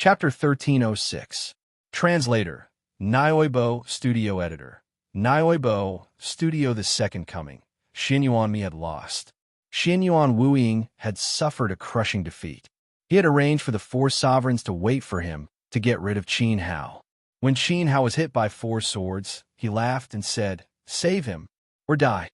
Chapter 1306. Translator, Nioibo Studio Editor. Nioibo Studio. The Second Coming. Xin Yuanmi had lost. Xin Yuan Wuying had suffered a crushing defeat. He had arranged for the four sovereigns to wait for him to get rid of Qin Hao. When Qin Hao was hit by four swords, he laughed and said, "Save him, or die."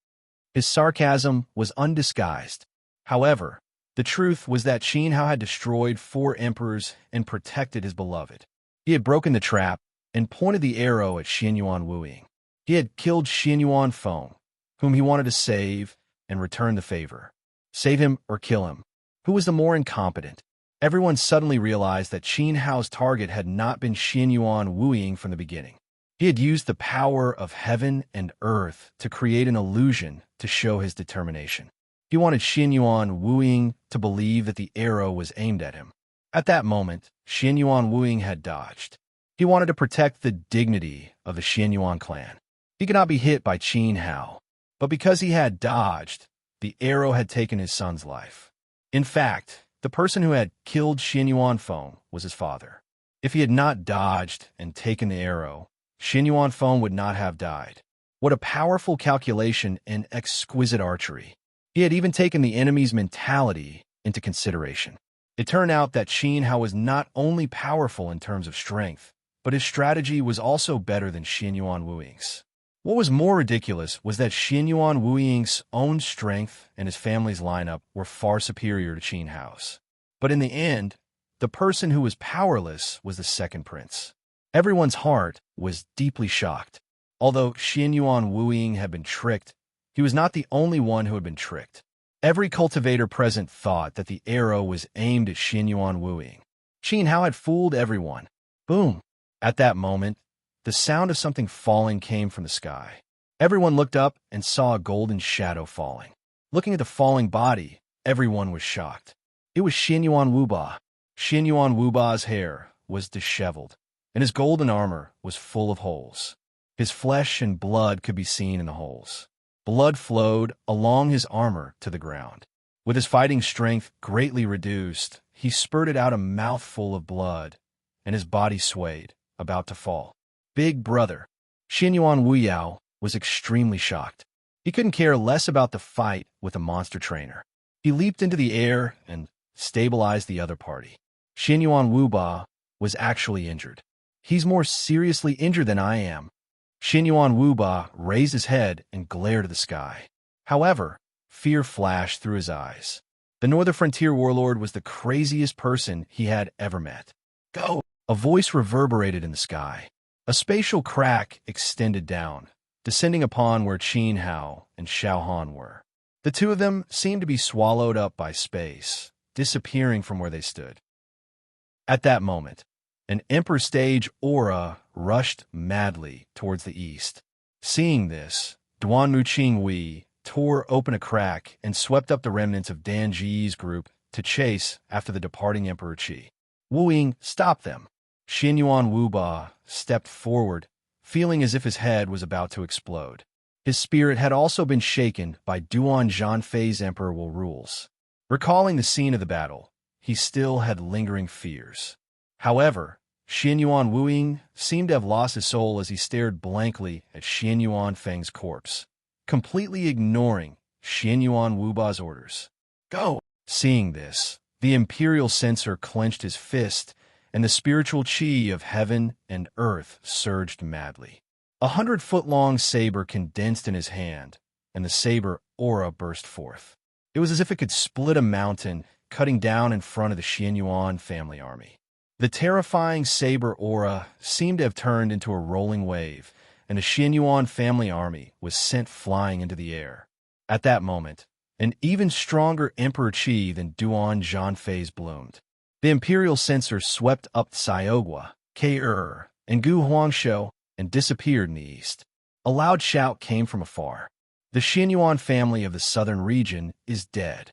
His sarcasm was undisguised. However, the truth was that Qin Hao had destroyed four emperors and protected his beloved. He had broken the trap and pointed the arrow at Xin Yuan Wuying. He had killed Xin Yuan Feng, whom he wanted to save and return the favor. Save him or kill him. Who was the more incompetent? Everyone suddenly realized that Qin Hao's target had not been Xin Yuan Wuying from the beginning. He had used the power of heaven and earth to create an illusion to show his determination. He wanted Xin Yuan Wuying to believe that the arrow was aimed at him. At that moment, Xin Yuan Wuying had dodged. He wanted to protect the dignity of the Xin Yuan clan. He could not be hit by Qin Hao, but because he had dodged, the arrow had taken his son's life. In fact, the person who had killed Xin Yuan Feng was his father. If he had not dodged and taken the arrow, Xin Yuan Feng would not have died. What a powerful calculation and exquisite archery. He had even taken the enemy's mentality into consideration. It turned out that Qin Hao was not only powerful in terms of strength, but his strategy was also better than Xin Yuan Wuying's. What was more ridiculous was that Xin Yuan Wuying's own strength and his family's lineup were far superior to Qin Hao's. But in the end, the person who was powerless was the second prince. Everyone's heart was deeply shocked. Although Xin Yuan Wuying had been tricked, he was not the only one who had been tricked. Every cultivator present thought that the arrow was aimed at Xin Yuan Wuying. Qin Hao had fooled everyone. Boom! At that moment, the sound of something falling came from the sky. Everyone looked up and saw a golden shadow falling. Looking at the falling body, everyone was shocked. It was Xin Yuan Wuba. Xin Yuan Wuba's hair was disheveled, and his golden armor was full of holes. His flesh and blood could be seen in the holes. Blood flowed along his armor to the ground. With his fighting strength greatly reduced, he spurted out a mouthful of blood, and his body swayed, about to fall. Big brother. Xin Yuan Wuyao was extremely shocked. He couldn't care less about the fight with the monster trainer. He leaped into the air and stabilized the other party. Xin Yuan Wuba was actually injured. He's more seriously injured than I am. Xin Yuan Wuba raised his head and glared at the sky. However, fear flashed through his eyes. The Northern Frontier Warlord was the craziest person he had ever met. Go! A voice reverberated in the sky. A spatial crack extended down, descending upon where Qin Hao and Xiao Han were. The two of them seemed to be swallowed up by space, disappearing from where they stood. At that moment, an Emperor stage aura rushed madly towards the east. Seeing this, Duan Muqing Wei tore open a crack and swept up the remnants of Dan Ji's group to chase after the departing Emperor Qi. Wuing stopped them. Xin Yuan Wuba stepped forward, feeling as if his head was about to explode. His spirit had also been shaken by Duan Zhanfei's emperor rules. Recalling the scene of the battle, he still had lingering fears. However, Xin Yuan Wuying seemed to have lost his soul as he stared blankly at Xin Yuan Feng's corpse, completely ignoring Xin Yuan Wuba's orders. Go! Seeing this, the imperial censor clenched his fist, and the spiritual qi of heaven and earth surged madly. 100-foot-long saber condensed in his hand, and the saber aura burst forth. It was as if it could split a mountain, cutting down in front of the Xin Yuan family army. The terrifying saber aura seemed to have turned into a rolling wave, and the Xin Yuan family army was sent flying into the air. At that moment, an even stronger Emperor Qi than Duan Zhanfei's bloomed. The imperial censor swept up Xiaogua, Ke and Gu Huangshou and disappeared in the east. A loud shout came from afar. The Xin Yuan family of the southern region is dead.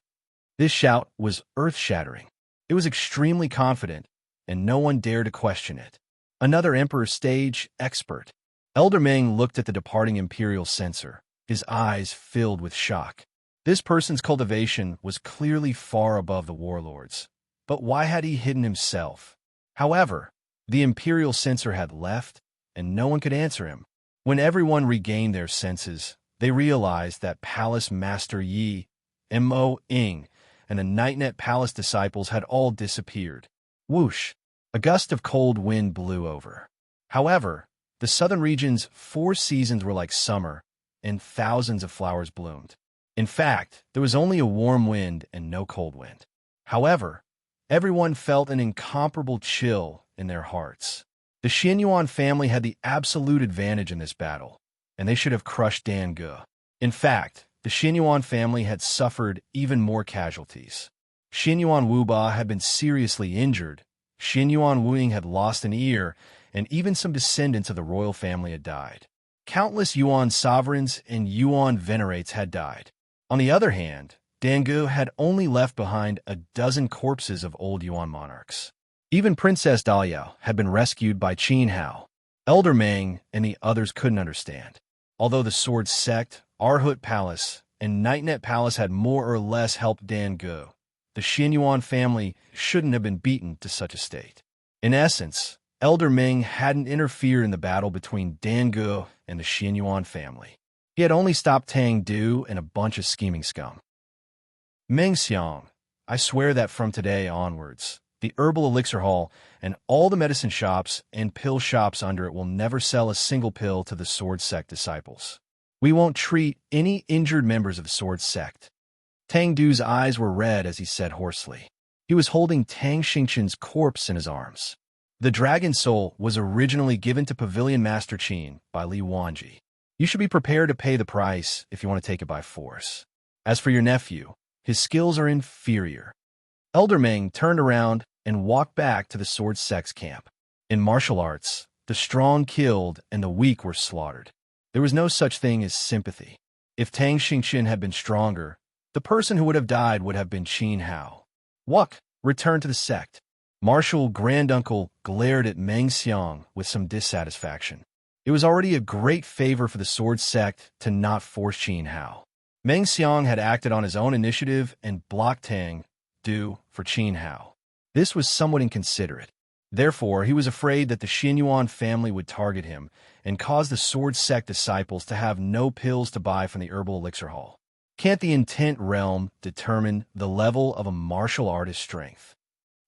This shout was earth-shattering. It was extremely confident, and no one dared to question it. Another Emperor stage expert. Elder Meng looked at the departing imperial censor, his eyes filled with shock. This person's cultivation was clearly far above the warlord's. But why had he hidden himself? However, the imperial censor had left, and no one could answer him. When everyone regained their senses, they realized that Palace Master Yi, Mo Ing, and the Nightnet Palace disciples had all disappeared. Whoosh! A gust of cold wind blew over. However, the southern region's 4 seasons were like summer, and thousands of flowers bloomed. In fact, there was only a warm wind and no cold wind. However, everyone felt an incomparable chill in their hearts. The Xianyuan family had the absolute advantage in this battle, and they should have crushed Dan Ge. In fact, the Xianyuan family had suffered even more casualties. Xianyuan Wuba had been seriously injured, Xianyuan Wuying had lost an ear, and even some descendants of the royal family had died. Countless Yuan sovereigns and Yuan venerates had died. On the other hand, Dan Ge had only left behind a dozen corpses of old Yuan monarchs. Even Princess Daliao had been rescued by Qin Hao. Elder Meng and the others couldn't understand. Although the Sword Sect, Arhut Palace, and Nightnet Palace had more or less helped Dan Ge, the Xianyuan family shouldn't have been beaten to such a state. In essence, Elder Meng hadn't interfered in the battle between Dan Ge and the Xianyuan family. He had only stopped Tang Du and a bunch of scheming scum. Meng Xiang, I swear that from today onwards, the herbal elixir hall and all the medicine shops and pill shops under it will never sell a single pill to the Sword Sect disciples. We won't treat any injured members of the Sword Sect. Tang Du's eyes were red as he said hoarsely. He was holding Tang Xingqian's corpse in his arms. The dragon soul was originally given to Pavilion Master Qin by Li Wanji. You should be prepared to pay the price if you want to take it by force. As for your nephew, his skills are inferior. Elder Meng turned around and walked back to the Sword Sect's camp. In martial arts, the strong killed and the weak were slaughtered. There was no such thing as sympathy. If Tang Xingqian had been stronger, the person who would have died would have been Qin Hao. Wuck returned to the sect. Martial Granduncle glared at Meng Xiang with some dissatisfaction. It was already a great favor for the Sword Sect to not force Qin Hao. Meng Xiang had acted on his own initiative and blocked Tang Du for Qin Hao. This was somewhat inconsiderate. Therefore, he was afraid that the Xianyuan family would target him and cause the Sword Sect disciples to have no pills to buy from the herbal elixir hall. Can't the intent realm determine the level of a martial artist's strength?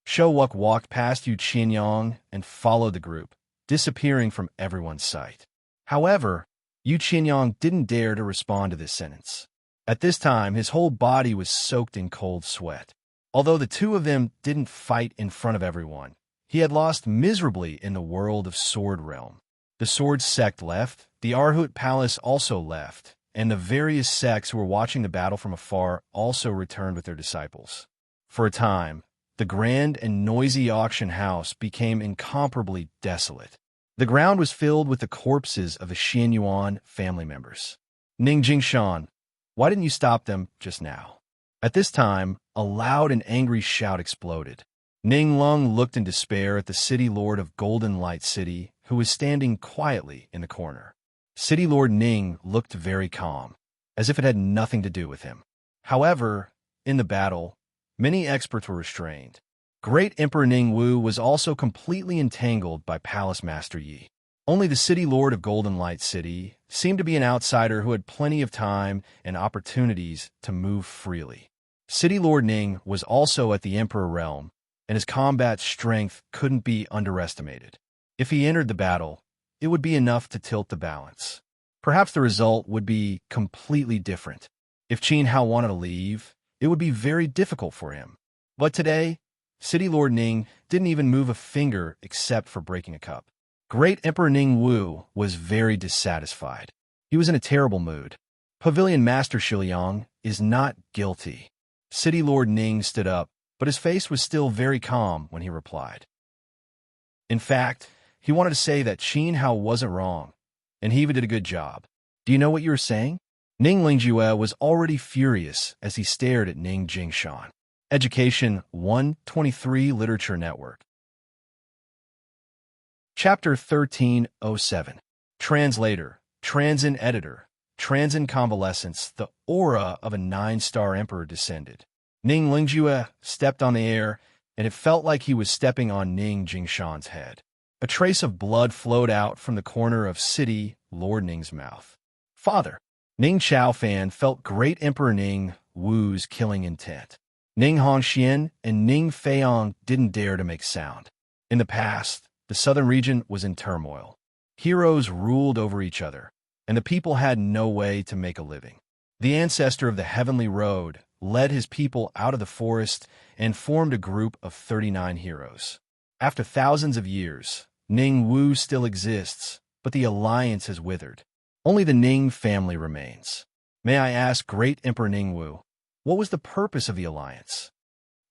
Shou Wuck walked past Yu Qianyang and followed the group, disappearing from everyone's sight. However, Yu Qianyang didn't dare to respond to this sentence. At this time, his whole body was soaked in cold sweat. Although the two of them didn't fight in front of everyone, he had lost miserably in the world of Sword Realm. The Sword Sect left, the Arhut Palace also left, and the various sects who were watching the battle from afar also returned with their disciples. For a time, the grand and noisy auction house became incomparably desolate. The ground was filled with the corpses of the Xianyuan family members. Ning Jingshan, why didn't you stop them just now? At this time, a loud and angry shout exploded. Ning Lung looked in despair at the city lord of Golden Light City, who was standing quietly in the corner. City Lord Ning looked very calm, as if it had nothing to do with him. However, in the battle, many experts were restrained. Great Emperor Ning Wu was also completely entangled by Palace Master Yi. Only the City Lord of Golden Light City seemed to be an outsider who had plenty of time and opportunities to move freely. City Lord Ning was also at the Emperor realm, and his combat strength couldn't be underestimated. If he entered the battle, it would be enough to tilt the balance. Perhaps the result would be completely different. If Qin Hao wanted to leave, it would be very difficult for him. But today, City Lord Ning didn't even move a finger except for breaking a cup. Great Emperor Ning Wu was very dissatisfied. He was in a terrible mood. Pavilion Master Shiliang is not guilty. City Lord Ning stood up, but his face was still very calm when he replied. In fact, he wanted to say that Qin Hao wasn't wrong, and he even did a good job. Do you know what you were saying? Ning Lingjue was already furious as he stared at Ning Jingshan. Education 123 Literature Network. Chapter 1307. Translator, Transin Editor, Transin Convalescence. The aura of a 9-star emperor descended. Ning Lingjue stepped on the air and it felt like he was stepping on Ning Jingshan's head. A trace of blood flowed out from the corner of City Lord Ning's mouth. Father! Ning Chaofan felt Great Emperor Ning Wu's killing intent. Ning Hongxian and Ning Feiyong didn't dare to make sound. In the past, the southern region was in turmoil. Heroes ruled over each other, and the people had no way to make a living. The ancestor of the Heavenly Road led his people out of the forest and formed a group of 39 heroes. After thousands of years, Ning Wu still exists, but the alliance has withered. Only the Ning family remains. May I ask Great Emperor Ning Wu, what was the purpose of the alliance?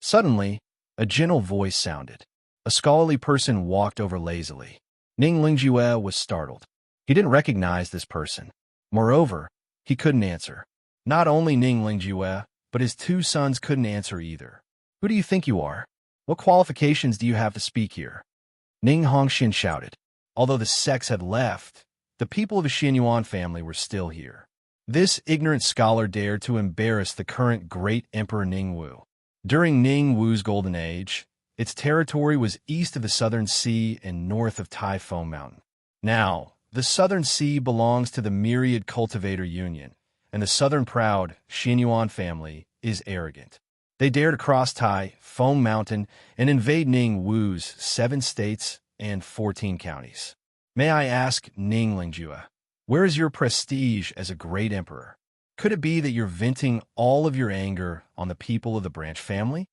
Suddenly, a gentle voice sounded. A scholarly person walked over lazily. Ning Lingjue was startled. He didn't recognize this person. Moreover, he couldn't answer. Not only Ning Lingjue, but his two sons couldn't answer either. Who do you think you are? What qualifications do you have to speak here? Ning Hongxian shouted. Although the sects had left, the people of the Xianyuan family were still here. This ignorant scholar dared to embarrass the current Great Emperor Ning Wu. During Ning Wu's golden age, its territory was east of the Southern Sea and north of Tai Foam Mountain. Now, the Southern Sea belongs to the Myriad Cultivator Union, and the Southern Proud Xianyuan family is arrogant. They dare to cross Tai Foam Mountain and invade Ning Wu's 7 states and 14 counties. May I ask, Ning Lingjue, where is your prestige as a great emperor? Could it be that you're venting all of your anger on the people of the Branch family?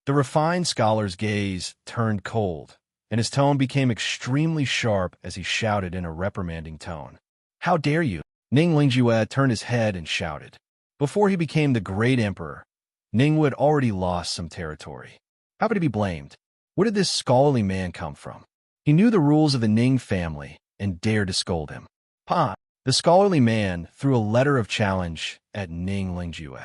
The refined scholar's gaze turned cold, and his tone became extremely sharp as he shouted in a reprimanding tone. How dare you? Ning Lingjue turned his head and shouted. Before he became the great emperor, Ning Wu had already lost some territory. How could he be blamed? Where did this scholarly man come from? He knew the rules of the Ning family and dared to scold him. Pa! The scholarly man threw a letter of challenge at Ning Lingjue.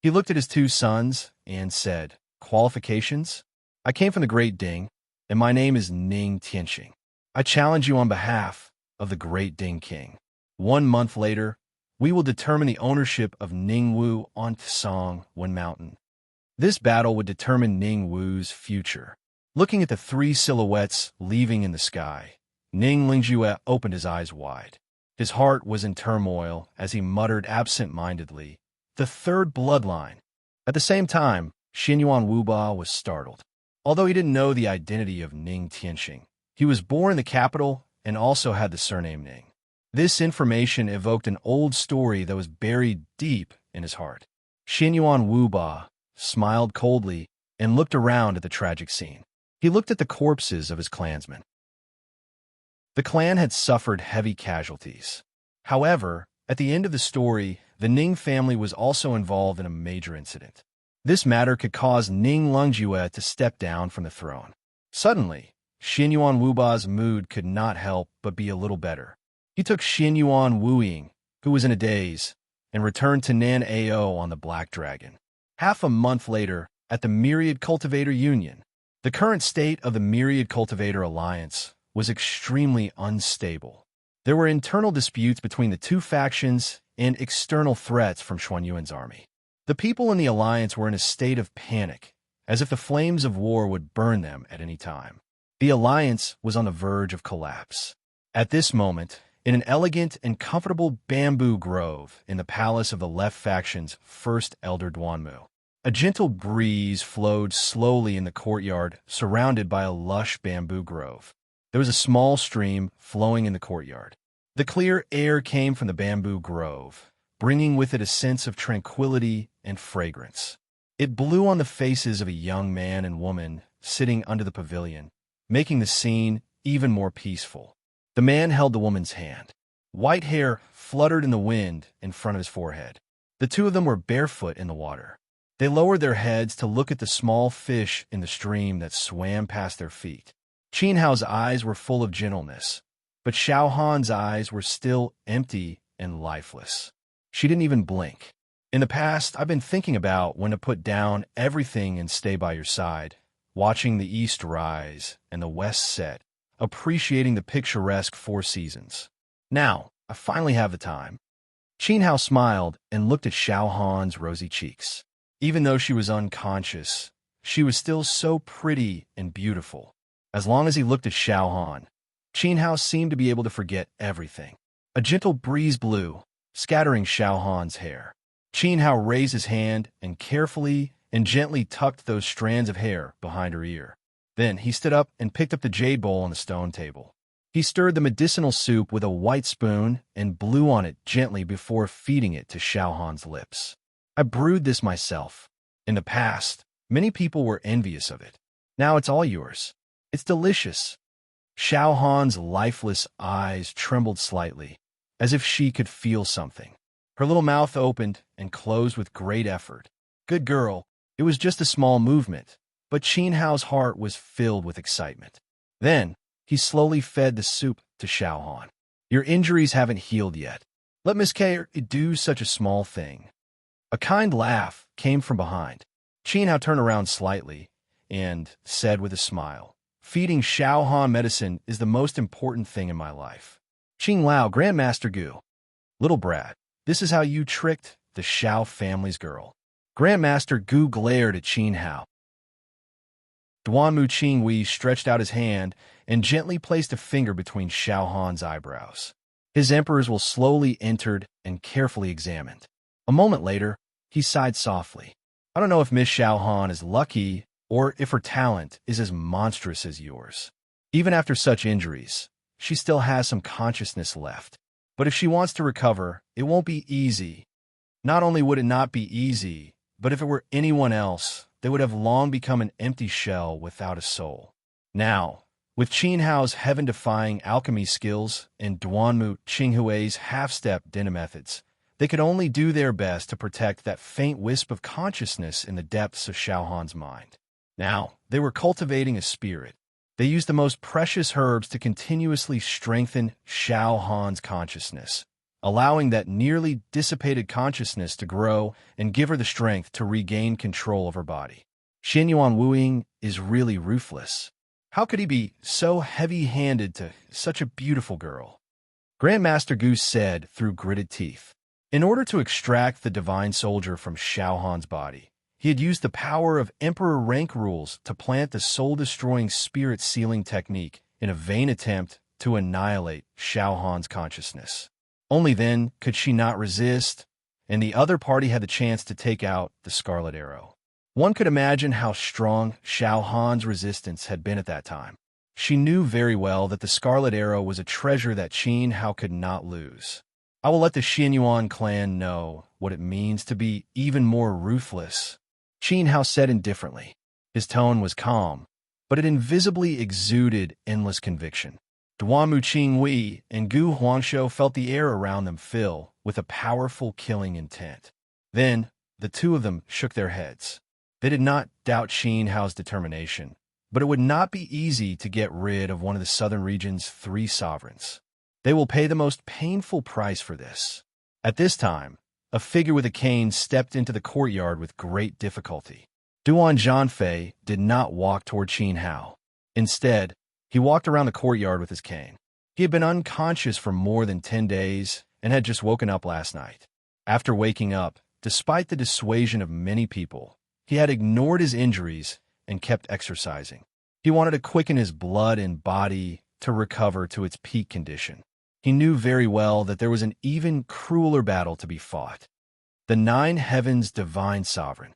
He looked at his two sons and said, Qualifications? I came from the Great Ding, and my name is Ning Tianxing. I challenge you on behalf of the Great Ding King. 1 month later, we will determine the ownership of Ning Wu on Tsong Wen Mountain. This battle would determine Ning Wu's future. Looking at the 3 silhouettes leaving in the sky, Ning Lingjue opened his eyes wide. His heart was in turmoil as he muttered absent-mindedly, the 3rd bloodline. At the same time, Xianyuan Wuba was startled. Although he didn't know the identity of Ning Tianxing, he was born in the capital and also had the surname Ning. This information evoked an old story that was buried deep in his heart. Xianyuan Wuba smiled coldly and looked around at the tragic scene. He looked at the corpses of his clansmen. The clan had suffered heavy casualties. However, at the end of the story, the Ning family was also involved in a major incident. This matter could cause Ning Lingjue to step down from the throne. Suddenly, Xianyuan Wuba's mood could not help but be a little better. He took Xianyuan Wuying, who was in a daze, and returned to Nan Ao on the Black Dragon. Half a month later, at the Myriad Cultivator Union, the current state of the Myriad Cultivator Alliance was extremely unstable. There were internal disputes between the two factions and external threats from Xuanyuan's army. The people in the alliance were in a state of panic, as if the flames of war would burn them at any time. The alliance was on the verge of collapse. At this moment, in an elegant and comfortable bamboo grove in the palace of the left faction's first elder Duanmu, a gentle breeze flowed slowly in the courtyard surrounded by a lush bamboo grove. There was a small stream flowing in the courtyard. The clear air came from the bamboo grove, bringing with it a sense of tranquility and fragrance. It blew on the faces of a young man and woman sitting under the pavilion, making the scene even more peaceful. The man held the woman's hand. White hair fluttered in the wind in front of his forehead. The two of them were barefoot in the water. They lowered their heads to look at the small fish in the stream that swam past their feet. Qin Hao's eyes were full of gentleness, but Xiao Han's eyes were still empty and lifeless. She didn't even blink. In the past, I've been thinking about when to put down everything and stay by your side, watching the east rise and the west set, appreciating the picturesque 4 seasons. Now, I finally have the time. Qin Hao smiled and looked at Xiao Han's rosy cheeks. Even though she was unconscious, she was still so pretty and beautiful. As long as he looked at Xiao Han, Qin Hao seemed to be able to forget everything. A gentle breeze blew, scattering Xiao Han's hair. Qin Hao raised his hand and carefully and gently tucked those strands of hair behind her ear. Then he stood up and picked up the jade bowl on the stone table. He stirred the medicinal soup with a white spoon and blew on it gently before feeding it to Xiao Han's lips. I brewed this myself. In the past, many people were envious of it. Now it's all yours. It's delicious. Xiao Han's lifeless eyes trembled slightly, as if she could feel something. Her little mouth opened and closed with great effort. Good girl. It was just a small movement, but Qin Hao's heart was filled with excitement. Then, he slowly fed the soup to Xiao Han. Your injuries haven't healed yet. Let Miss K do such a small thing. A kind laugh came from behind. Qin Hao turned around slightly and said with a smile, feeding Xiao Han medicine is the most important thing in my life. Qing Lao, Grandmaster Gu. Little brat, this is how you tricked the Xiao family's girl. Grandmaster Gu glared at Qin Hao. Duanmu Qingwei stretched out his hand and gently placed a finger between Xiao Han's eyebrows. His emperor's will slowly entered and carefully examined. A moment later, he sighed softly. I don't know if Miss Xiao Han is lucky or if her talent is as monstrous as yours. Even after such injuries, she still has some consciousness left. But if she wants to recover, it won't be easy. Not only would it not be easy, but if it were anyone else, they would have long become an empty shell without a soul. Now, with Qin Hao's heaven-defying alchemy skills and Duanmu Qinghui's half-step dinner methods, they could only do their best to protect that faint wisp of consciousness in the depths of Xiao Han's mind. Now, they were cultivating a spirit. They used the most precious herbs to continuously strengthen Xiao Han's consciousness, allowing that nearly dissipated consciousness to grow and give her the strength to regain control of her body. Xianyuan Wuying is really ruthless. How could he be so heavy-handed to such a beautiful girl? Grandmaster Goose said through gritted teeth. In order to extract the divine soldier from Xiao Han's body, he had used the power of Emperor rank rules to plant the soul-destroying spirit-sealing technique in a vain attempt to annihilate Xiao Han's consciousness. Only then could she not resist, and the other party had the chance to take out the Scarlet Arrow. One could imagine how strong Xiao Han's resistance had been at that time. She knew very well that the Scarlet Arrow was a treasure that Qin Hao could not lose. I will let the Xianyuan clan know what it means to be even more ruthless, Qin Hao said indifferently. His tone was calm, but it invisibly exuded endless conviction. Duanmu Qingwei and Gu Huangshou felt the air around them fill with a powerful killing intent. Then, the two of them shook their heads. They did not doubt Qin Hao's determination, but it would not be easy to get rid of one of the southern region's 3 sovereigns. They will pay the most painful price for this. At this time, a figure with a cane stepped into the courtyard with great difficulty. Duan Zhanfei did not walk toward Qin Hao. Instead, he walked around the courtyard with his cane. He had been unconscious for more than 10 days and had just woken up last night. After waking up, despite the dissuasion of many people, he had ignored his injuries and kept exercising. He wanted to quicken his blood and body to recover to its peak condition. He knew very well that there was an even crueler battle to be fought. The 9 Heavens' Divine Sovereign.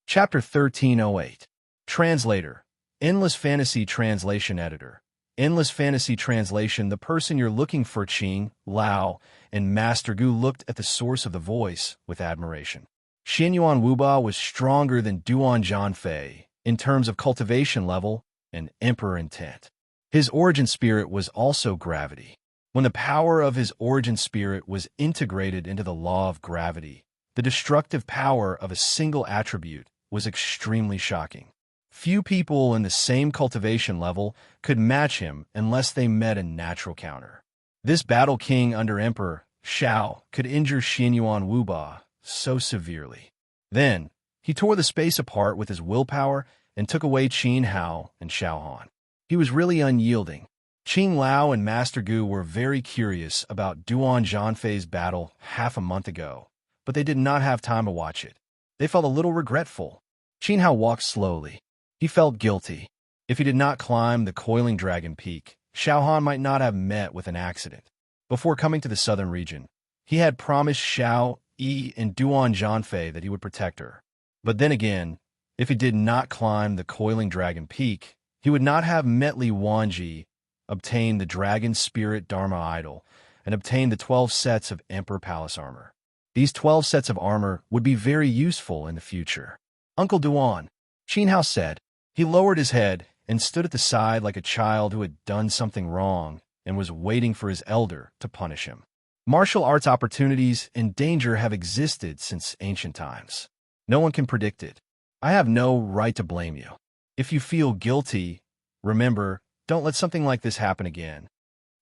Chapter 1308. Translator. Endless Fantasy Translation Editor. Endless Fantasy Translation. The person you're looking for, Qing, Lao, and Master Gu looked at the source of the voice with admiration. Xianyuan Wuba was stronger than Duan Zhanfei in terms of cultivation level and emperor intent. His origin spirit was also gravity. When the power of his origin spirit was integrated into the law of gravity, the destructive power of a single attribute was extremely shocking. Few people in the same cultivation level could match him unless they met a natural counter. This battle king under Emperor Xiao could injure Xianyuan Wuba so severely. Then, he tore the space apart with his willpower and took away Qin Hao and Xiao Han. He was really unyielding. Qing Lao and Master Gu were very curious about Duan Zhanfei's battle half a month ago, but they did not have time to watch it. They felt a little regretful. Qin Hao walked slowly. He felt guilty. If he did not climb the coiling dragon peak, Xiao Han might not have met with an accident. Before coming to the southern region, he had promised Xiao Yi and Duan Zhanfei that he would protect her. But then again, if he did not climb the coiling dragon peak, he would not have met Li Wanji, obtained the dragon spirit Dharma idol, and obtained the 12 sets of Emperor Palace armor. These 12 sets of armor would be very useful in the future. Uncle Duan, Qin Hao said. He lowered his head and stood at the side like a child who had done something wrong and was waiting for his elder to punish him. Martial arts opportunities and danger have existed since ancient times. No one can predict it. I have no right to blame you. If you feel guilty, remember, don't let something like this happen again.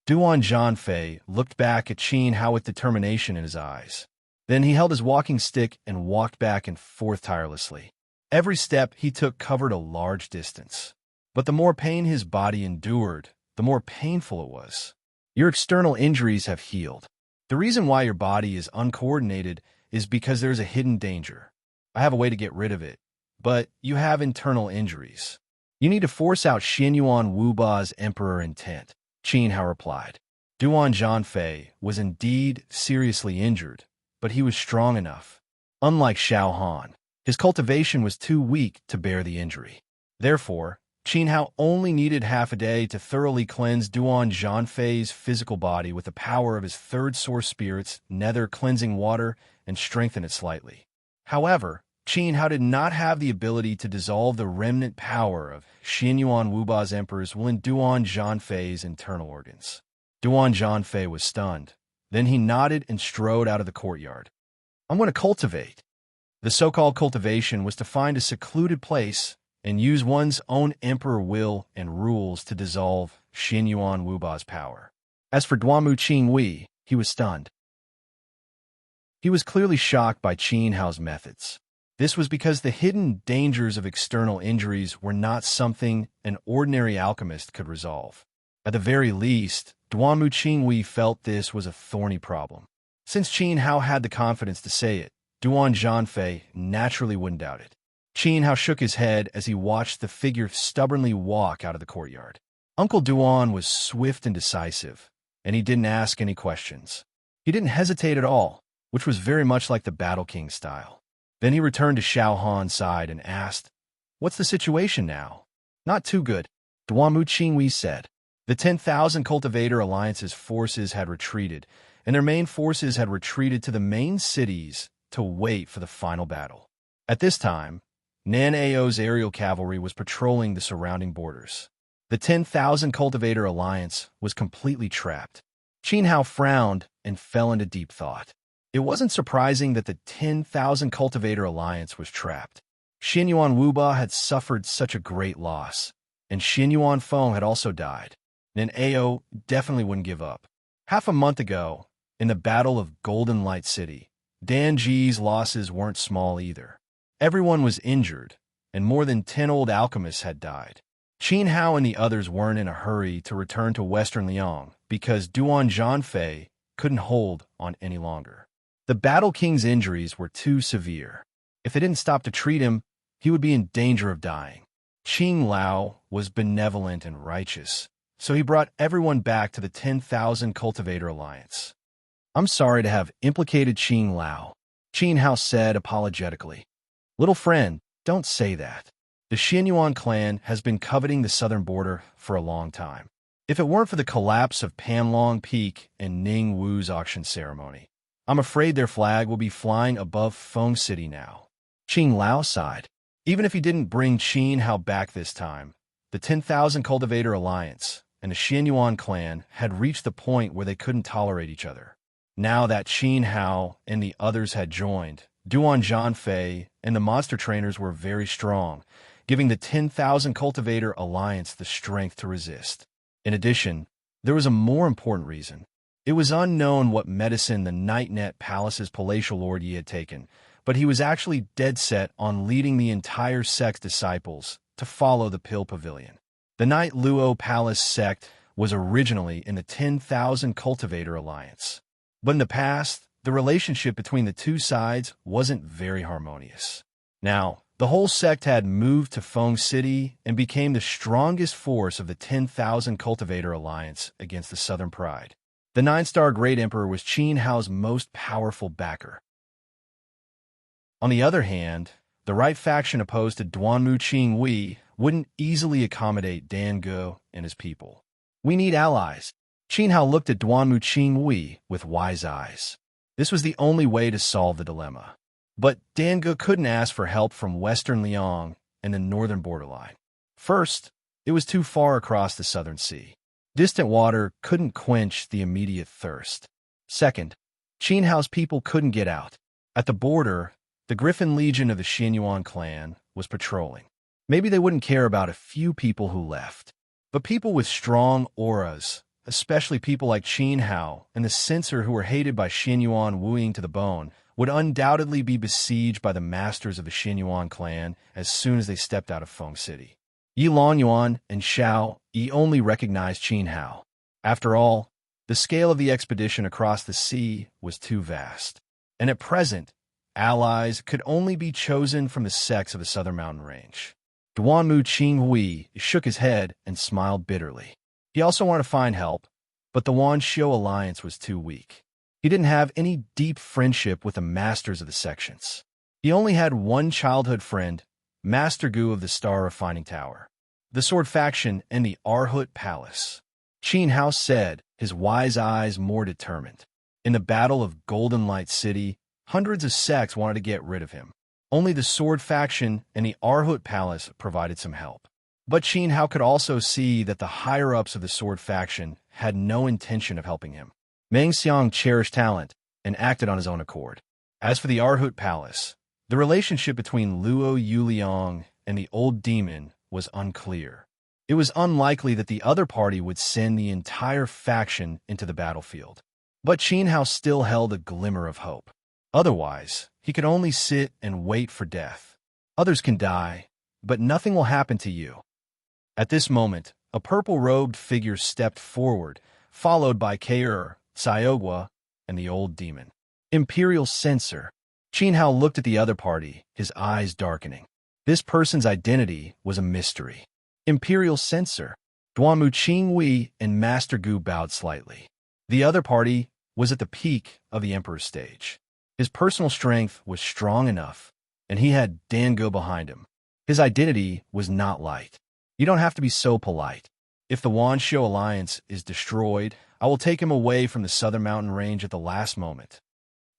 Duan Zhanfei looked back at Qin Hao with determination in his eyes. Then he held his walking stick and walked back and forth tirelessly. Every step he took covered a large distance. But the more pain his body endured, the more painful it was. Your external injuries have healed. The reason why your body is uncoordinated is because there's a hidden danger. I have a way to get rid of it, but you have internal injuries. You need to force out Xianyuan Wuba's emperor intent, Qin Hao replied. Duan Zhanfei was indeed seriously injured, but he was strong enough. Unlike Xiao Han, his cultivation was too weak to bear the injury. Therefore, Qin Hao only needed half a day to thoroughly cleanse Duan Zhanfei's physical body with the power of his third source spirit's nether cleansing water and strengthen it slightly. However, Qin Hao did not have the ability to dissolve the remnant power of Xianyuan Wuba's emperor's will in Duan Zhanfei's internal organs. Duan Zhanfei was stunned. Then he nodded and strode out of the courtyard. I'm going to cultivate. The so-called cultivation was to find a secluded place and use one's own emperor will and rules to dissolve Xianyuan Wuba's power. As for Duanmu Qingwei, he was stunned. He was clearly shocked by Qin Hao's methods. This was because the hidden dangers of external injuries were not something an ordinary alchemist could resolve. At the very least, Duanmu Qingwei felt this was a thorny problem. Since Qin Hao had the confidence to say it, Duan Zhanfei naturally wouldn't doubt it. Qin Hao shook his head as he watched the figure stubbornly walk out of the courtyard. Uncle Duan was swift and decisive, and he didn't ask any questions. He didn't hesitate at all, which was very much like the Battle King style. Then he returned to Xiao Han's side and asked, "What's the situation now?" "Not too good," Duanmu Qingwei said. The 10,000 Cultivator Alliance's forces had retreated, and their main forces had retreated to the main cities to wait for the final battle. At this time, Nan Ao's aerial cavalry was patrolling the surrounding borders. The 10,000 Cultivator Alliance was completely trapped. Qin Hao frowned and fell into deep thought. It wasn't surprising that the 10,000 Cultivator Alliance was trapped. Xianyuan Wuba had suffered such a great loss, and Xianyuan Feng had also died. Nan Ao definitely wouldn't give up. Half a month ago, in the Battle of Golden Light City, Dan Ji's losses weren't small either. Everyone was injured, and more than 10 old alchemists had died. Qin Hao and the others weren't in a hurry to return to Western Liang because Duan Zhanfei couldn't hold on any longer. The Battle King's injuries were too severe. If they didn't stop to treat him, he would be in danger of dying. Qing Lao was benevolent and righteous, so he brought everyone back to the 10,000 Cultivator Alliance. "I'm sorry to have implicated Qing Lao," Qin Hao said apologetically. "Little friend, don't say that. The Xianyuan clan has been coveting the southern border for a long time. If it weren't for the collapse of Panlong Peak and Ning Wu's auction ceremony, I'm afraid their flag will be flying above Feng City now." Qing Lao sighed. Even if he didn't bring Qin Hao back this time, the 10,000 Cultivator Alliance and the Xianyuan clan had reached the point where they couldn't tolerate each other. Now that Qin Hao and the others had joined, Duan Zhanfei and the monster trainers were very strong, giving the 10,000 Cultivator Alliance the strength to resist. In addition, there was a more important reason. It was unknown what medicine the Night Net Palace's palatial lord Yi had taken, but he was actually dead set on leading the entire sect's disciples to follow the Pill Pavilion. The Night Luo Palace sect was originally in the 10,000 Cultivator Alliance. But in the past, the relationship between the two sides wasn't very harmonious. Now, the whole sect had moved to Feng City and became the strongest force of the 10,000 Cultivator Alliance against the Southern Pride. The 9-star Great Emperor was Qin Hao's most powerful backer. On the other hand, the right faction opposed to Duanmu Qinghui wouldn't easily accommodate Dan Ge and his people. We need allies. Qin Hao looked at Duanmu Qinghui with wise eyes. This was the only way to solve the dilemma. But Dan Ge couldn't ask for help from Western Liang and the northern borderline. First, it was too far across the southern sea. Distant water couldn't quench the immediate thirst. Second, Qin Hao's people couldn't get out. At the border, the Griffin Legion of the Xianyuan clan was patrolling. Maybe they wouldn't care about a few people who left. But people with strong auras, especially people like Qin Hao and the censor who were hated by Xianyuan wooing to the bone, would undoubtedly be besieged by the masters of the Xianyuan clan as soon as they stepped out of Feng City. Yi Longyuan and Xiao Yi only recognized Qin Hao. After all, the scale of the expedition across the sea was too vast. And at present, allies could only be chosen from the sects of the southern mountain range. Duanmu Qinghui shook his head and smiled bitterly. He also wanted to find help, but the Wanxiu alliance was too weak. He didn't have any deep friendship with the masters of the sections. He only had one childhood friend, Master Gu of the Star Refining Tower, the Sword Faction, and the Arhut Palace. Qin Hao said, his wise eyes more determined. In the Battle of Golden Light City, hundreds of sects wanted to get rid of him. Only the Sword Faction and the Arhut Palace provided some help. But Qin Hao could also see that the higher-ups of the Sword Faction had no intention of helping him. Meng Xiang cherished talent and acted on his own accord. As for the Arhut Palace, the relationship between Luo Yuliang and the old demon was unclear. It was unlikely that the other party would send the entire faction into the battlefield. But Qin Hao still held a glimmer of hope. Otherwise, he could only sit and wait for death. Others can die, but nothing will happen to you. At this moment, a purple-robed figure stepped forward, followed by Kair, Xiaogua, and the old demon. Imperial Censor. Qin Hao looked at the other party, his eyes darkening. This person's identity was a mystery. Imperial Censor. Duanmu Qinghui and Master Gu bowed slightly. The other party was at the peak of the Emperor's stage. His personal strength was strong enough, and he had Dan Ge behind him. His identity was not light. You don't have to be so polite. If the Wanxiu alliance is destroyed, I will take him away from the southern mountain range at the last moment.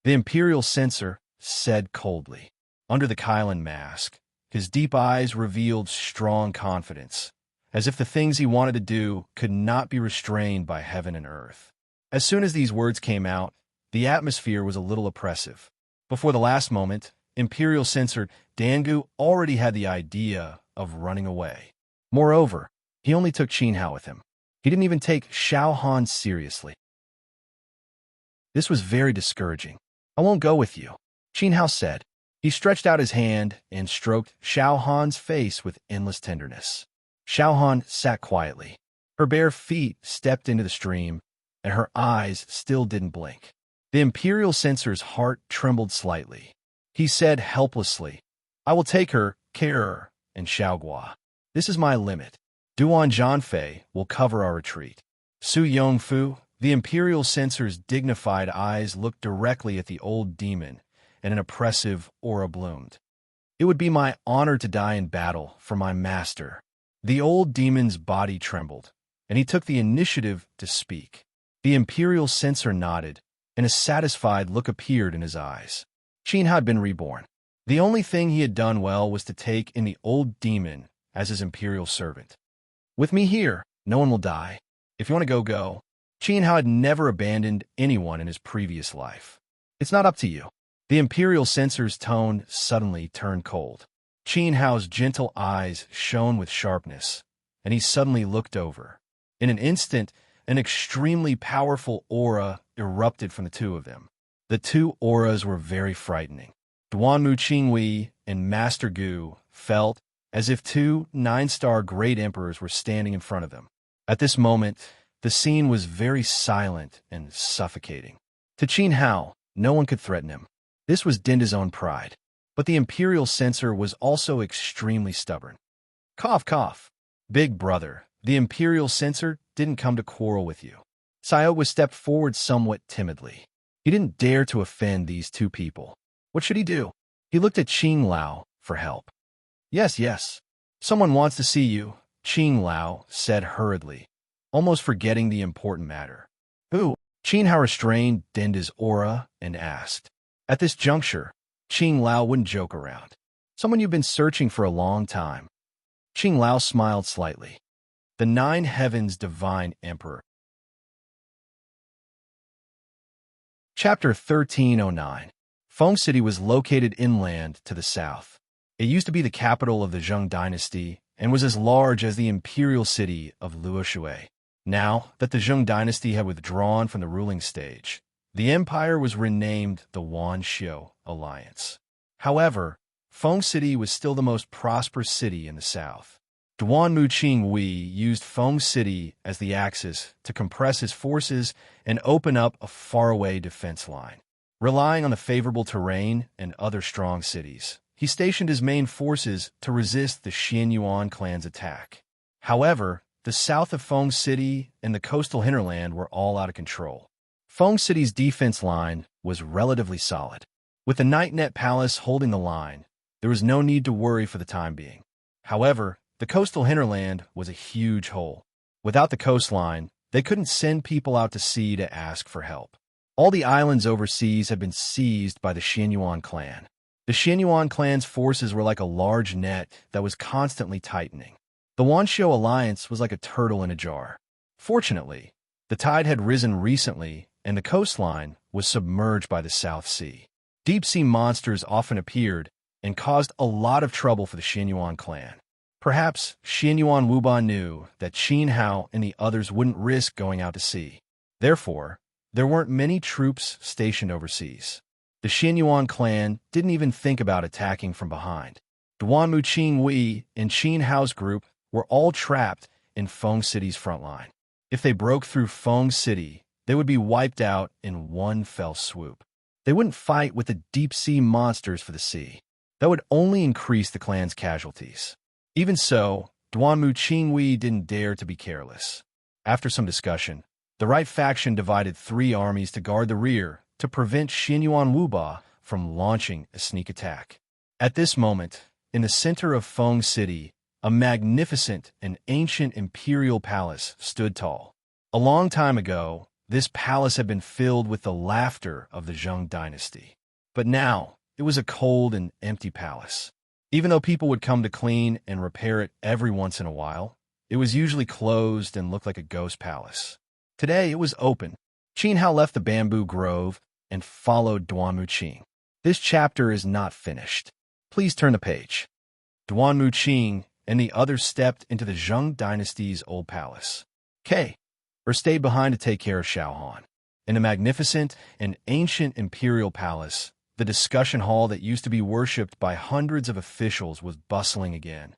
The Imperial Censor said coldly. Under the Kylan mask, his deep eyes revealed strong confidence, as if the things he wanted to do could not be restrained by heaven and earth. As soon as these words came out, the atmosphere was a little oppressive. Before the last moment, Imperial Censor Dan Ge already had the idea of running away. Moreover, he only took Qin Hao with him. He didn't even take Xiao Han seriously. This was very discouraging. I won't go with you, Qin Hao said. He stretched out his hand and stroked Xiao Han's face with endless tenderness. Xiao Han sat quietly. Her bare feet stepped into the stream, and her eyes still didn't blink. The Imperial Censor's heart trembled slightly. He said helplessly, I will take her, Kair, and Xiaogua. This is my limit. Duan Zhanfei will cover our retreat. Su Yongfu, the Imperial Censor's dignified eyes looked directly at the old demon, and an oppressive aura bloomed. It would be my honor to die in battle for my master. The old demon's body trembled, and he took the initiative to speak. The Imperial Censor nodded, and a satisfied look appeared in his eyes. Qin had been reborn. The only thing he had done well was to take in the old demon as his imperial servant. With me here, no one will die. If you want to go, go. Qin Hao had never abandoned anyone in his previous life. It's not up to you. The Imperial Censor's tone suddenly turned cold. Qin Hao's gentle eyes shone with sharpness, and he suddenly looked over. In an instant, an extremely powerful aura erupted from the two of them. The two auras were very frightening. Duanmu Qinghui and Master Gu felt as if two 9-star great emperors were standing in front of them. At this moment, the scene was very silent and suffocating. To Qin Hao, no one could threaten him. This was Dinda's own pride. But the Imperial censor was also extremely stubborn. Cough, cough. Big brother, the Imperial censor didn't come to quarrel with you. Xiao stepped forward somewhat timidly. He didn't dare to offend these two people. What should he do? He looked at Qing Lao for help. Yes, yes. Someone wants to see you, Qing Lao said hurriedly, almost forgetting the important matter. Who? Qing Hao restrained Denda's aura and asked. At this juncture, Qing Lao wouldn't joke around. Someone you've been searching for a long time. Qing Lao smiled slightly. The Nine Heavens Divine Emperor. Chapter 1309. Feng City was located inland to the south. It used to be the capital of the Zheng dynasty and was as large as the imperial city of Luoshui. Now that the Zheng dynasty had withdrawn from the ruling stage, the empire was renamed the Wanxiu Alliance. However, Feng City was still the most prosperous city in the south. Duanmu Qinghui used Feng City as the axis to compress his forces and open up a faraway defense line. Relying on the favorable terrain and other strong cities, he stationed his main forces to resist the Xianyuan clan's attack. However, the south of Feng City and the coastal hinterland were all out of control. Feng City's defense line was relatively solid. With the Night Net Palace holding the line, there was no need to worry for the time being. However, the coastal hinterland was a huge hole. Without the coastline, they couldn't send people out to sea to ask for help. All the islands overseas had been seized by the Xianyuan clan. The Xianyuan clan's forces were like a large net that was constantly tightening. The Wanxiu Alliance was like a turtle in a jar. Fortunately, the tide had risen recently, and the coastline was submerged by the South Sea. Deep-sea monsters often appeared and caused a lot of trouble for the Xianyuan clan. Perhaps Xianyuan Wuban knew that Qin Hao and the others wouldn't risk going out to sea. Therefore, there weren't many troops stationed overseas. The Xianyuan clan didn't even think about attacking from behind. Duanmu Qinghui and Qin Hao's group were all trapped in Feng City's front line. If they broke through Feng City, they would be wiped out in one fell swoop. They wouldn't fight with the deep-sea monsters for the sea. That would only increase the clan's casualties. Even so, Duanmu Qinghui didn't dare to be careless. After some discussion, the right faction divided 3 armies to guard the rear to prevent Xianyuan Wuba from launching a sneak attack. At this moment, in the center of Feng City, a magnificent and ancient imperial palace stood tall. A long time ago, this palace had been filled with the laughter of the Zheng dynasty. But now, it was a cold and empty palace. Even though people would come to clean and repair it every once in a while, it was usually closed and looked like a ghost palace. Today, it was open. Qin Hao left the bamboo grove and followed Duanmu Qing. This chapter is not finished. Please turn the page. Duanmu Qing and the others stepped into the Zheng dynasty's old palace. Or stayed behind to take care of Xiaohan. In the magnificent and ancient imperial palace, the discussion hall that used to be worshipped by hundreds of officials was bustling again.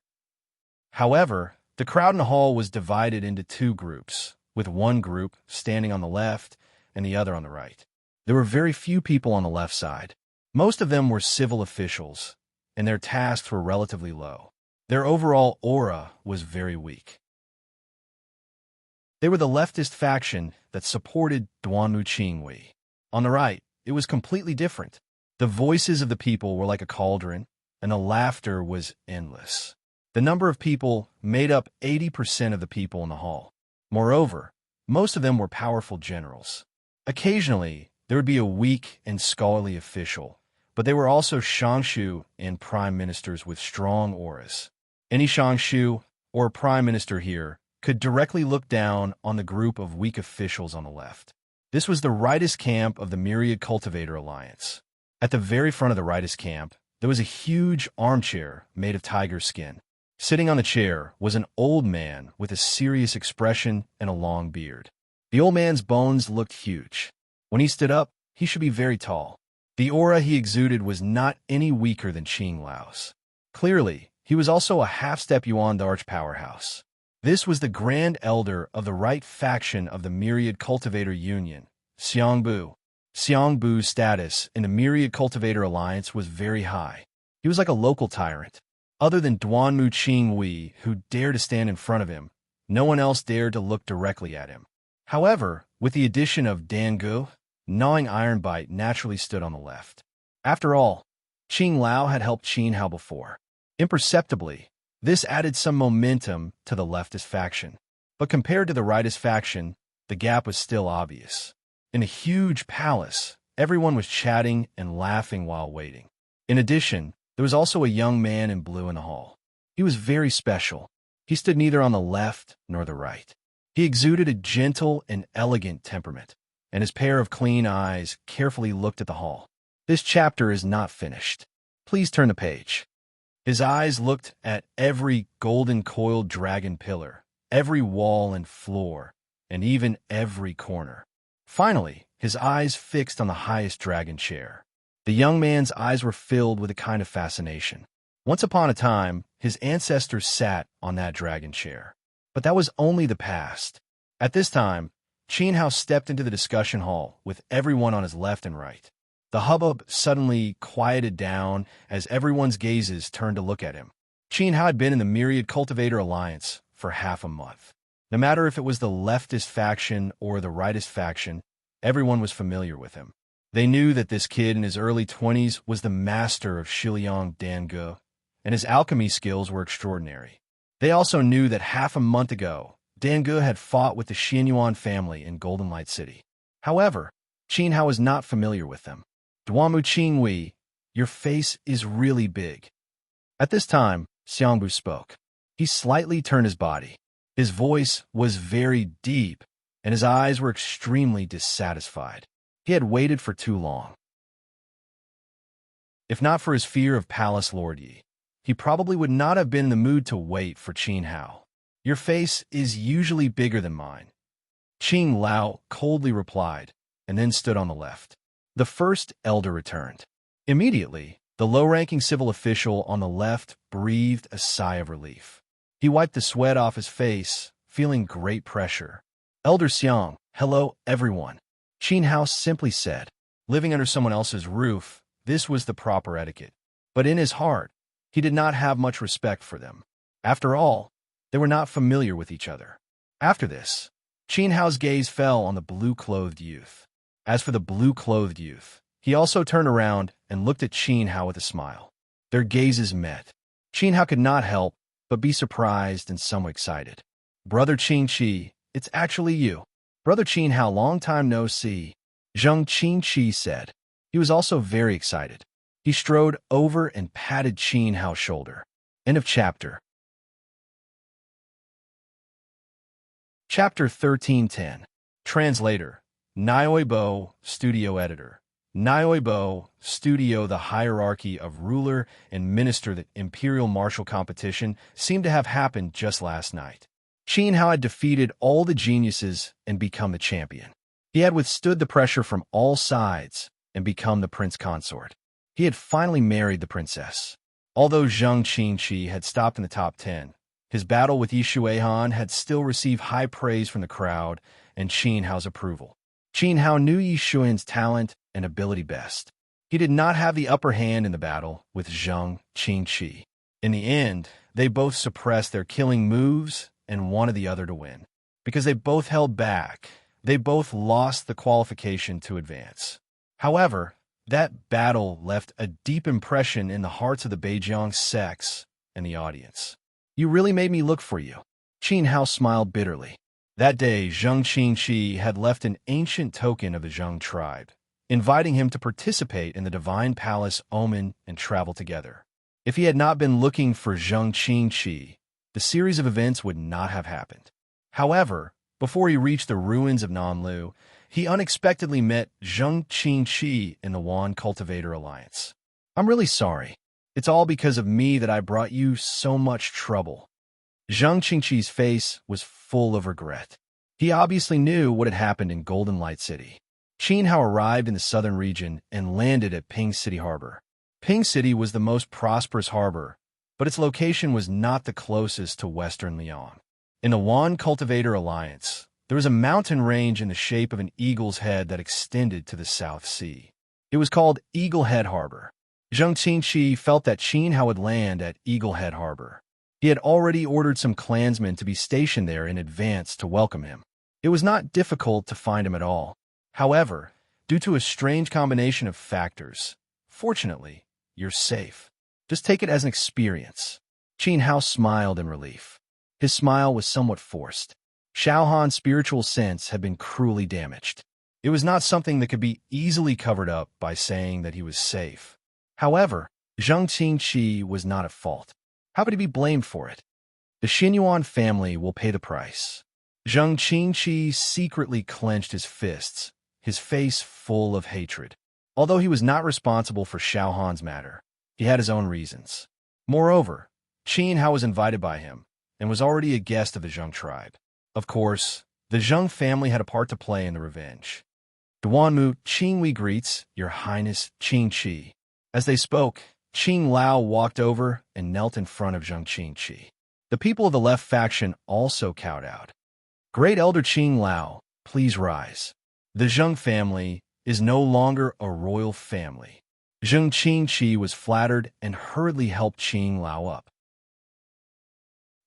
However, the crowd in the hall was divided into 2 groups, with one group standing on the left and the other on the right. There were very few people on the left side. Most of them were civil officials, and their tasks were relatively low. Their overall aura was very weak. They were the leftist faction that supported Duanmu Qinghui. On the right, it was completely different. The voices of the people were like a cauldron, and the laughter was endless. The number of people made up 80% of the people in the hall. Moreover, most of them were powerful generals. Occasionally, there would be a weak and scholarly official, but they were also shangshu and prime ministers with strong auras. Any shangshu or prime minister here could directly look down on the group of weak officials on the left. This was the rightist camp of the Myriad Cultivator Alliance. At the very front of the rightist camp, there was a huge armchair made of tiger skin. Sitting on the chair was an old man with a serious expression and a long beard. The old man's bones looked huge. When he stood up, he should be very tall. The aura he exuded was not any weaker than Qing Lao's. Clearly, he was also a half-step Yuan Arch powerhouse. This was the Grand Elder of the right faction of the Myriad Cultivator Union, Xiangbu. Xiangbu's status in the Myriad Cultivator Alliance was very high. He was like a local tyrant. Other than Duanmu Qingwei, who dared to stand in front of him, no one else dared to look directly at him. However, with the addition of Dangu, gnawing Ironbite naturally stood on the left. After all, Qing Lao had helped Qin Hao before. Imperceptibly, this added some momentum to the leftist faction. But compared to the rightist faction, the gap was still obvious. In a huge palace, everyone was chatting and laughing while waiting. In addition, there was also a young man in blue in the hall. He was very special. He stood neither on the left nor the right. He exuded a gentle and elegant temperament, and his pair of clean eyes carefully looked at the hall. This chapter is not finished. Please turn the page. His eyes looked at every golden-coiled dragon pillar, every wall and floor, and even every corner. Finally, his eyes fixed on the highest dragon chair. The young man's eyes were filled with a kind of fascination. Once upon a time, his ancestors sat on that dragon chair. But that was only the past. At this time, Qin Hao stepped into the discussion hall with everyone on his left and right. The hubbub suddenly quieted down as everyone's gazes turned to look at him. Qin Hao had been in the Myriad Cultivator Alliance for half a month. No matter if it was the leftist faction or the rightist faction, everyone was familiar with him. They knew that this kid in his early 20s was the master of Shiliang Dangu, and his alchemy skills were extraordinary. They also knew that half a month ago, Dangu had fought with the Xianyuan family in Golden Light City. However, Qin Hao was not familiar with them. Duanmu Qingwei, your face is really big. At this time, Xiangbu spoke. He slightly turned his body. His voice was very deep, and his eyes were extremely dissatisfied. He had waited for too long. If not for his fear of Palace Lord Yi, he probably would not have been in the mood to wait for Qin Hao. Your face is usually bigger than mine, Qing Lao coldly replied, and then stood on the left. The first elder returned. Immediately, the low-ranking civil official on the left breathed a sigh of relief. He wiped the sweat off his face, feeling great pressure. Elder Xiang, hello, everyone. Qin Hao simply said. Living under someone else's roof, this was the proper etiquette. But in his heart, he did not have much respect for them. After all, they were not familiar with each other. After this, Qin Hao's gaze fell on the blue-clothed youth. As for the blue-clothed youth, he also turned around and looked at Qin Hao with a smile. Their gazes met. Qin Hao could not help but be surprised and somewhat excited. Brother Qin Qi, it's actually you. Brother Qin Hao, long time no see, Zheng Qin Qi said. He was also very excited. He strode over and patted Qin Hao's shoulder. End of chapter. Chapter 1310. Translator. Nyoibo, Studio Editor. Nyoibo, Studio. The hierarchy of ruler and minister. The imperial martial competition seemed to have happened just last night. Qin Hao had defeated all the geniuses and become the champion. He had withstood the pressure from all sides and become the prince consort. He had finally married the princess. Although Zheng Qinqi had stopped in the top 10, his battle with Yi Shuihan had still received high praise from the crowd and Qin Hao's approval. Qin Hao knew Yi Shuihan's talent and ability best. He did not have the upper hand in the battle with Zheng Qinqi. In the end, they both suppressed their killing moves and wanted the other to win. Because they both held back, they both lost the qualification to advance. However, that battle left a deep impression in the hearts of the Beijiang sects and the audience. You really made me look for you. Qin Hao smiled bitterly. That day, Zheng Qinqi had left an ancient token of the Zheng tribe, inviting him to participate in the Divine Palace Omen and travel together. If he had not been looking for Zheng Qinqi, the series of events would not have happened. However, before he reached the ruins of Nanlu, he unexpectedly met Zheng Qinqi in the Wan Cultivator Alliance. I'm really sorry. It's all because of me that I brought you so much trouble. Zheng Qinqi's face was full of regret. He obviously knew what had happened in Golden Light City. Qin Hao arrived in the southern region and landed at Ping City Harbor. Ping City was the most prosperous harbor, but its location was not the closest to western Liang. In the Wan Cultivator Alliance, there was a mountain range in the shape of an eagle's head that extended to the South Sea. It was called Eagle Head Harbor. Zheng Qingqi felt that Qin Hao would land at Eagle Head Harbor. He had already ordered some clansmen to be stationed there in advance to welcome him. It was not difficult to find him at all. However, due to a strange combination of factors, fortunately, you're safe. Just take it as an experience. Qin Hao smiled in relief. His smile was somewhat forced. Xiao Han's spiritual sense had been cruelly damaged. It was not something that could be easily covered up by saying that he was safe. However, Zheng Qingqi was not at fault. How could he be blamed for it? The Xinyuan family will pay the price. Zheng Qingqi secretly clenched his fists, his face full of hatred. Although he was not responsible for Xiao Han's matter, he had his own reasons. Moreover, Qin Hao was invited by him and was already a guest of the Zheng tribe. Of course, the Zheng family had a part to play in the revenge. Duanmu Qingwei greets, Your Highness Qingqi. As they spoke, Qing Lao walked over and knelt in front of Zheng Qingqi. The people of the left faction also kowtowed. Great Elder Qing Lao, please rise. The Zheng family is no longer a royal family. Zheng Qingqi was flattered and hurriedly helped Qing Lao up.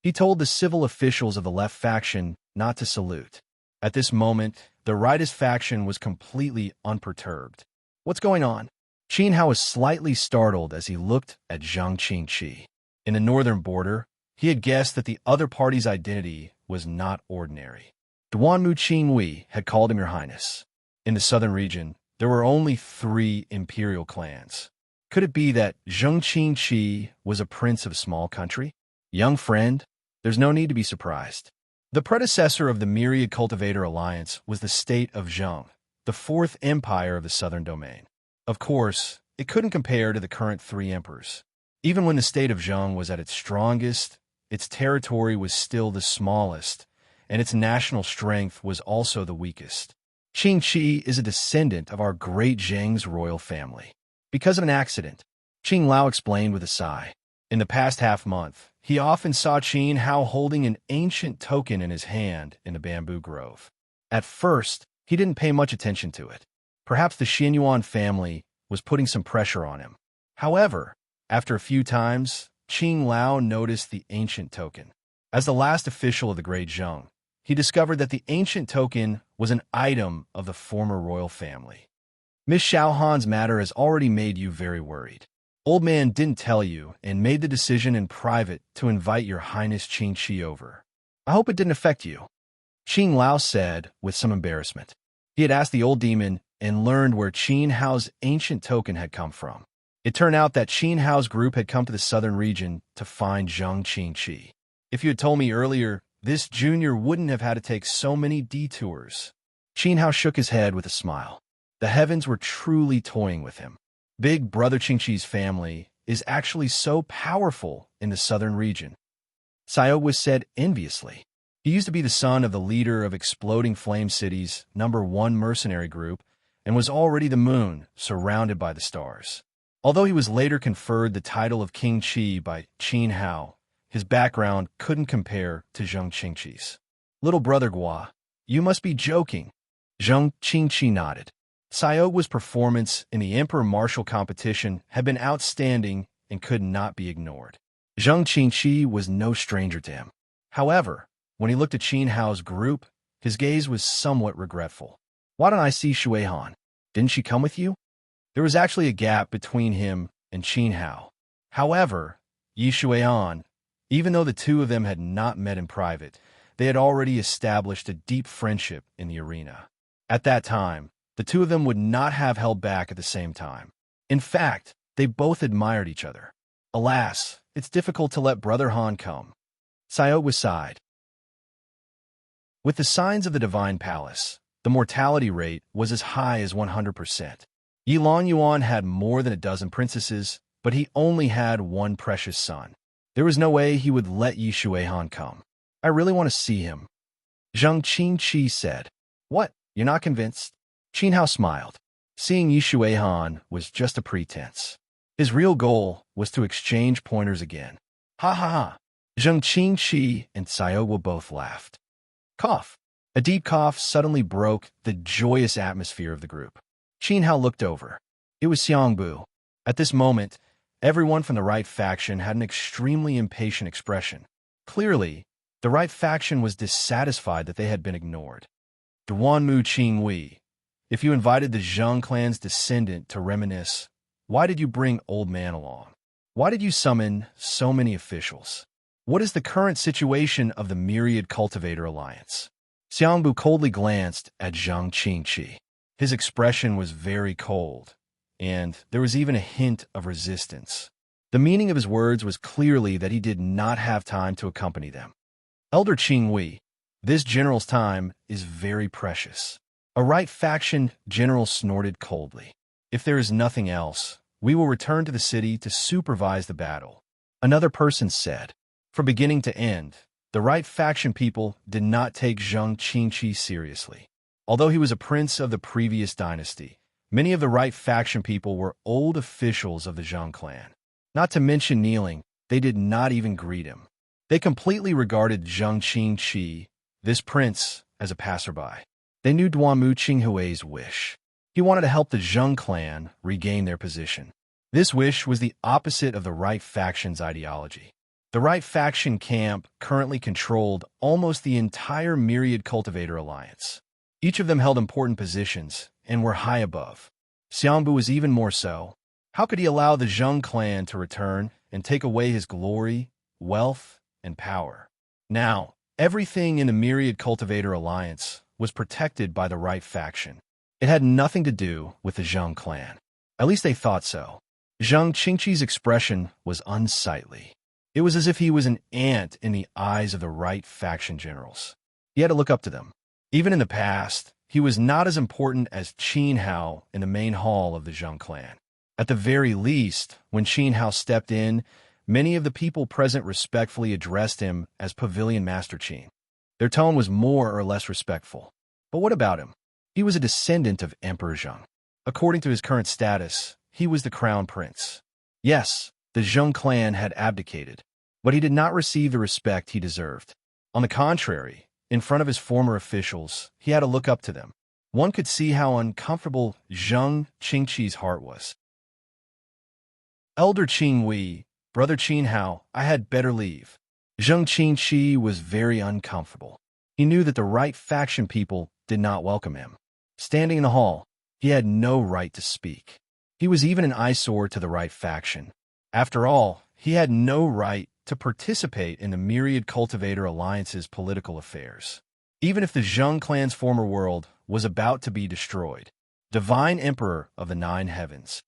He told the civil officials of the left faction not to salute. At this moment, the rightist faction was completely unperturbed. What's going on? Qin Hao was slightly startled as he looked at Zheng Qingqi. In the northern border, he had guessed that the other party's identity was not ordinary. Duanmu Qingwei had called him Your Highness. In the southern region, there were only 3 imperial clans. Could it be that Zheng Qingqi was a prince of a small country? Young friend, there's no need to be surprised. The predecessor of the Myriad Cultivator Alliance was the state of Zheng, the 4th empire of the southern domain. Of course, it couldn't compare to the current 3 emperors. Even when the state of Zheng was at its strongest, its territory was still the smallest, and its national strength was also the weakest. Qingqi is a descendant of our great Zheng's royal family. Because of an accident, Qing Lao explained with a sigh. In the past half-month, he often saw Qin Hao holding an ancient token in his hand in the bamboo grove. At first, he didn't pay much attention to it. Perhaps the Xinyuan family was putting some pressure on him. However, after a few times, Qing Lao noticed the ancient token. As the last official of the Great Zheng, he discovered that the ancient token was an item of the former royal family. Miss Xiao Han's matter has already made you very worried. Old man didn't tell you and made the decision in private to invite Your Highness Qingqi over. I hope it didn't affect you. Qing Lao said with some embarrassment. He had asked the old demon and learned where Qin Hao's ancient token had come from. It turned out that Qin Hao's group had come to the southern region to find Zheng Qingqi. If you had told me earlier, this junior wouldn't have had to take so many detours. Qin Hao shook his head with a smile. The heavens were truly toying with him. Big Brother Qingqi's family is actually so powerful in the southern region. Xiao said enviously. He used to be the son of the leader of Exploding Flame City's #1 mercenary group and was already the moon, surrounded by the stars. Although he was later conferred the title of King Qi by Qin Hao, his background couldn't compare to Zheng Qingqi's. Little brother Gua, you must be joking. Zheng Qingqi nodded. Xiaogua's performance in the Emperor Martial competition had been outstanding and could not be ignored. Zheng Qingqi was no stranger to him. However, when he looked at Qin Hao's group, his gaze was somewhat regretful. Why don't I see Shui Han? Didn't she come with you? There was actually a gap between him and Qin Hao. However, Yi Shuian, even though the two of them had not met in private, they had already established a deep friendship in the arena. At that time, the two of them would not have held back at the same time. In fact, they both admired each other. Alas, it's difficult to let Brother Han come. Xiao sighed. With the signs of the Divine Palace, the mortality rate was as high as 100%. Yilan Yuan had more than a dozen princesses, but he only had one precious son. There was no way he would let Yi Shuihan come. I really want to see him. Zheng Qingqi said. What, you're not convinced? Qin Hao smiled. Seeing Yi Shuihan was just a pretense. His real goal was to exchange pointers again. Ha ha ha. Zheng Qingqi and Xiaogu both laughed. Cough. A deep cough suddenly broke the joyous atmosphere of the group. Qin Hao looked over. It was Xiangbu. At this moment, everyone from the right faction had an extremely impatient expression. Clearly, the right faction was dissatisfied that they had been ignored. Duanmu Qingwei, if you invited the Zheng clan's descendant to reminisce, why did you bring Old Man along? Why did you summon so many officials? What is the current situation of the Myriad Cultivator Alliance? Xiangbu coldly glanced at Zheng Qingqi. His expression was very cold, and there was even a hint of resistance. The meaning of his words was clearly that he did not have time to accompany them. Elder Qingwei, this general's time is very precious. A right faction general snorted coldly. If there is nothing else, we will return to the city to supervise the battle. Another person said. From beginning to end, the right faction people did not take Zheng Qingqi seriously. Although he was a prince of the previous dynasty, many of the right faction people were old officials of the Zheng clan. Not to mention kneeling, they did not even greet him. They completely regarded Zheng Qingqi, this prince, as a passerby. They knew Duanmu Qinghui's wish. He wanted to help the Zheng clan regain their position. This wish was the opposite of the right faction's ideology. The right faction camp currently controlled almost the entire Myriad Cultivator Alliance. Each of them held important positions and were high above. Xiangbu was even more so. How could he allow the Zheng clan to return and take away his glory, wealth, and power? Now, everything in the Myriad Cultivator Alliance was protected by the right faction. It had nothing to do with the Zheng clan. At least they thought so. Zheng Qingqi's expression was unsightly. It was as if he was an ant in the eyes of the right faction generals. He had to look up to them. Even in the past, he was not as important as Qin Hao in the main hall of the Zheng clan. At the very least, when Qin Hao stepped in, many of the people present respectfully addressed him as Pavilion Master Qin. Their tone was more or less respectful. But what about him? He was a descendant of Emperor Zheng. According to his current status, he was the crown prince. Yes, the Zheng clan had abdicated, but he did not receive the respect he deserved. On the contrary, in front of his former officials, he had to look up to them. One could see how uncomfortable Zheng Qingqi's heart was. Elder Qingwei, Brother Qin Hao, I had better leave. Zheng Qingqi was very uncomfortable. He knew that the right faction people did not welcome him. Standing in the hall, he had no right to speak. He was even an eyesore to the right faction. After all, he had no right to participate in the Myriad Cultivator Alliance's political affairs. Even if the Zheng clan's former world was about to be destroyed. Divine Emperor of the Nine Heavens.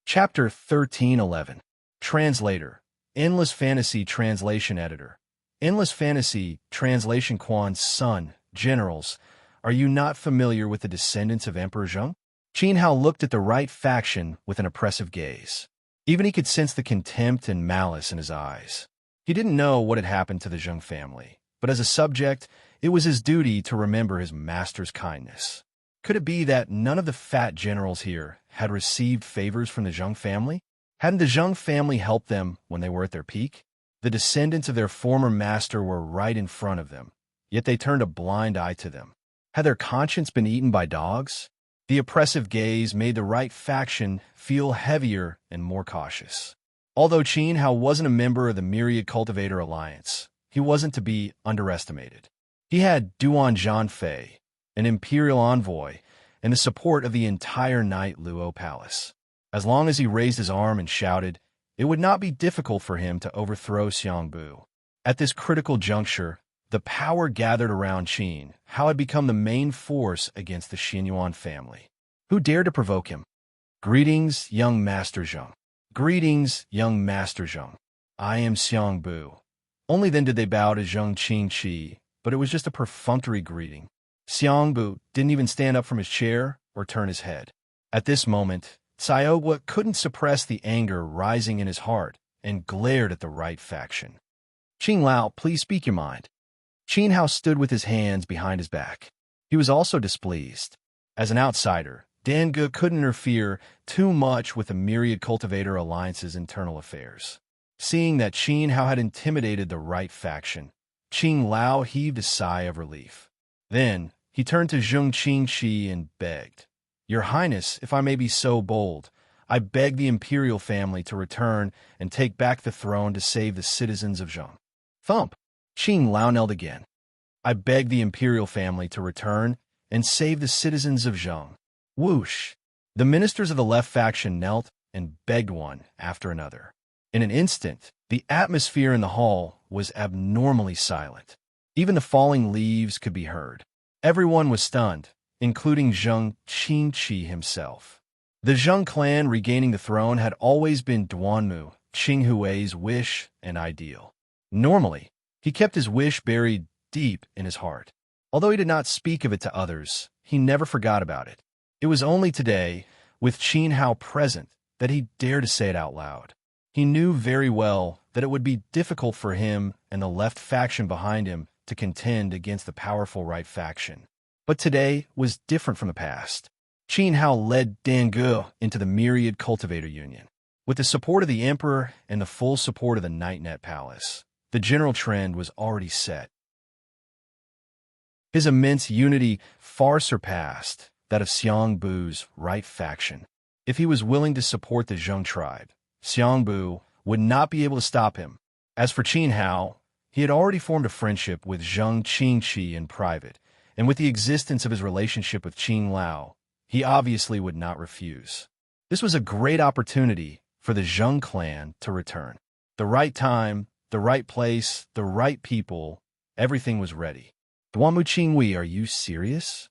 Chapter 1311. Translator. Endless Fantasy Translation Editor. Endless Fantasy Translation Quan's son, generals, are you not familiar with the descendants of Emperor Zheng? Qin Hao looked at the right faction with an oppressive gaze. Even he could sense the contempt and malice in his eyes. He didn't know what had happened to the Zheng family, but as a subject, it was his duty to remember his master's kindness. Could it be that none of the fat generals here had received favors from the Zheng family? Hadn't the Zheng family helped them when they were at their peak? The descendants of their former master were right in front of them, yet they turned a blind eye to them. Had their conscience been eaten by dogs? The oppressive gaze made the right faction feel heavier and more cautious. Although Qin Hao wasn't a member of the Myriad Cultivator Alliance, he wasn't to be underestimated. He had Duan Zhanfei, an imperial envoy, and the support of the entire Night Luo Palace. As long as he raised his arm and shouted, it would not be difficult for him to overthrow Xiangbu. At this critical juncture, the power gathered around Qin Hao had become the main force against the Xinyuan family. Who dared to provoke him? Greetings, young Master Zheng. Greetings, young Master Zheng. I am Xiangbu. Only then did they bow to Zheng Qingqi, but it was just a perfunctory greeting. Xiangbu didn't even stand up from his chair or turn his head. At this moment, Xiaogua couldn't suppress the anger rising in his heart and glared at the right faction. Qing Lao, please speak your mind. Qin Hao stood with his hands behind his back. He was also displeased. As an outsider, Dan Ge couldn't interfere too much with the Myriad Cultivator Alliance's internal affairs. Seeing that Qin Hao had intimidated the right faction, Qing Lao heaved a sigh of relief. Then, he turned to Zheng Qingqi and begged, "Your Highness, if I may be so bold, I beg the imperial family to return and take back the throne to save the citizens of Zheng." Thump! Qing Lao again. "I beg the imperial family to return and save the citizens of Zheng." Whoosh! The ministers of the left faction knelt and begged one after another. In an instant, the atmosphere in the hall was abnormally silent. Even the falling leaves could be heard. Everyone was stunned, including Zheng Qingqi himself. The Zheng clan regaining the throne had always been Duanmu, Qinghui's wish and ideal. Normally, he kept his wish buried deep in his heart. Although he did not speak of it to others, he never forgot about it. It was only today, with Qin Hao present, that he dared to say it out loud. He knew very well that it would be difficult for him and the left faction behind him to contend against the powerful right faction. But today was different from the past. Qin Hao led Dangu into the Myriad Cultivator Union. With the support of the Emperor and the full support of the Nightnet Palace, the general trend was already set. His immense unity far surpassed that of Xiongbu's right faction. If he was willing to support the Zheng tribe, Xiongbu would not be able to stop him. As for Qin Hao, he had already formed a friendship with Zheng Qingqi in private, and with the existence of his relationship with Qin Lao, he obviously would not refuse. This was a great opportunity for the Zheng clan to return. The right time, the right place, the right people, everything was ready. "Duanmu Qinghui, are you serious?"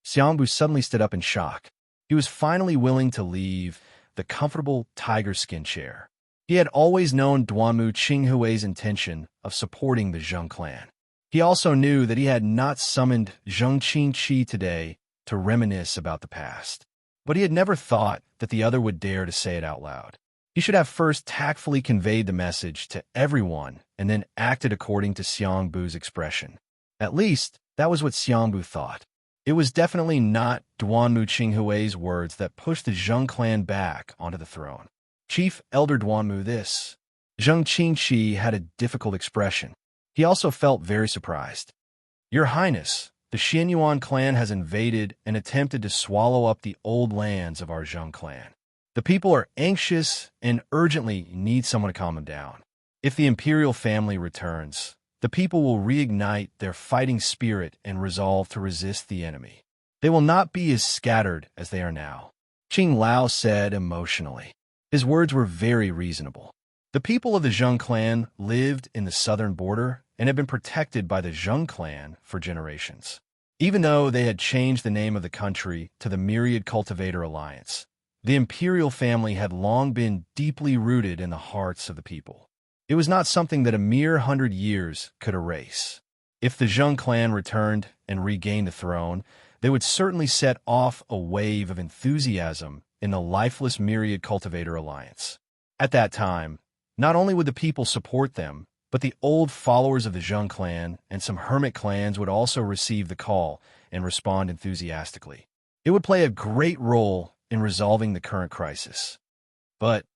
Xiongbu suddenly stood up in shock. He was finally willing to leave the comfortable tiger skin chair. He had always known Duanmu Qinghui's intention of supporting the Zheng clan. He also knew that he had not summoned Zheng Qingqi today to reminisce about the past. But he had never thought that the other would dare to say it out loud. He should have first tactfully conveyed the message to everyone and then acted according to Xiongbu's expression. At least, that was what Xiongbu thought. It was definitely not Duanmu Qinghui's words that pushed the Zheng clan back onto the throne. "Chief Elder Duanmu, this." Zheng Qingqi had a difficult expression. He also felt very surprised. "Your Highness, the Xianyuan clan has invaded and attempted to swallow up the old lands of our Zheng clan. The people are anxious and urgently need someone to calm them down. If the imperial family returns, the people will reignite their fighting spirit and resolve to resist the enemy. They will not be as scattered as they are now," Qin Lao said emotionally. His words were very reasonable. The people of the Zheng clan lived in the southern border and had been protected by the Zheng clan for generations. Even though they had changed the name of the country to the Myriad Cultivator Alliance, the imperial family had long been deeply rooted in the hearts of the people. It was not something that a mere 100 years could erase. If the Zheng clan returned and regained the throne, they would certainly set off a wave of enthusiasm in the lifeless Myriad Cultivator Alliance. At that time, not only would the people support them, but the old followers of the Zheng clan and some hermit clans would also receive the call and respond enthusiastically. It would play a great role in resolving the current crisis. But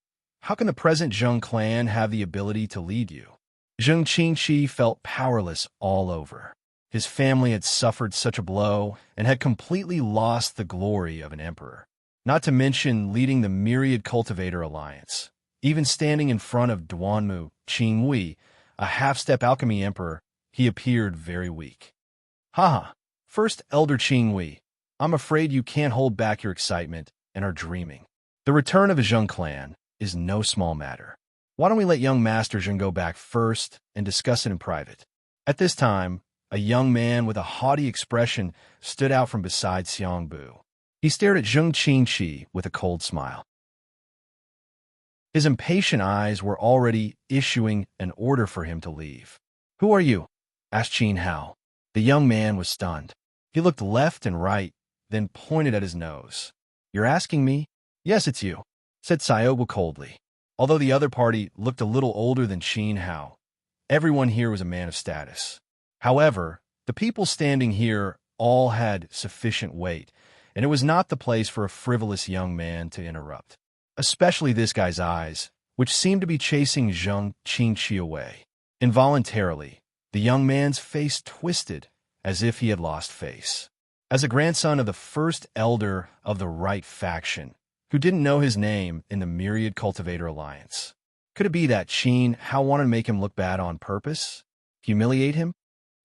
how can the present Zheng clan have the ability to lead you? Zheng Qingqi felt powerless all over. His family had suffered such a blow and had completely lost the glory of an emperor, not to mention leading the Myriad Cultivator Alliance. Even standing in front of Duanmu Qinghui, a half-step alchemy emperor, he appeared very weak. "Haha, First Elder Qinghui, I'm afraid you can't hold back your excitement and are dreaming. The return of a Zheng clan is no small matter. Why don't we let young Master Zheng go back first and discuss it in private?" At this time, a young man with a haughty expression stood out from beside Xiongbu. He stared at Zheng Qingqi with a cold smile. His impatient eyes were already issuing an order for him to leave. "Who are you?" asked Qin Hao. The young man was stunned. He looked left and right, then pointed at his nose. "You're asking me?" "Yes, it's you," said Xiongbu coldly. Although the other party looked a little older than Qin Hao, everyone here was a man of status. However, the people standing here all had sufficient weight, and it was not the place for a frivolous young man to interrupt. Especially this guy's eyes, which seemed to be chasing Zheng Qingqi away. Involuntarily, the young man's face twisted as if he had lost face. As a grandson of the first elder of the right faction, who didn't know his name in the myriad cultivator alliance. Could it be that Qin Hao wanted to make him look bad on purpose? Humiliate him?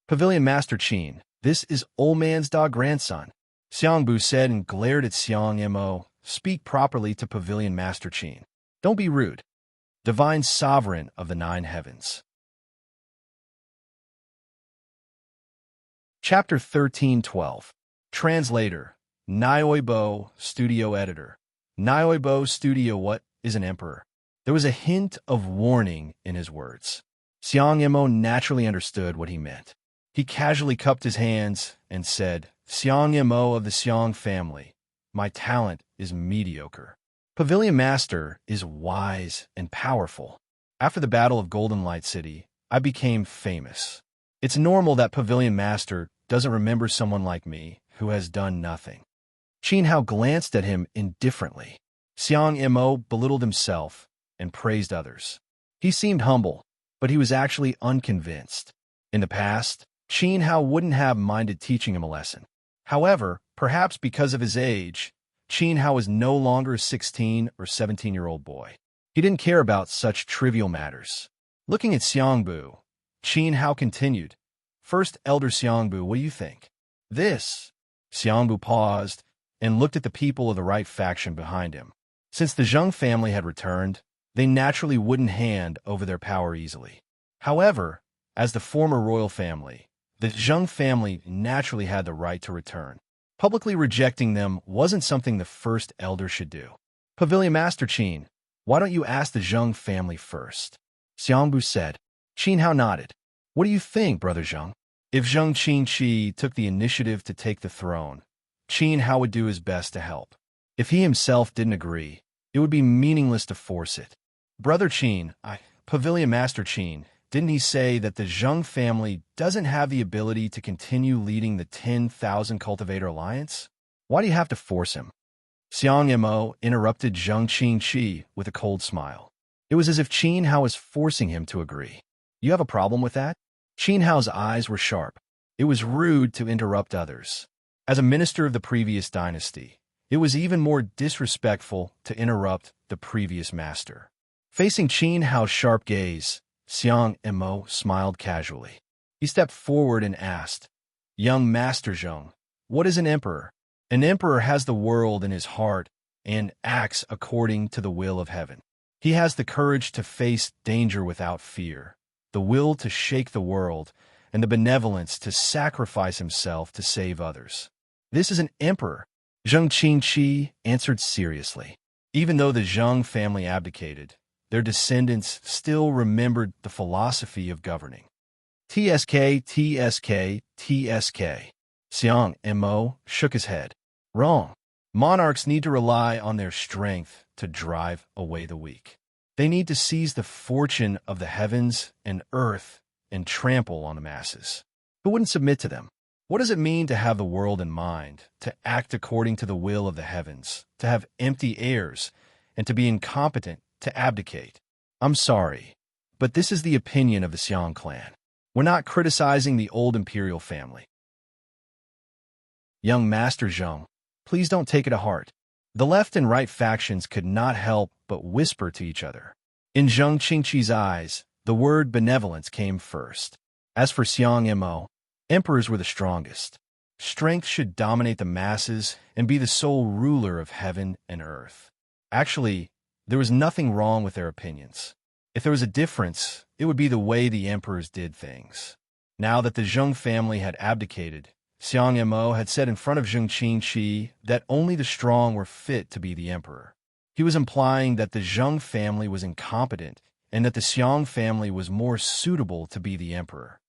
Pavilion Master Qin, this is old man's dog grandson. Xiang Bu said and glared at Xiang Mo. Speak properly to Pavilion Master Qin. Don't be rude. Divine Sovereign of the Nine Heavens. Chapter 13:12. Translator, Nioibo, Studio Editor. Nioibo Studio. What is an emperor? There was a hint of warning in his words. Xiang Mo naturally understood what he meant. He casually cupped his hands and said, Xiang Mo of the Xiang family, my talent is mediocre. Pavilion Master is wise and powerful. After the Battle of Golden Light City, I became famous. It's normal that Pavilion Master doesn't remember someone like me who has done nothing. Qin Hao glanced at him indifferently. Xiang Mo belittled himself and praised others. He seemed humble, but he was actually unconvinced. In the past, Qin Hao wouldn't have minded teaching him a lesson. However, perhaps because of his age, Qin Hao was no longer a 16 or 17-year-old boy. He didn't care about such trivial matters. Looking at Xiang Bu, Qin Hao continued, First Elder Xiang Bu, what do you think? This. Xiang Bu paused and looked at the people of the right faction behind him. Since the Zheng family had returned, they naturally wouldn't hand over their power easily. However, as the former royal family, the Zheng family naturally had the right to return. Publicly rejecting them wasn't something the first elder should do. Pavilion Master Qin, why don't you ask the Zheng family first? Xiang Bu said. Qin Hao nodded. What do you think, Brother Zheng? If Zheng Qinqi took the initiative to take the throne, Qin Hao would do his best to help. If he himself didn't agree, it would be meaningless to force it. Brother Qin, Pavilion Master Qin, didn't he say that the Zheng family doesn't have the ability to continue leading the 10,000 Cultivator Alliance? Why do you have to force him? Xiang Mo interrupted Zheng Qinqi with a cold smile. It was as if Qin Hao was forcing him to agree. You have a problem with that? Qin Hao's eyes were sharp. It was rude to interrupt others. As a minister of the previous dynasty, it was even more disrespectful to interrupt the previous master. Facing Qin Hao's sharp gaze, Xiang Mo smiled casually. He stepped forward and asked, Young Master Zheng, what is an emperor? An emperor has the world in his heart and acts according to the will of heaven. He has the courage to face danger without fear, the will to shake the world, and the benevolence to sacrifice himself to save others. This is an emperor, Zheng Qinqi answered seriously. Even though the Zheng family abdicated, their descendants still remembered the philosophy of governing. TSK, TSK, TSK. Xiang Mo shook his head. Wrong. Monarchs need to rely on their strength to drive away the weak. They need to seize the fortune of the heavens and earth and trample on the masses. Who wouldn't submit to them? What does it mean to have the world in mind, to act according to the will of the heavens, to have empty heirs, and to be incompetent, to abdicate? I'm sorry, but this is the opinion of the Xiang clan. We're not criticizing the old imperial family. Young Master Zheng, please don't take it to heart. The left and right factions could not help but whisper to each other. In Zheng Qinqi's eyes, the word benevolence came first. As for Xiang Mo, emperors were the strongest. Strength should dominate the masses and be the sole ruler of heaven and earth. Actually, there was nothing wrong with their opinions. If there was a difference, it would be the way the emperors did things. Now that the Zheng family had abdicated, Xiang Mo had said in front of Zheng Qinqi that only the strong were fit to be the emperor. He was implying that the Zheng family was incompetent and that the Xiang family was more suitable to be the emperor.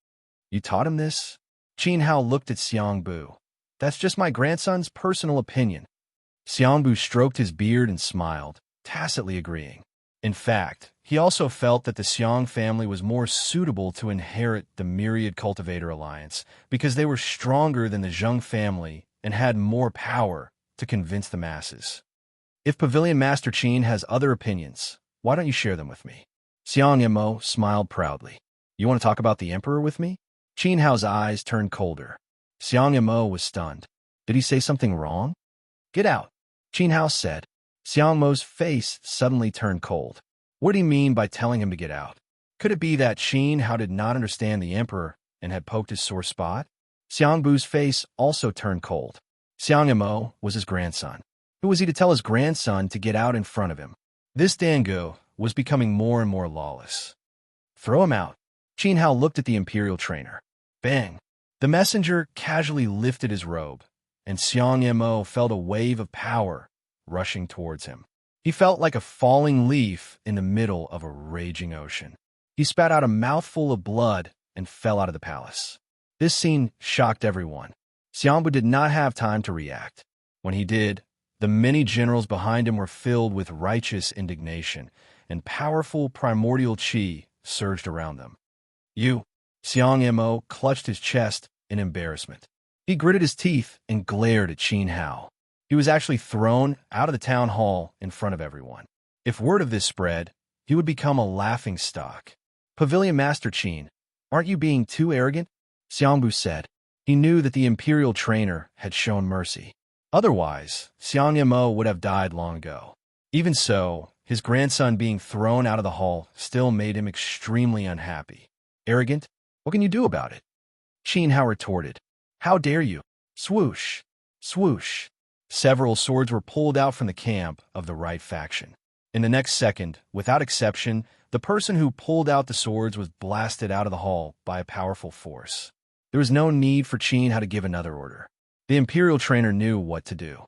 You taught him this? Qin Hao looked at Xiang Bu. That's just my grandson's personal opinion. Xiang Bu stroked his beard and smiled, tacitly agreeing. In fact, he also felt that the Xiang family was more suitable to inherit the myriad cultivator alliance because they were stronger than the Zheng family and had more power to convince the masses. If Pavilion Master Qin has other opinions, why don't you share them with me? Xiang Mo smiled proudly. You want to talk about the emperor with me? Qin Hao's eyes turned colder. Xiang Mo was stunned. Did he say something wrong? Get out, Qin Hao said. Xiang Mo's face suddenly turned cold. What did he mean by telling him to get out? Could it be that Qin Hao did not understand the emperor and had poked his sore spot? Xiang Bu's face also turned cold. Xiang Mo was his grandson. Who was he to tell his grandson to get out in front of him? This Dango was becoming more and more lawless. Throw him out. Qin Hao looked at the imperial trainer. Bang! The messenger casually lifted his robe, and Xiang Mo felt a wave of power rushing towards him. He felt like a falling leaf in the middle of a raging ocean. He spat out a mouthful of blood and fell out of the palace. This scene shocked everyone. Xiangbu did not have time to react. When he did, the many generals behind him were filled with righteous indignation, and powerful primordial qi surged around them. You! Xiang Mo clutched his chest in embarrassment. He gritted his teeth and glared at Qin Hao. He was actually thrown out of the town hall in front of everyone. If word of this spread, he would become a laughingstock. Pavilion Master Qin, aren't you being too arrogant? Xiangbu said. He knew that the imperial trainer had shown mercy. Otherwise, Xiang Mo would have died long ago. Even so, his grandson being thrown out of the hall still made him extremely unhappy. Arrogant? What can you do about it? Qin Hao retorted. How dare you? Swoosh! Swoosh! Several swords were pulled out from the camp of the right faction. In the next second, without exception, the person who pulled out the swords was blasted out of the hall by a powerful force. There was no need for Qin Hao to give another order. The imperial trainer knew what to do.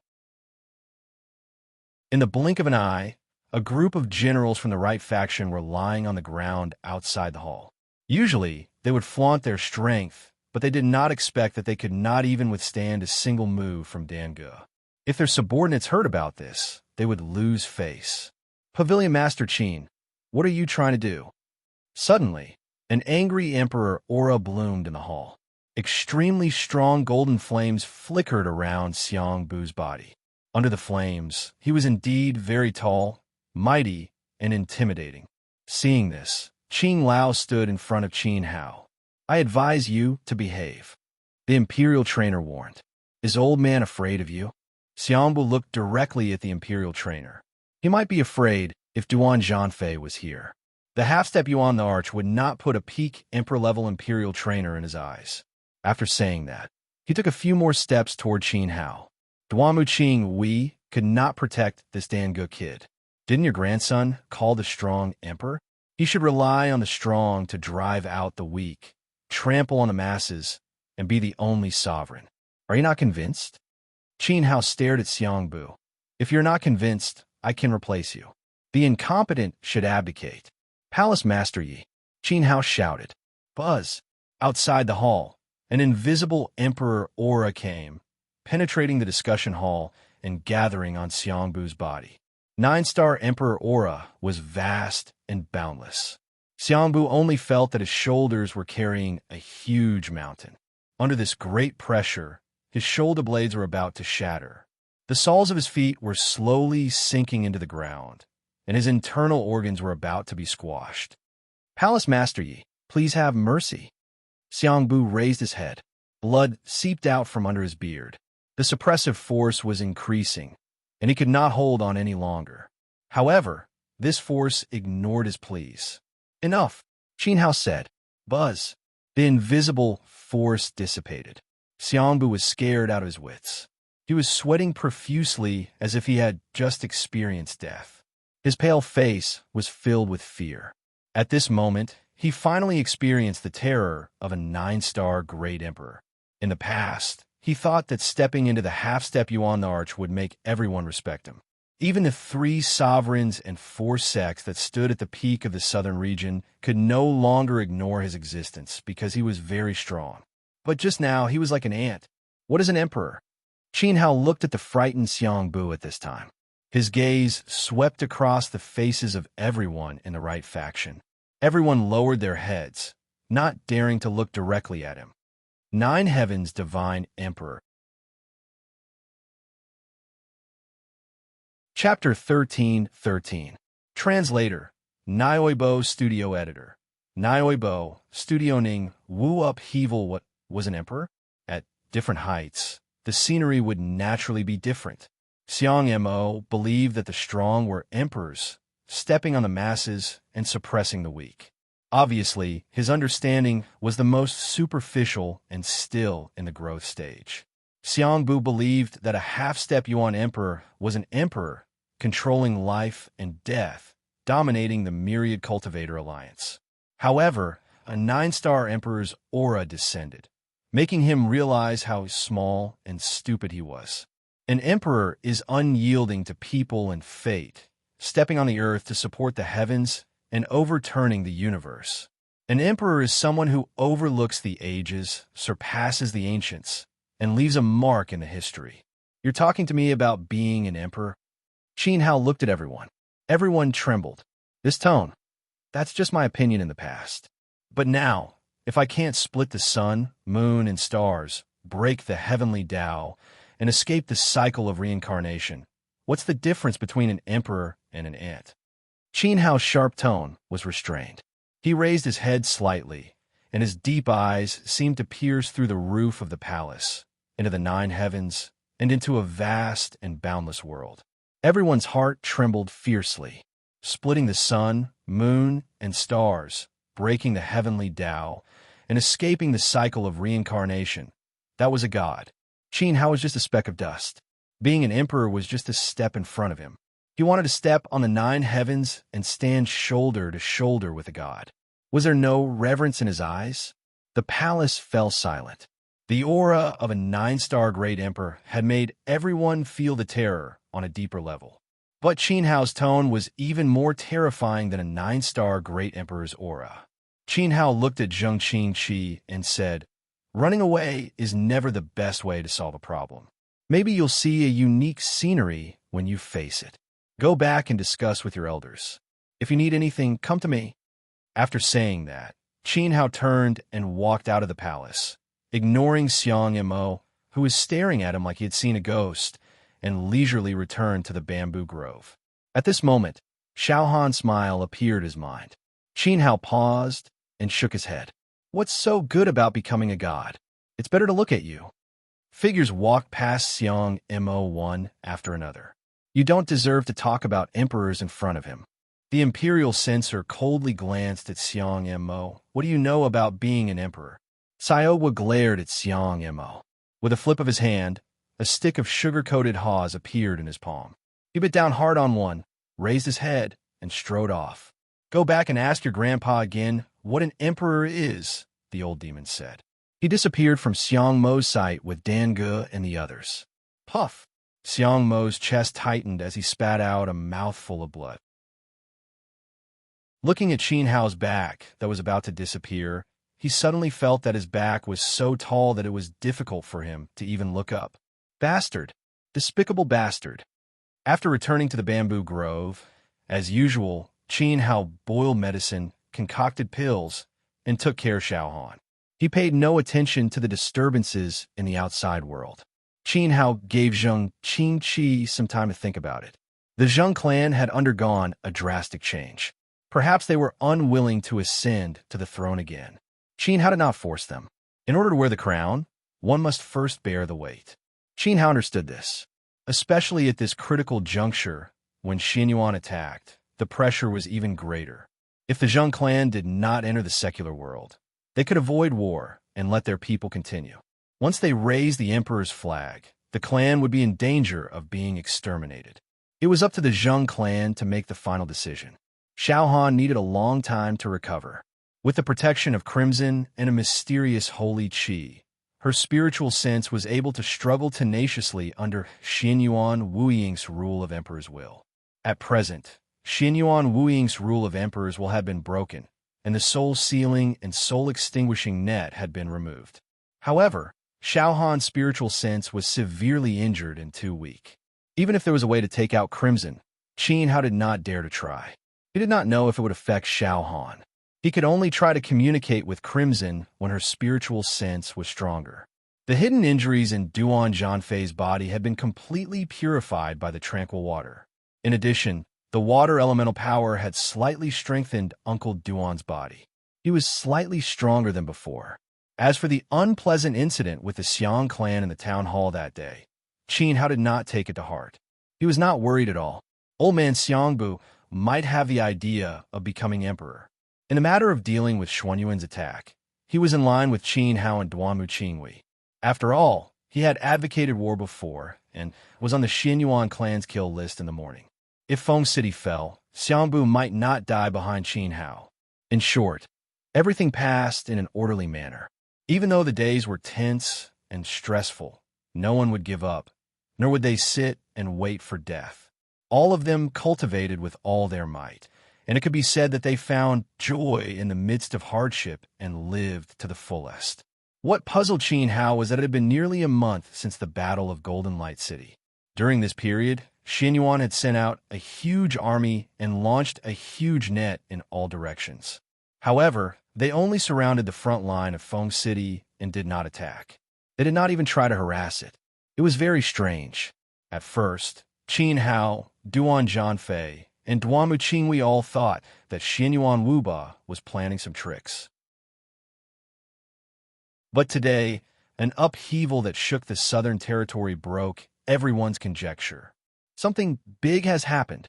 In the blink of an eye, a group of generals from the right faction were lying on the ground outside the hall. Usually, they would flaunt their strength, but they did not expect that they could not even withstand a single move from Dango. If their subordinates heard about this, they would lose face. Pavilion Master Qin, what are you trying to do? Suddenly, an angry emperor aura bloomed in the hall. Extremely strong golden flames flickered around Xiang Bu's body. Under the flames, he was indeed very tall, mighty, and intimidating. Seeing this, Qing Lao stood in front of Qin Hao. I advise you to behave. The imperial trainer warned. Is old man afraid of you? Xiangbu looked directly at the imperial trainer. He might be afraid if Duan Zhanfei was here. The half-step Yuan the Arch would not put a peak emperor-level imperial trainer in his eyes. After saying that, he took a few more steps toward Qin Hao. Duan Muqing Wei could not protect this Dango kid. Didn't your grandson call the strong emperor? He should rely on the strong to drive out the weak, trample on the masses, and be the only sovereign. Are you not convinced? Qin Hao stared at Xiangbu. If you're not convinced, I can replace you. The incompetent should abdicate. Palace Master Yi, Qin Hao shouted. Buzz! Outside the hall, an invisible emperor aura came, penetrating the discussion hall and gathering on Xiangbu's body. 9-star emperor aura was vast and boundless. Xiangbu only felt that his shoulders were carrying a huge mountain. Under this great pressure, his shoulder blades were about to shatter. The soles of his feet were slowly sinking into the ground, and his internal organs were about to be squashed. Palace Master Yi, please have mercy. Xiangbu raised his head. Blood seeped out from under his beard. The suppressive force was increasing, and he could not hold on any longer. However, this force ignored his pleas. Enough, Qin Hao said. Buzz. The invisible force dissipated. Xiangbu was scared out of his wits. He was sweating profusely as if he had just experienced death. His pale face was filled with fear. At this moment, he finally experienced the terror of a 9-star great emperor. In the past, he thought that stepping into the half-step Yuan the Arch would make everyone respect him. Even the 3 sovereigns and 4 sects that stood at the peak of the southern region could no longer ignore his existence because he was very strong. But just now, he was like an ant. What is an emperor? Qin Hao looked at the frightened Xiangbu at this time. His gaze swept across the faces of everyone in the right faction. Everyone lowered their heads, not daring to look directly at him. 9 Heavens Divine Emperor. Chapter 13:13. Translator, Nioibo Studio Editor. Nioibo, Studio Ning, Wu Upheaval. What was an emperor? At different heights, the scenery would naturally be different. Xiang Mo believed that the strong were emperors, stepping on the masses and suppressing the weak. Obviously, his understanding was the most superficial and still in the growth stage. Xiangbu believed that a half-step Yuan emperor was an emperor, controlling life and death, dominating the myriad cultivator alliance. However, a 9-star emperor's aura descended, making him realize how small and stupid he was. An emperor is unyielding to people and fate, stepping on the earth to support the heavens and overturning the universe. An emperor is someone who overlooks the ages, surpasses the ancients, and leaves a mark in the history. You're talking to me about being an emperor? Qin Hao looked at everyone. Everyone trembled. This tone, that's just my opinion in the past. But now, if I can't split the sun, moon, and stars, break the heavenly Tao, and escape the cycle of reincarnation, what's the difference between an emperor and an ant? Qin Hao's sharp tone was restrained. He raised his head slightly, and his deep eyes seemed to pierce through the roof of the palace, into the 9 heavens, and into a vast and boundless world. Everyone's heart trembled fiercely. Splitting the sun, moon, and stars, breaking the heavenly Tao, and escaping the cycle of reincarnation, that was a god. Qin Hao was just a speck of dust. Being an emperor was just a step in front of him. He wanted to step on the 9 heavens and stand shoulder to shoulder with a god. Was there no reverence in his eyes? The palace fell silent. The aura of a 9-star great emperor had made everyone feel the terror on a deeper level. But Qin Hao's tone was even more terrifying than a 9-star great emperor's aura. Qin Hao looked at Zheng Qingqi and said, "Running away is never the best way to solve a problem. Maybe you'll see a unique scenery when you face it. Go back and discuss with your elders. If you need anything, come to me." After saying that, Qin Hao turned and walked out of the palace, ignoring Xiang Mo, who was staring at him like he had seen a ghost, and leisurely returned to the bamboo grove. At this moment, Xiao Han's smile appeared in his mind. Qin Hao paused and shook his head. "What's so good about becoming a god? It's better to look at you." Figures walked past Xiang Mo one after another. "You don't deserve to talk about emperors in front of him." The imperial censor coldly glanced at Xiang Mo. "What do you know about being an emperor?" Xiaowa glared at Xiang Mo. With a flip of his hand, a stick of sugar-coated haws appeared in his palm. He bit down hard on one, raised his head, and strode off. "Go back and ask your grandpa again what an emperor is," the old demon said. He disappeared from Xiang Mo's sight with Dan Ge and the others. Puff! Xiang Mo's chest tightened as he spat out a mouthful of blood. Looking at Qin Hao's back that was about to disappear, he suddenly felt that his back was so tall that it was difficult for him to even look up. Bastard! Despicable bastard! After returning to the bamboo grove, as usual, Qin Hao boiled medicine, concocted pills, and took care of Xiao Han. He paid no attention to the disturbances in the outside world. Qin Hao gave Zheng Qingqi some time to think about it. The Zheng clan had undergone a drastic change. Perhaps they were unwilling to ascend to the throne again. Qin Hao did not force them. In order to wear the crown, one must first bear the weight. Qin Hao understood this. Especially at this critical juncture, when Xinyuan attacked, the pressure was even greater. If the Zheng clan did not enter the secular world, they could avoid war and let their people continue. Once they raised the emperor's flag, the clan would be in danger of being exterminated. It was up to the Zheng clan to make the final decision. Xiao Han needed a long time to recover. With the protection of Crimson and a mysterious holy qi, her spiritual sense was able to struggle tenaciously under Xinyuan Wuying's rule of emperor's will. At present, Xinyuan Wuying's rule of emperors will have been broken, and the soul-sealing and soul-extinguishing net had been removed. However, Xiao Han's spiritual sense was severely injured and too weak. Even if there was a way to take out Crimson, Qin Hao did not dare to try. He did not know if it would affect Xiao Han. He could only try to communicate with Crimson when her spiritual sense was stronger. The hidden injuries in Duan Zhanfei's body had been completely purified by the tranquil water. In addition, the water elemental power had slightly strengthened Uncle Duan's body. He was slightly stronger than before. As for the unpleasant incident with the Xiang clan in the town hall that day, Qin Hao did not take it to heart. He was not worried at all. Old man Xiangbu might have the idea of becoming emperor. In the matter of dealing with Xuanyuan's attack, he was in line with Qin Hao and Duanmu Qingwei. After all, he had advocated war before and was on the Xianyuan clan's kill list in the morning. If Feng City fell, Xiangbu might not die behind Qin Hao. In short, everything passed in an orderly manner. Even though the days were tense and stressful, no one would give up, nor would they sit and wait for death. All of them cultivated with all their might, and it could be said that they found joy in the midst of hardship and lived to the fullest. What puzzled Qin Hao was that it had been nearly a month since the Battle of Golden Light City. During this period, Xianyuan had sent out a huge army and launched a huge net in all directions. However, they only surrounded the front line of Feng City and did not attack. They did not even try to harass it. It was very strange. At first, Qin Hao, Duan Zhanfei, and Duanmu Qingwei all thought that Xianyuan Wuba was planning some tricks. But today, an upheaval that shook the southern territory broke everyone's conjecture. Something big has happened.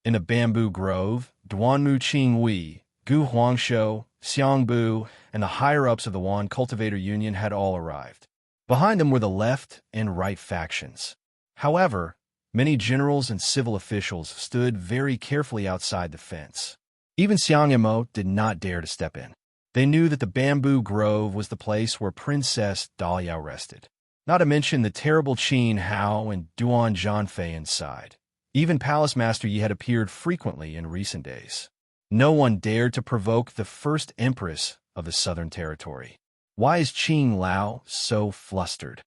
In a bamboo grove, Duanmu Qingwei, Gu Huangshou, Xiangbu, and the higher-ups of the Wan Cultivator Union had all arrived. Behind them were the left and right factions. However, many generals and civil officials stood very carefully outside the fence. Even Xiang Yimou did not dare to step in. They knew that the bamboo grove was the place where Princess Dahlia rested. Not to mention the terrible Qin Hao and Duan Zhanfei inside. Even Palace Master Yi had appeared frequently in recent days. No one dared to provoke the first empress of the Southern Territory. Why is Qin Lao so flustered?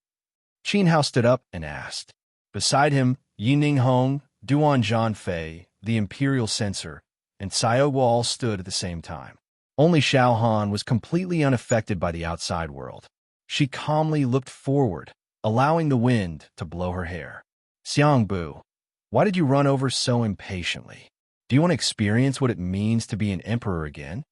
Qin Hao stood up and asked. Beside him, Yining Hong, Duan Zhanfei, the imperial censor, and Xiao Guo all stood at the same time. Only Xiao Han was completely unaffected by the outside world. She calmly looked forward, allowing the wind to blow her hair. Xiangbu, why did you run over so impatiently? Do you want to experience what it means to be an emperor again?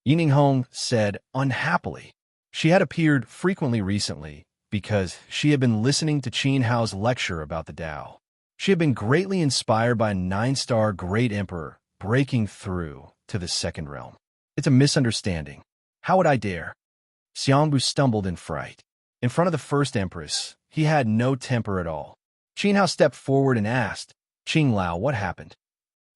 Yining Hong said unhappily. She had appeared frequently recently because she had been listening to Qin Hao's lecture about the Tao. She had been greatly inspired by a 9-star great emperor breaking through to the second realm. It's a misunderstanding. How would I dare? Xiangbu stumbled in fright. In front of the first empress, he had no temper at all. Qin Hao stepped forward and asked, Qin Lao, what happened?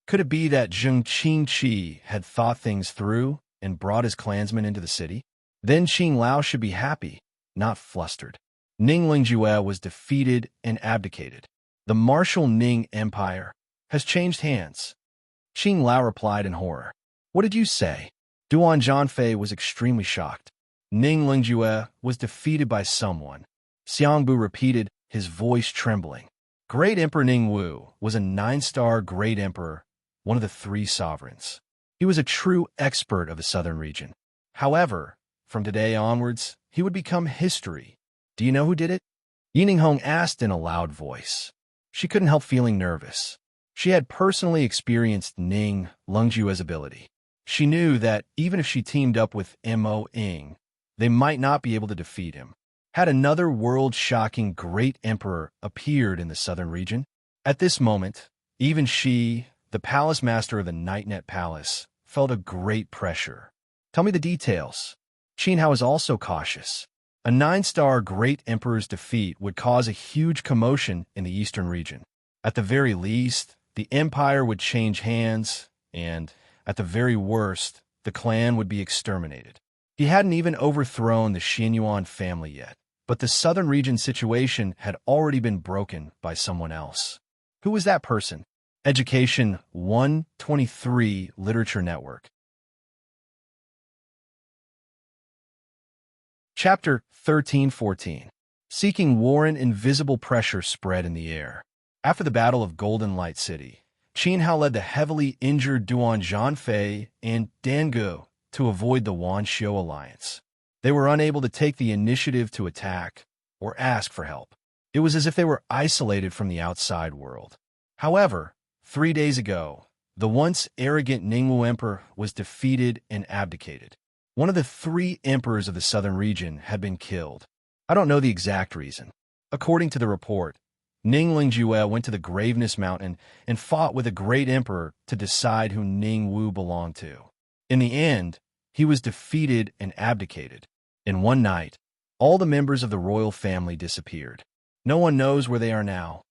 Could it be that Zheng Qingqi had thought things through and brought his clansmen into the city? Then Qin Lao should be happy, not flustered. Ning Lingjue was defeated and abdicated. The martial Ning Empire has changed hands. Qin Lao replied in horror. What did you say? Duan Zhanfei was extremely shocked. Ning Lingjue was defeated by someone. Xiangbu repeated, his voice trembling. Great Emperor Ningwu was a 9-star great emperor, one of the 3 sovereigns. He was a true expert of the southern region. However, from today onwards, he would become history. Do you know who did it? Yining Hong asked in a loud voice. She couldn't help feeling nervous. She had personally experienced Ning Lingjue's ability. She knew that even if she teamed up with Mo Ying, they might not be able to defeat him. Had another world-shocking great emperor appeared in the southern region? At this moment, even she, the palace master of the Nightnet Palace, felt a great pressure. Tell me the details. Qin Hao is also cautious. A 9-star great emperor's defeat would cause a huge commotion in the eastern region. At the very least, the empire would change hands, and, at the very worst, the clan would be exterminated. He hadn't even overthrown the Xianyuan family yet, but the southern region situation had already been broken by someone else. Who was that person? Education 123 Literature Network. Chapter 13-14. Seeking Warren, invisible pressure spread in the air. After the Battle of Golden Light City, Qin Hao led the heavily injured Duan Zhanfei and Dangu to avoid the Wanxiu alliance. They were unable to take the initiative to attack or ask for help. It was as if they were isolated from the outside world. However, 3 days ago, the once arrogant Ningwu Emperor was defeated and abdicated. One of the 3 emperors of the southern region had been killed. I don't know the exact reason. According to the report, Ning Lingjue went to the Graveness Mountain and fought with a great emperor to decide who Ning Wu belonged to. In the end, he was defeated and abdicated. In one night, all the members of the royal family disappeared. No one knows where they are now.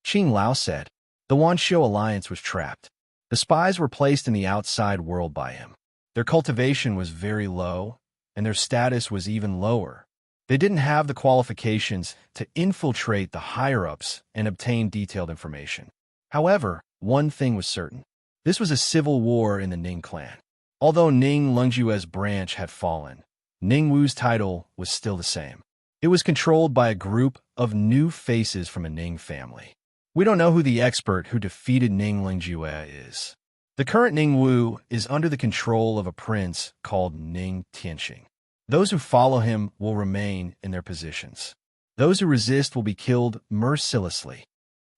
Qing Lao said. The Wanshou alliance was trapped. The spies were placed in the outside world by him. Their cultivation was very low, and their status was even lower. They didn't have the qualifications to infiltrate the higher-ups and obtain detailed information. However, one thing was certain. This was a civil war in the Ning clan. Although Ning Lungjue's branch had fallen, Ning Wu's title was still the same. It was controlled by a group of new faces from a Ning family. We don't know who the expert who defeated Ning Lingjue is. The current Ning Wu is under the control of a prince called Ning Tianxing. Those who follow him will remain in their positions. Those who resist will be killed mercilessly.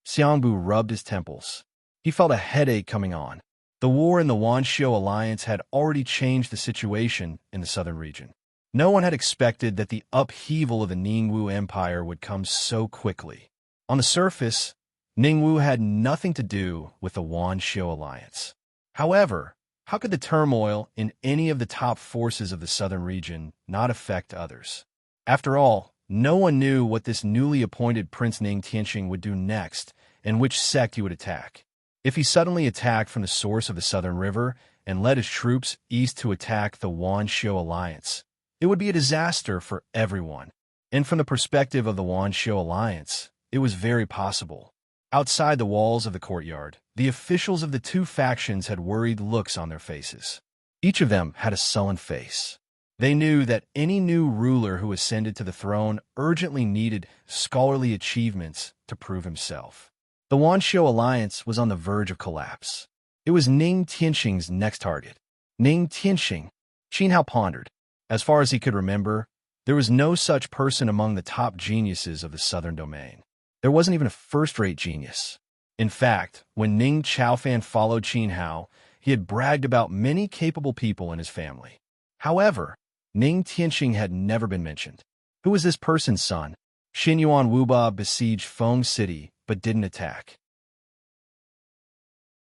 Xiangbu rubbed his temples. He felt a headache coming on. The war in the Wanshou alliance had already changed the situation in the southern region. No one had expected that the upheaval of the Ningwu Empire would come so quickly. On the surface, Ningwu had nothing to do with the Wanshou alliance. However, how could the turmoil in any of the top forces of the southern region not affect others? After all, no one knew what this newly appointed Prince Ning Tianxing would do next and which sect he would attack. If he suddenly attacked from the source of the southern river and led his troops east to attack the Wanshou alliance, it would be a disaster for everyone. And from the perspective of the Wanshou alliance, it was very possible. Outside the walls of the courtyard, the officials of the 2 factions had worried looks on their faces. Each of them had a sullen face. They knew that any new ruler who ascended to the throne urgently needed scholarly achievements to prove himself. The Wanshou alliance was on the verge of collapse. It was Ning Tianxing's next target. Ning Tianxing. Qin Hao pondered. As far as he could remember, there was no such person among the top geniuses of the southern domain. There wasn't even a first-rate genius. In fact, when Ning Chaofan followed Qin Hao, he had bragged about many capable people in his family. However, Ning Tianxing had never been mentioned. Who was this person's son? Xinyuan Wuba besieged Feng City, but didn't attack.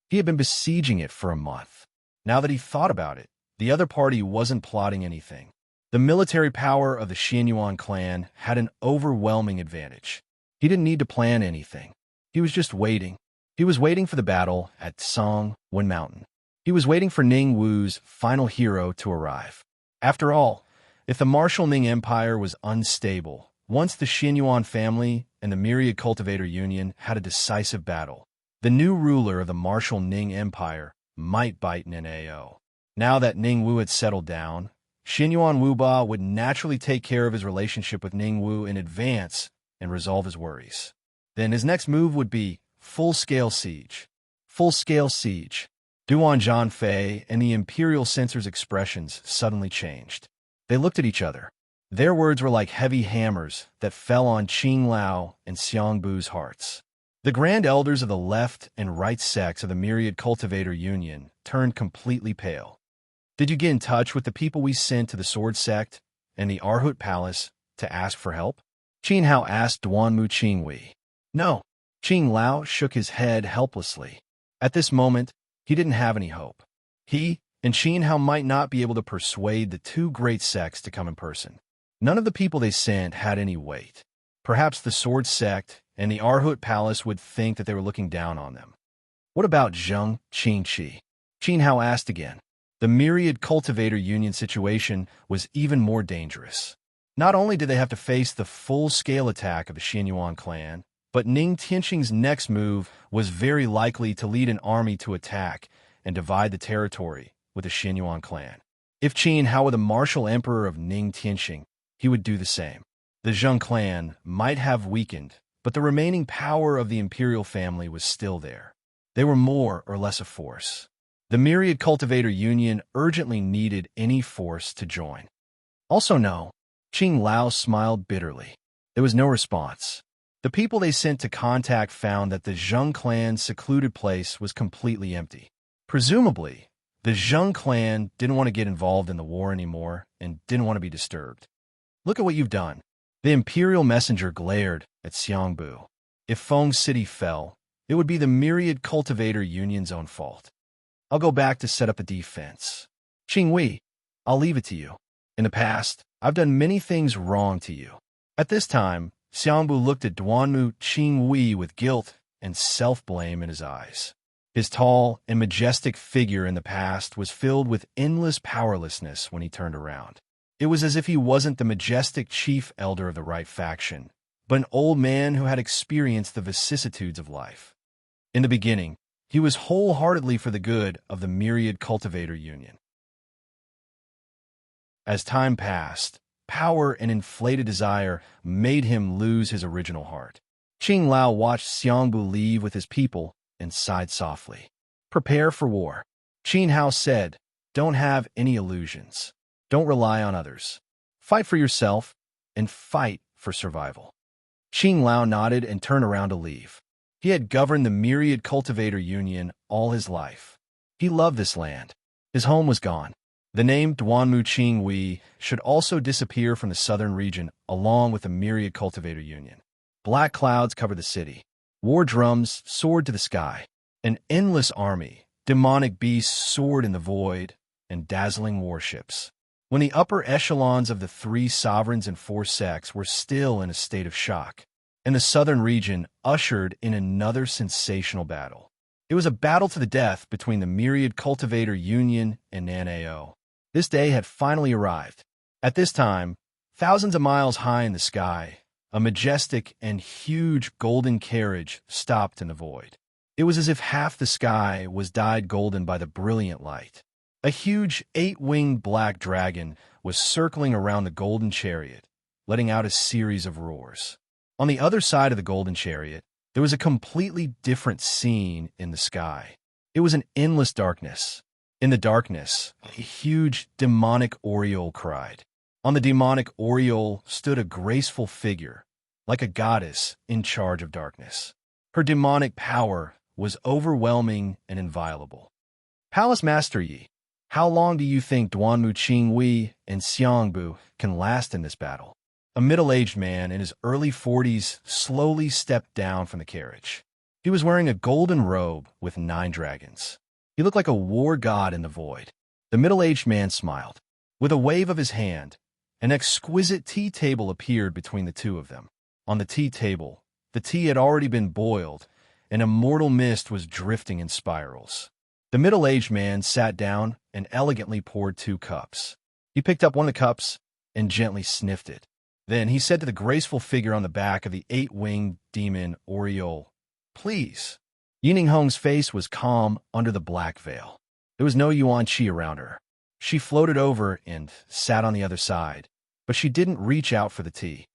He had been besieging it for a month. Now that he thought about it, the other party wasn't plotting anything. The military power of the Xinyuan clan had an overwhelming advantage. He didn't need to plan anything. He was just waiting. He was waiting for the battle at Songwen Mountain. He was waiting for Ning Wu's final hero to arrive. After all, if the martial Ning Empire was unstable, once the Xinyuan family and the Myriad Cultivator Union had a decisive battle, the new ruler of the martial Ning Empire might bite an NAO. Now that Ning Wu had settled down, Xinyuan Wuba would naturally take care of his relationship with Ning Wu in advance and resolve his worries. Then his next move would be full-scale siege. Full-scale siege. Duan Zhanfei and the Imperial Censor's expressions suddenly changed. They looked at each other. Their words were like heavy hammers that fell on Qing Lao and Xiangbu's hearts. The Grand Elders of the left and right sects of the Myriad Cultivator Union turned completely pale. Did you get in touch with the people we sent to the Sword Sect and the Arhut Palace to ask for help? Qin Hao asked Duanmu Qingwei. No. Qing Lao shook his head helplessly. At this moment, he didn't have any hope. He and Qin Hao might not be able to persuade the 2 great sects to come in person. None of the people they sent had any weight. Perhaps the Sword Sect and the Arhut Palace would think that they were looking down on them. What about Zheng Qingqi? Qin Hao asked again. The Myriad Cultivator Union situation was even more dangerous. Not only did they have to face the full-scale attack of the Xinyuan clan, but Ning Tianxing's next move was very likely to lead an army to attack and divide the territory with the Xinyuan clan. If Qin Hao were the martial emperor of Ning Tianxing, he would do the same. The Zheng clan might have weakened, but the remaining power of the imperial family was still there. They were more or less a force. The Myriad Cultivator Union urgently needed any force to join. Also no. Qing Lao smiled bitterly. There was no response. The people they sent to contact found that the Zheng clan's secluded place was completely empty. Presumably, The Zheng clan didn't want to get involved in the war anymore and didn't want to be disturbed. Look at what you've done. The imperial messenger glared at Xiangbu. If Feng City fell, it would be the myriad cultivator union's own fault. I'll go back to set up a defense. Qingwei, I'll leave it to you. In the past, I've done many things wrong to you. At this time, Xiangbu looked at Duanmu Qingwei with guilt and self-blame in his eyes. His tall and majestic figure in the past was filled with endless powerlessness when he turned around. It was as if he wasn't the majestic chief elder of the right faction, but an old man who had experienced the vicissitudes of life. In the beginning, he was wholeheartedly for the good of the myriad cultivator union. As time passed, power and inflated desire made him lose his original heart. Qing Lao watched Xiangbu leave with his people and sighed softly. Prepare for war. Qin Hao said, don't have any illusions. Don't rely on others. Fight for yourself and fight for survival. Qing Lao nodded and turned around to leave. He had governed the myriad cultivator union all his life. He loved this land. His home was gone. The name Duanmu Qingwei should also disappear from the southern region along with the myriad cultivator union. Black clouds covered the city. War drums soared to the sky. An endless army, demonic beasts soared in the void, and dazzling warships. When the upper echelons of the three sovereigns and four sects were still in a state of shock, and the southern region ushered in another sensational battle. It was a battle to the death between the myriad cultivator union and Nanao. This day had finally arrived. At this time, thousands of miles high in the sky, a majestic and huge golden carriage stopped in the void. It was as if half the sky was dyed golden by the brilliant light. A huge 8-winged black dragon was circling around the golden chariot, letting out a series of roars. On the other side of the golden chariot, there was a completely different scene in the sky. It was an endless darkness. In the darkness, a huge demonic oriole cried. On the demonic oriole stood a graceful figure, like a goddess in charge of darkness. Her demonic power was overwhelming and inviolable. Palace Master Yi, how long do you think Duanmu Qingwei and Xiangbu can last in this battle? A middle-aged man in his early 40s slowly stepped down from the carriage. He was wearing a golden robe with 9 dragons. He looked like a war god in the void. The middle-aged man smiled. With a wave of his hand, an exquisite tea table appeared between the two of them. On the tea table, the tea had already been boiled, and immortal mist was drifting in spirals. The middle-aged man sat down and elegantly poured 2 cups. He picked up one of the cups and gently sniffed it. Then he said to the graceful figure on the back of the 8-winged demon Oriole, "Please." Yining Hong's face was calm under the black veil. There was no yuan qi around her. She floated over and sat on the other side, but she didn't reach out for the tea.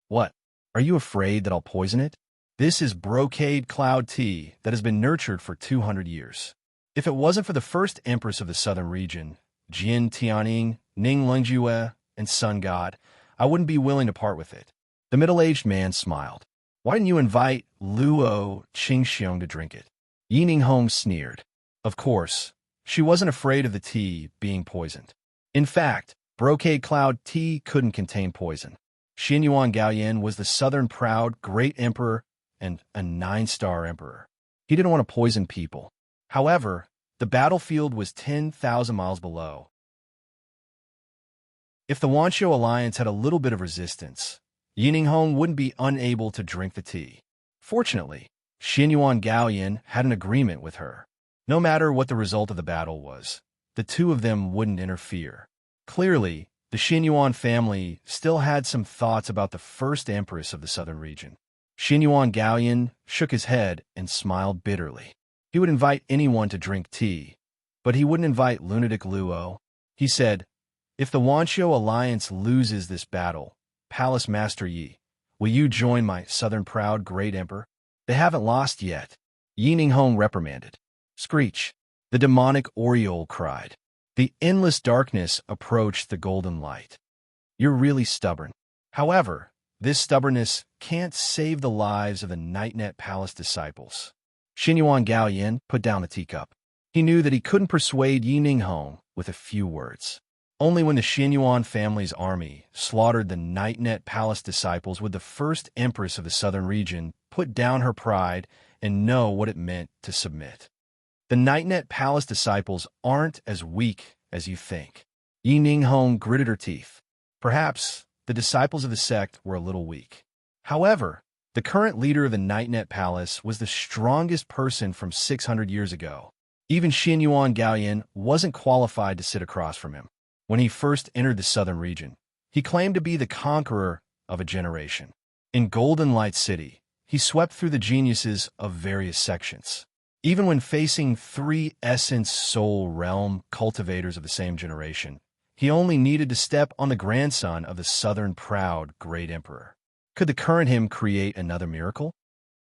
"What? Are you afraid that I'll poison it? This is brocade cloud tea that has been nurtured for 200 years. If it wasn't for the first empress of the southern region, Jin Tianning, Ning Lengjue, and Sun God, I wouldn't be willing to part with it." The middle-aged man smiled. "Why didn't you invite Luo Qingxiong to drink it?" Yining Hong sneered. Of course, she wasn't afraid of the tea being poisoned. In fact, brocade cloud tea couldn't contain poison. Xinyuan Gaoyan was the southern proud great emperor and a 9-star emperor. He didn't want to poison people. However, the battlefield was 10,000 miles below. If the Wanqiu alliance had a little bit of resistance, Yining Hong wouldn't be unable to drink the tea. Fortunately, Xinyuan Gaoyan had an agreement with her. No matter what the result of the battle was, the two of them wouldn't interfere. Clearly, the Xinyuan family still had some thoughts about the first empress of the southern region. Xinyuan Gaoyan shook his head and smiled bitterly. He would invite anyone to drink tea, but he wouldn't invite lunatic Luo. He said, "If the Wanqiu alliance loses this battle, Palace Master Yi, will you join my southern proud great emperor?" "They haven't lost yet," Yining Hong reprimanded. "Screech!" the demonic Oriole cried. The endless darkness approached the golden light. "You're really stubborn. However, this stubbornness can't save the lives of the Nightnet Palace disciples." Xinyuan Gaoyan put down the teacup. He knew that he couldn't persuade Yi Ninghong with a few words. Only when the Xianyuan family's army slaughtered the Night Palace disciples would the first empress of the southern region put down her pride and know what it meant to submit. The Night Palace disciples aren't as weak as you think. Yi Ninghong gritted her teeth. Perhaps the disciples of the sect were a little weak. However, the current leader of the Night Palace was the strongest person from 600 years ago. Even Xianyuan Gaoyan wasn't qualified to sit across from him. When he first entered the southern region, he claimed to be the conqueror of a generation. In Golden Light City, he swept through the geniuses of various sections. Even when facing 3 essence soul realm cultivators of the same generation, he only needed to step on the grandson of the southern proud great emperor. Could the current him create another miracle?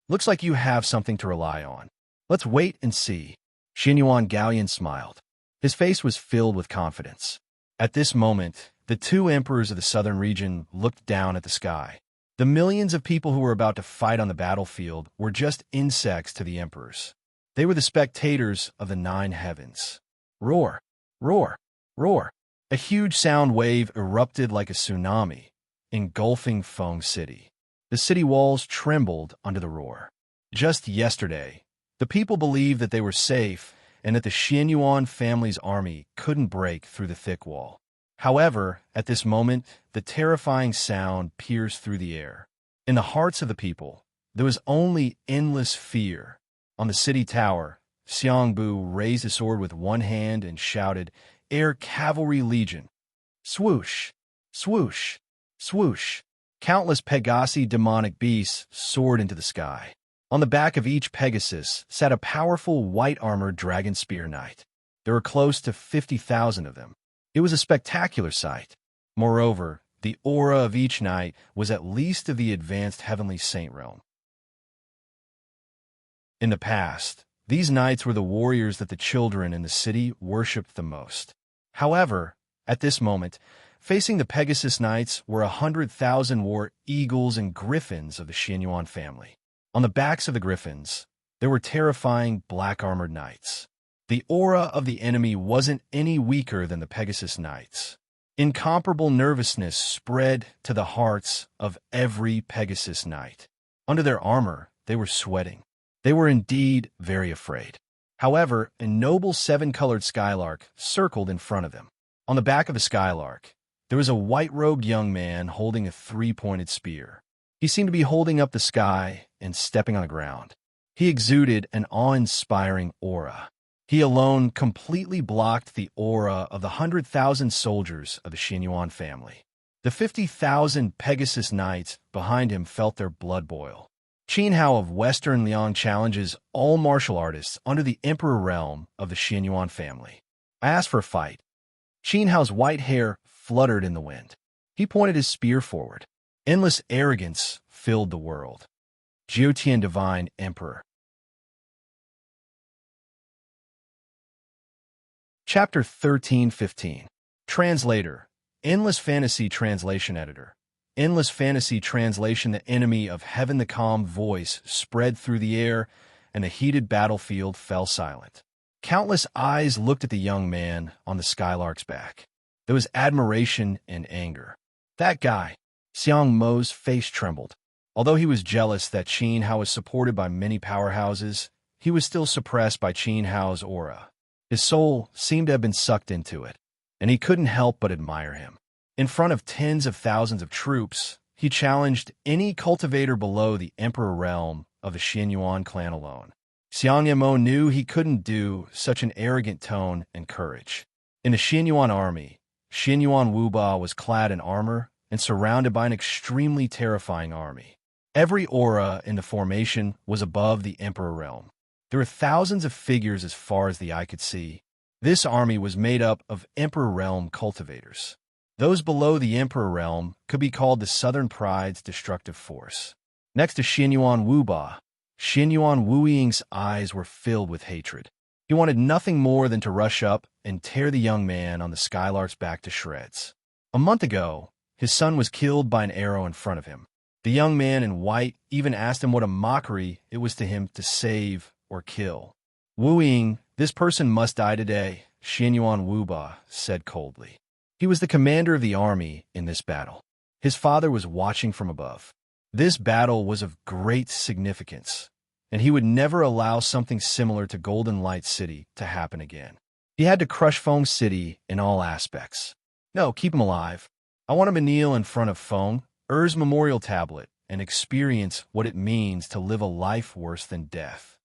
Looks like you have something to rely on. Let's wait and see. Xianyuan Gaoyan smiled. His face was filled with confidence. At this moment, the 2 emperors of the southern region looked down at the sky. The millions of people who were about to fight on the battlefield were just insects to the emperors. They were the spectators of the 9 heavens. Roar, roar, roar. A huge sound wave erupted like a tsunami, engulfing Feng City. The city walls trembled under the roar. Just yesterday, the people believed that they were safe and that the Xianyuan family's army couldn't break through the thick wall. However, at this moment, the terrifying sound pierced through the air. In the hearts of the people, there was only endless fear. On the city tower, Xiangbu raised a sword with one hand and shouted, "Air Cavalry Legion!" Swoosh, swoosh, swoosh. Countless Pegasi demonic beasts soared into the sky. On the back of each Pegasus sat a powerful white-armored dragon spear knight. There were close to 50,000 of them. It was a spectacular sight. Moreover, the aura of each knight was at least of the advanced heavenly saint realm. In the past, these knights were the warriors that the children in the city worshipped the most. However, at this moment, facing the Pegasus Knights were 100,000 war eagles and griffins of the Xianyuan family. On the backs of the griffins, there were terrifying black-armored knights. The aura of the enemy wasn't any weaker than the Pegasus Knights. Incomparable nervousness spread to the hearts of every Pegasus Knight. Under their armor, they were sweating. They were indeed very afraid. However, a noble 7-colored skylark circled in front of them. On the back of the skylark, there was a white-robed young man holding a 3-pointed spear. He seemed to be holding up the sky and stepping on the ground. He exuded an awe-inspiring aura. He alone completely blocked the aura of the 100,000 soldiers of the Xianyuan family. The 50,000 Pegasus Knights behind him felt their blood boil. Qin Hao of Western Liang challenges all martial artists under the Emperor realm of the Xianyuan family. I asked for a fight. Qin Hao's white hair fluttered in the wind. He pointed his spear forward. Endless arrogance filled the world. Jiutian Divine Emperor. Chapter 13-15. Translator. Endless Fantasy Translation Editor. Endless Fantasy Translation. The enemy of heaven. The calm voice spread through the air, and the heated battlefield fell silent. Countless eyes looked at the young man on the skylark's back. There was admiration and anger. That guy. Xiang Mo's face trembled. Although he was jealous that Qin Hao was supported by many powerhouses, he was still suppressed by Qin Hao's aura. His soul seemed to have been sucked into it, and he couldn't help but admire him. In front of tens of thousands of troops, he challenged any cultivator below the Emperor realm of the Xianyuan clan alone. Xiang Mo knew he couldn't do such an arrogant tone and courage. In the Xianyuan army, Xianyuan Wuba was clad in armor and surrounded by an extremely terrifying army. Every aura in the formation was above the Emperor realm. There were thousands of figures as far as the eye could see. This army was made up of Emperor realm cultivators. Those below the Emperor realm could be called the Southern Pride's destructive force. Next to Xianyuan Wuba, Xianyuan Wuying's eyes were filled with hatred. He wanted nothing more than to rush up and tear the young man on the skylark's back to shreds. A month ago, his son was killed by an arrow in front of him. The young man in white even asked him what a mockery it was to him to save or kill. Wu Ying This person must die today, Xianyuan Wuba said coldly. He was the commander of the army in this battle. His father was watching from above. This battle was of great significance, and he would never allow something similar to Golden Light City to happen again. He had to crush Feng City in all aspects. No, keep him alive. I want him to kneel in front of Feng Er's memorial tablet and experience what it means to live a life worse than death.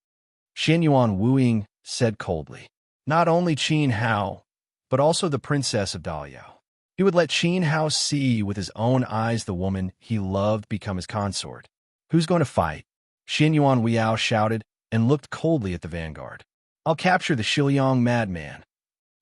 Xianyuan Wuing said coldly. Not only Qin Hao, but also the princess of Daliao. He would let Qin Hao see with his own eyes the woman he loved become his consort. Who's going to fight? Xianyuan Weiyao shouted and looked coldly at the vanguard. I'll capture the Shiliang madman.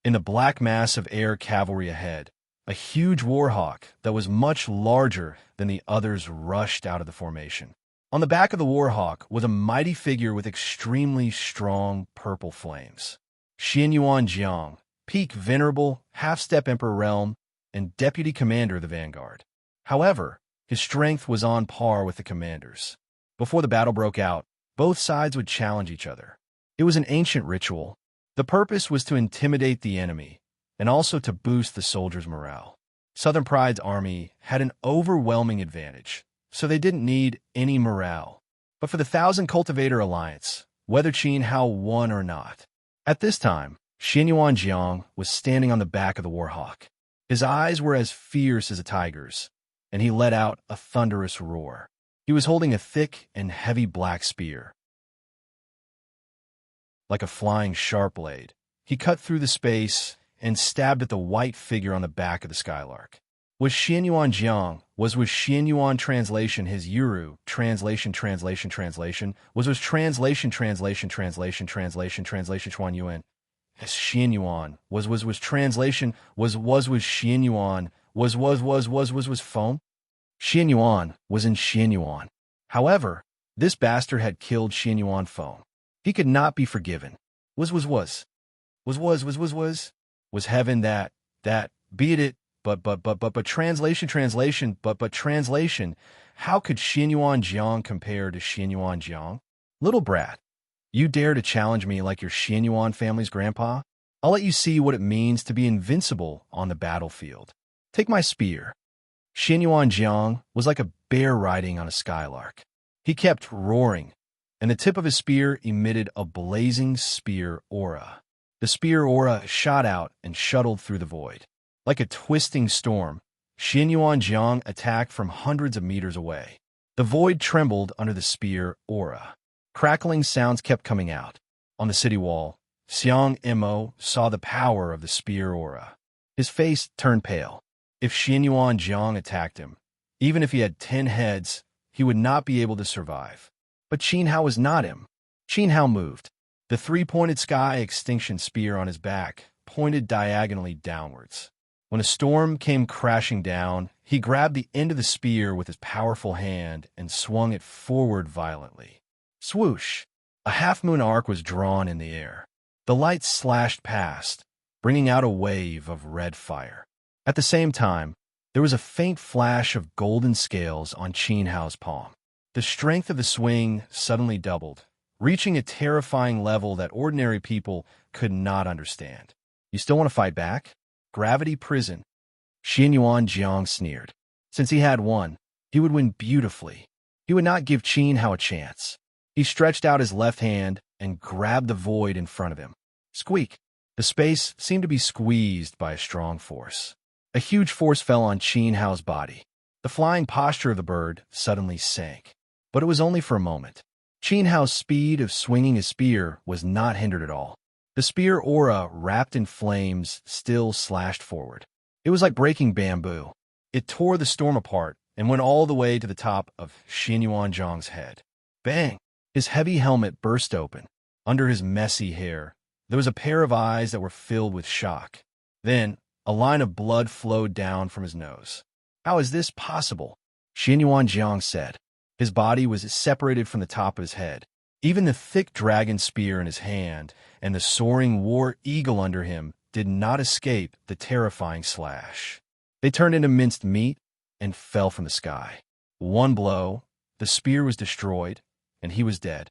In the black mass of air cavalry ahead, a huge warhawk that was much larger than the others rushed out of the formation. On the back of the warhawk was a mighty figure with extremely strong purple flames. Xianyuan Jiang, peak venerable, half-step emperor realm, and deputy commander of the vanguard. However, his strength was on par with the commanders. Before the battle broke out, both sides would challenge each other. It was an ancient ritual. The purpose was to intimidate the enemy, and also to boost the soldiers' morale. Southern Pride's army had an overwhelming advantage, so they didn't need any morale. But for the Thousand Cultivator Alliance, whether Qin Hao won or not. At this time, Xianyuan Jiang was standing on the back of the warhawk. His eyes were as fierce as a tiger's, and he let out a thunderous roar. He was holding a thick and heavy black spear. Like a flying sharp blade, he cut through the space and stabbed at the white figure on the back of the skylark. Was Xianyuan Jiang, was Xianyuan translation his Yuru, translation was translation Chuan Yuan, as Xianyuan, was translation, was Xianyuan, was foam? Xianyuan was in Xianyuan. However, this bastard had killed Xianyuan foam. He could not be forgiven. Was heaven that, beat it, but translation, how could Xianyuan Jiang compare to Xianyuan Jiang? Little brat, you dare to challenge me like your Xianyuan family's grandpa? I'll let you see what it means to be invincible on the battlefield. Take my spear. Xianyuan Jiang was like a bear riding on a skylark. He kept roaring, and the tip of his spear emitted a blazing spear aura. The spear aura shot out and shuttled through the void. Like a twisting storm, Xianyuan Jiang attacked from hundreds of meters away. The void trembled under the spear aura. Crackling sounds kept coming out. On the city wall, Xiang Mo saw the power of the spear aura. His face turned pale. If Xianyuan Jiang attacked him, even if he had 10 heads, he would not be able to survive. But Qin Hao was not him. Qin Hao moved. The three-pointed sky extinction spear on his back pointed diagonally downwards. When a storm came crashing down, he grabbed the end of the spear with his powerful hand and swung it forward violently. Swoosh! A half-moon arc was drawn in the air. The light slashed past, bringing out a wave of red fire. At the same time, there was a faint flash of golden scales on Qin Hao's palm. The strength of the swing suddenly doubled, reaching a terrifying level that ordinary people could not understand. You still want to fight back? Gravity prison. Xianyuan Jiang sneered. Since he had won, he would win beautifully. He would not give Qin Hao a chance. He stretched out his left hand and grabbed the void in front of him. Squeak! The space seemed to be squeezed by a strong force. A huge force fell on Qin Hao's body. The flying posture of the bird suddenly sank. But it was only for a moment. Qin Hao's speed of swinging his spear was not hindered at all. The spear aura, wrapped in flames, still slashed forward. It was like breaking bamboo. It tore the storm apart and went all the way to the top of Xianyuan Jiang's head. Bang! His heavy helmet burst open. Under his messy hair, there was a pair of eyes that were filled with shock. Then, a line of blood flowed down from his nose. How is this possible? Xianyuan Jiang said. His body was separated from the top of his head. Even the thick dragon spear in his hand and the soaring war eagle under him did not escape the terrifying slash. They turned into minced meat and fell from the sky. One blow, the spear was destroyed, and he was dead.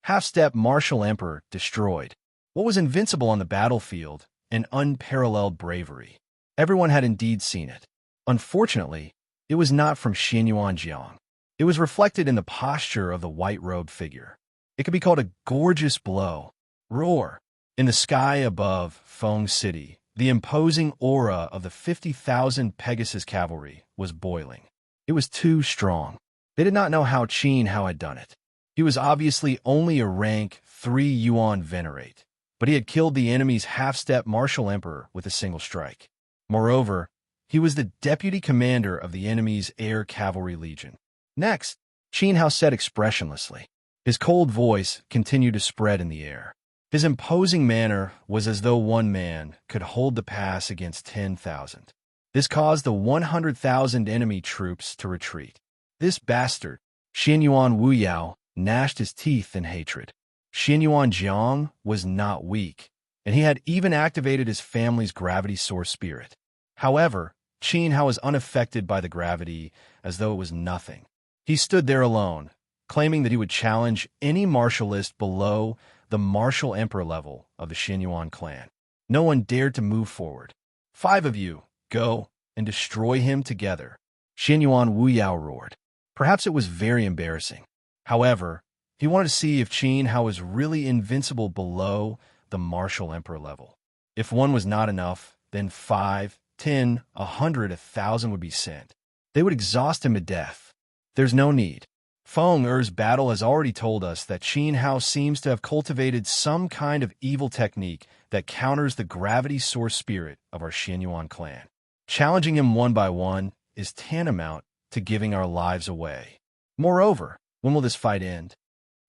Half-step martial emperor destroyed. What was invincible on the battlefield? An unparalleled bravery. Everyone had indeed seen it. Unfortunately, it was not from Xianyuan Jiang. It was reflected in the posture of the white-robed figure. It could be called a gorgeous blow. Roar. In the sky above Feng City, the imposing aura of the 50,000 Pegasus cavalry was boiling. It was too strong. They did not know how Qin Hao had done it. He was obviously only a rank 3 Yuan Venerate, but he had killed the enemy's half-step martial emperor with a single strike. Moreover, he was the deputy commander of the enemy's air cavalry legion. Next, Qin Hao said expressionlessly. His cold voice continued to spread in the air. His imposing manner was as though one man could hold the pass against 10,000. This caused the 100,000 enemy troops to retreat. This bastard, Xianyuan Wuyao, gnashed his teeth in hatred. Xianyuan Jiang was not weak, and he had even activated his family's gravity source spirit. However, Qin Hao was unaffected by the gravity as though it was nothing. He stood there alone, claiming that he would challenge any martialist below the martial emperor level of the Xianyuan clan. No one dared to move forward. 5 of you, go and destroy him together, Xianyuan Wuyao roared. Perhaps it was very embarrassing. However, he wanted to see if Qin Hao was really invincible below the martial emperor level. If one was not enough, then 5, 10, 100, 1,000 would be sent. They would exhaust him to death. There's no need. Feng Er's battle has already told us that Qin Hao seems to have cultivated some kind of evil technique that counters the gravity source spirit of our Xianyuan clan. Challenging him one by one is tantamount to giving our lives away. Moreover, when will this fight end?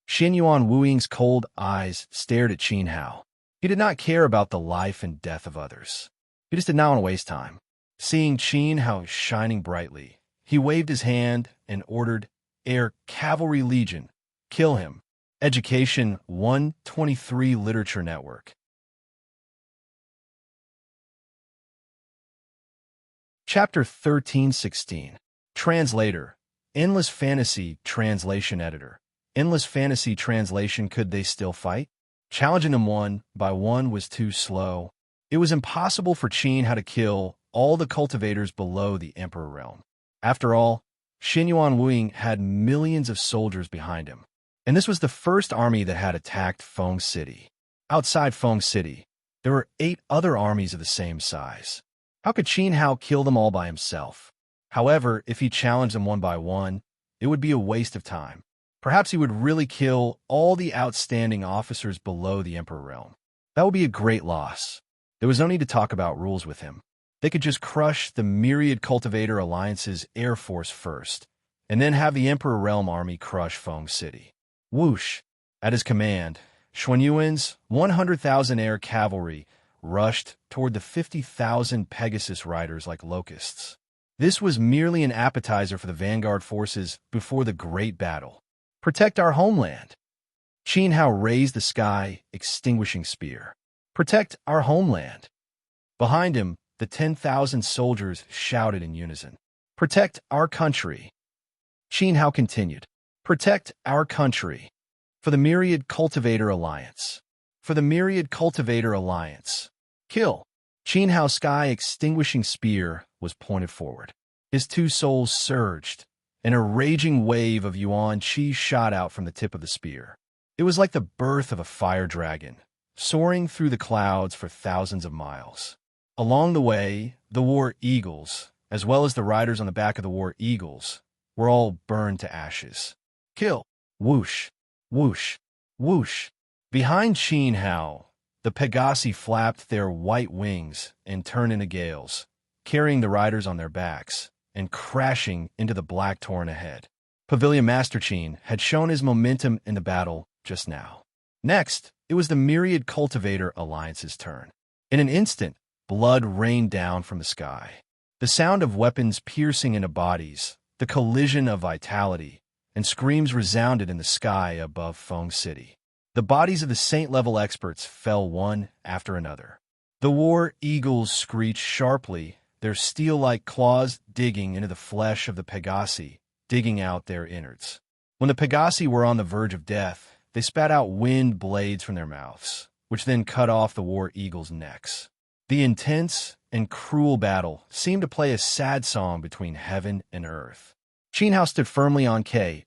Xianyuan Wuying's cold eyes stared at Qin Hao. He did not care about the life and death of others. He just did not want to waste time. Seeing Qin Hao shining brightly, he waved his hand and ordered, Air Cavalry Legion, kill him. Education 123 Literature Network. Chapter 1316. Translator. Endless Fantasy Translation Editor. Endless Fantasy Translation. Could they still fight? Challenging them one by one was too slow. It was impossible for Qin Hao to kill all the cultivators below the Emperor realm. After all, Xianyuan Wuying had millions of soldiers behind him, and this was the first army that had attacked Feng City. Outside Feng City, there were 8 other armies of the same size. How could Qin Hao kill them all by himself? However, if he challenged them one by one, it would be a waste of time. Perhaps he would really kill all the outstanding officers below the Emperor realm. That would be a great loss. There was no need to talk about rules with him. They could just crush the myriad Cultivator Alliance's air force first, and then have the Emperor Realm army crush Feng City. Whoosh! At his command, Xuanyuan's 100,000 air cavalry rushed toward the 50,000 Pegasus riders like locusts. This was merely an appetizer for the vanguard forces before the great battle. Protect our homeland. Qin Hao raised the sky, extinguishing spear. Protect our homeland. Behind him, the 10,000 soldiers shouted in unison. Protect our country. Qin Hao continued. Protect our country. For the myriad Cultivator Alliance. For the myriad Cultivator Alliance. Kill. Qin Hao's sky extinguishing spear was pointed forward. His 2 souls surged, and a raging wave of Yuan Qi shot out from the tip of the spear. It was like the birth of a fire dragon, soaring through the clouds for thousands of miles. Along the way, the war eagles, as well as the riders on the back of the war eagles, were all burned to ashes. Kill. Whoosh, whoosh, whoosh. Behind Qin Hao, the Pegasi flapped their white wings and turned into gales, carrying the riders on their backs and crashing into the black torrent ahead. Pavilion Master Qin had shown his momentum in the battle just now. Next, it was the myriad Cultivator Alliance's turn. In an instant, blood rained down from the sky. The sound of weapons piercing into bodies, the collision of vitality, and screams resounded in the sky above Feng City. The bodies of the saint-level experts fell one after another. The war eagles screeched sharply, their steel-like claws digging into the flesh of the Pegasi, digging out their innards. When the Pegasi were on the verge of death, they spat out wind blades from their mouths, which then cut off the war eagles' necks. The intense and cruel battle seemed to play a sad song between heaven and earth. Qin Hao stood firmly on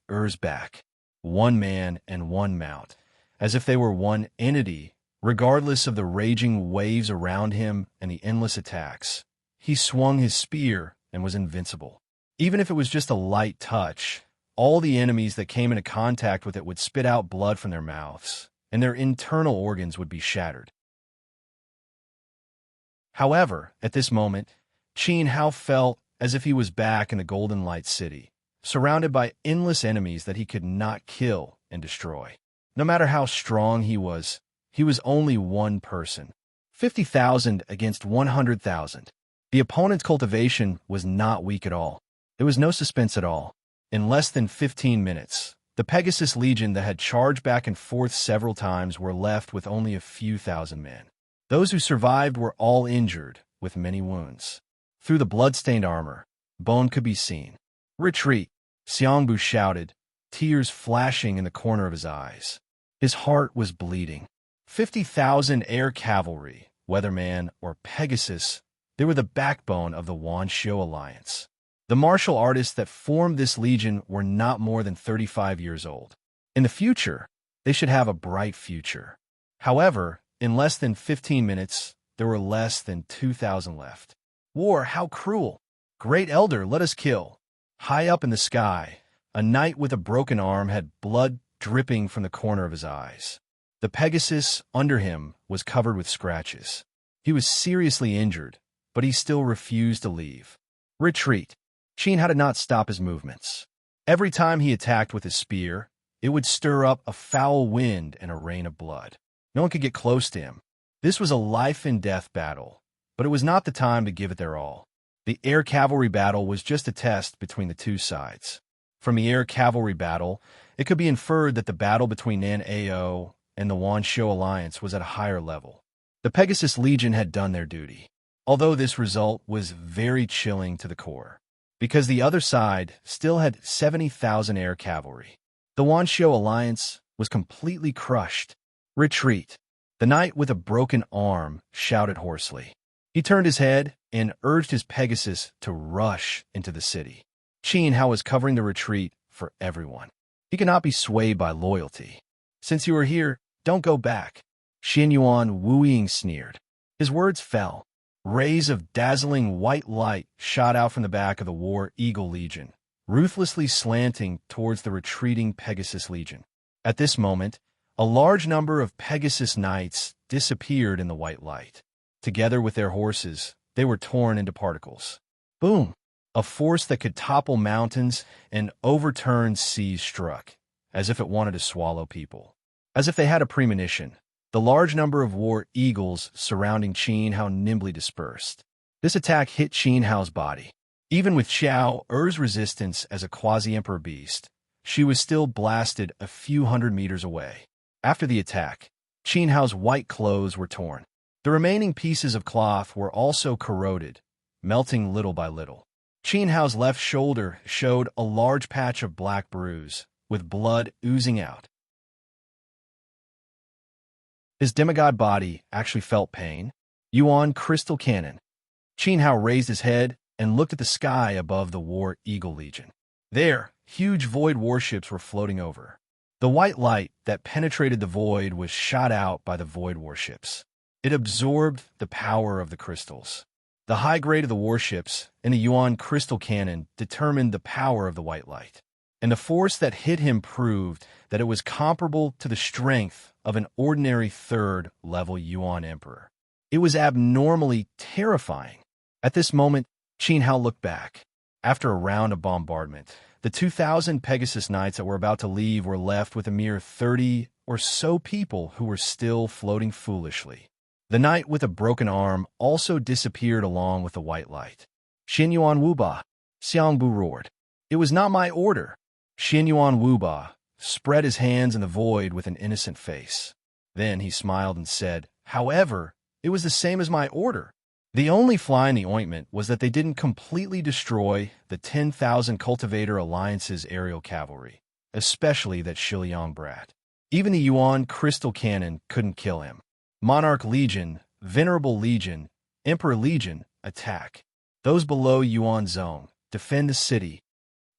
Er's back, one man and one mount, as if they were one entity, regardless of the raging waves around him and the endless attacks. He swung his spear and was invincible. Even if it was just a light touch, all the enemies that came into contact with it would spit out blood from their mouths, and their internal organs would be shattered. However, at this moment, Qin Hao felt as if he was back in the Golden Light City, surrounded by endless enemies that he could not kill and destroy. No matter how strong he was only one person. 50,000 against 100,000. The opponent's cultivation was not weak at all. There was no suspense at all. In less than 15 minutes, the Pegasus Legion that had charged back and forth several times were left with only a few thousand men. Those who survived were all injured, with many wounds. Through the blood-stained armor, bone could be seen. "Retreat!" Xiangbu shouted, tears flashing in the corner of his eyes. His heart was bleeding. 50,000 air cavalry, whether man or Pegasus, they were the backbone of the Wanxiu alliance. The martial artists that formed this legion were not more than 35 years old. In the future, they should have a bright future. However, in less than 15 minutes, there were less than 2,000 left. "War, how cruel! Great Elder, let us kill!" High up in the sky, a knight with a broken arm had blood dripping from the corner of his eyes. The Pegasus under him was covered with scratches. He was seriously injured, but he still refused to leave. "Retreat!" Qin Hao did not stop his movements. Every time he attacked with his spear, it would stir up a foul wind and a rain of blood. No one could get close to him. This was a life-and-death battle, but it was not the time to give it their all. The air cavalry battle was just a test between the two sides. From the air cavalry battle, it could be inferred that the battle between Nan Ao and the Wanxiu alliance was at a higher level. The Pegasus Legion had done their duty, although this result was very chilling to the core, because the other side still had 70,000 air cavalry. The Wanxiu alliance was completely crushed. "Retreat!" The knight with a broken arm shouted hoarsely. He turned his head and urged his Pegasus to rush into the city. Qin Hao was covering the retreat for everyone. He could not be swayed by loyalty. "Since you are here, don't go back." Xin Yuan Wuying sneered. His words fell. Rays of dazzling white light shot out from the back of the War Eagle Legion, ruthlessly slanting towards the retreating Pegasus Legion. At this moment, a large number of Pegasus knights disappeared in the white light. Together with their horses, they were torn into particles. Boom! A force that could topple mountains and overturn seas struck, as if it wanted to swallow people. As if they had a premonition, the large number of war eagles surrounding Qin Hao nimbly dispersed. This attack hit Qin Hao's body. Even with Xiao Er's resistance as a quasi-emperor beast, she was still blasted a few hundred meters away. After the attack, Qin Hao's white clothes were torn. The remaining pieces of cloth were also corroded, melting little by little. Qin Hao's left shoulder showed a large patch of black bruise, with blood oozing out. His demigod body actually felt pain. Yuan Crystal Cannon. Qin Hao raised his head and looked at the sky above the War Eagle Legion. There, huge void warships were floating over. The white light that penetrated the void was shot out by the void warships. It absorbed the power of the crystals. The high grade of the warships and the Yuan Crystal Cannon determined the power of the white light, and the force that hit him proved that it was comparable to the strength of an ordinary third-level Yuan Emperor. It was abnormally terrifying. At this moment, Qin Hao looked back. After a round of bombardment, the 2,000 Pegasus Knights that were about to leave were left with a mere 30 or so people who were still floating foolishly. The knight with a broken arm also disappeared along with the white light. "Xin Yuan Wuba," Xiangbu roared. "It was not my order." Xin Yuan Wuba spread his hands in the void with an innocent face. Then he smiled and said, "However, it was the same as my order." The only fly in the ointment was that they didn't completely destroy the 10,000 Cultivator Alliance's aerial cavalry, especially that Shiliang brat. Even the Yuan crystal cannon couldn't kill him. Monarch Legion, Venerable Legion, Emperor Legion, attack. Those below Yuan zone, defend the city.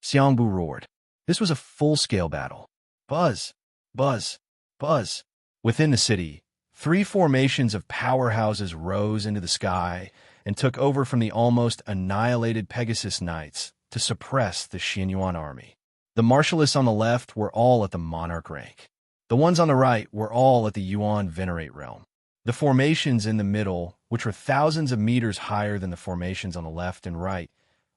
Xiangbu roared. This was a full-scale battle. Buzz, buzz, buzz. Within the city, 3 formations of powerhouses rose into the sky and took over from the almost annihilated Pegasus Knights to suppress the Xianyuan army. The martialists on the left were all at the Monarch rank. The ones on the right were all at the Yuan Venerate realm. The formations in the middle, which were thousands of meters higher than the formations on the left and right,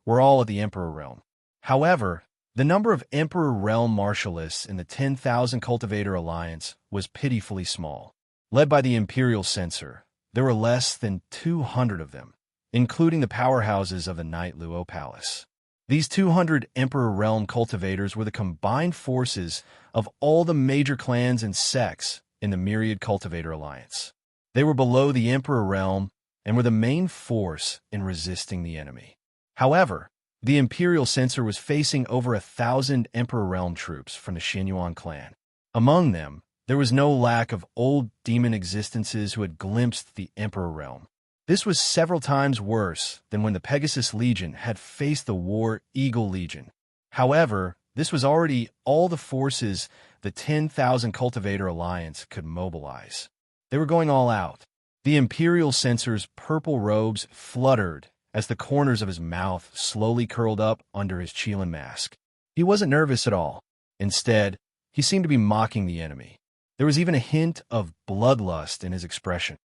were all at the Emperor realm. However, the number of Emperor realm martialists in the 10,000 Cultivator Alliance was pitifully small. Led by the Imperial Censor, there were less than 200 of them, including the powerhouses of the Night Luo Palace. These 200 Emperor realm cultivators were the combined forces of all the major clans and sects in the Myriad Cultivator Alliance. They were below the Emperor realm and were the main force in resisting the enemy. However, the Imperial Censor was facing over 1,000 Emperor realm troops from the Xianyuan clan. Among them, there was no lack of old demon existences who had glimpsed the Emperor realm. This was several times worse than when the Pegasus Legion had faced the War Eagle Legion. However, this was already all the forces the 10,000 Cultivator Alliance could mobilize. They were going all out. The Imperial Censor's purple robes fluttered as the corners of his mouth slowly curled up under his Qilin mask. He wasn't nervous at all. Instead, he seemed to be mocking the enemy. There was even a hint of bloodlust in his expression.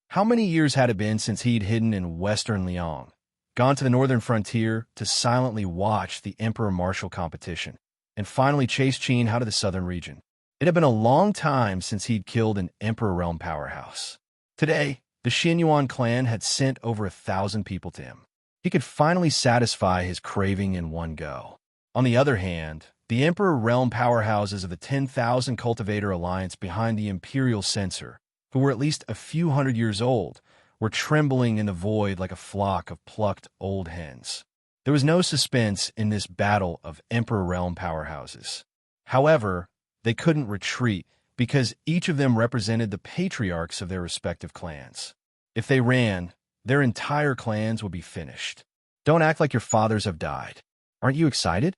How many years had it been since he'd hidden in western Liang, gone to the northern frontier to silently watch the Emperor Martial competition, and finally chased Qin out of the southern region? It had been a long time since he'd killed an Emperor realm powerhouse. Today, the Xianyuan clan had sent over 1,000 people to him. He could finally satisfy his craving in one go. On the other hand, the Emperor realm powerhouses of the 10,000 Cultivator Alliance behind the Imperial Censor, who were at least a few hundred years old, were trembling in the void like a flock of plucked old hens. There was no suspense in this battle of Emperor realm powerhouses. However, they couldn't retreat because each of them represented the patriarchs of their respective clans. If they ran, their entire clans would be finished. Don't act like your fathers have died. Aren't you excited?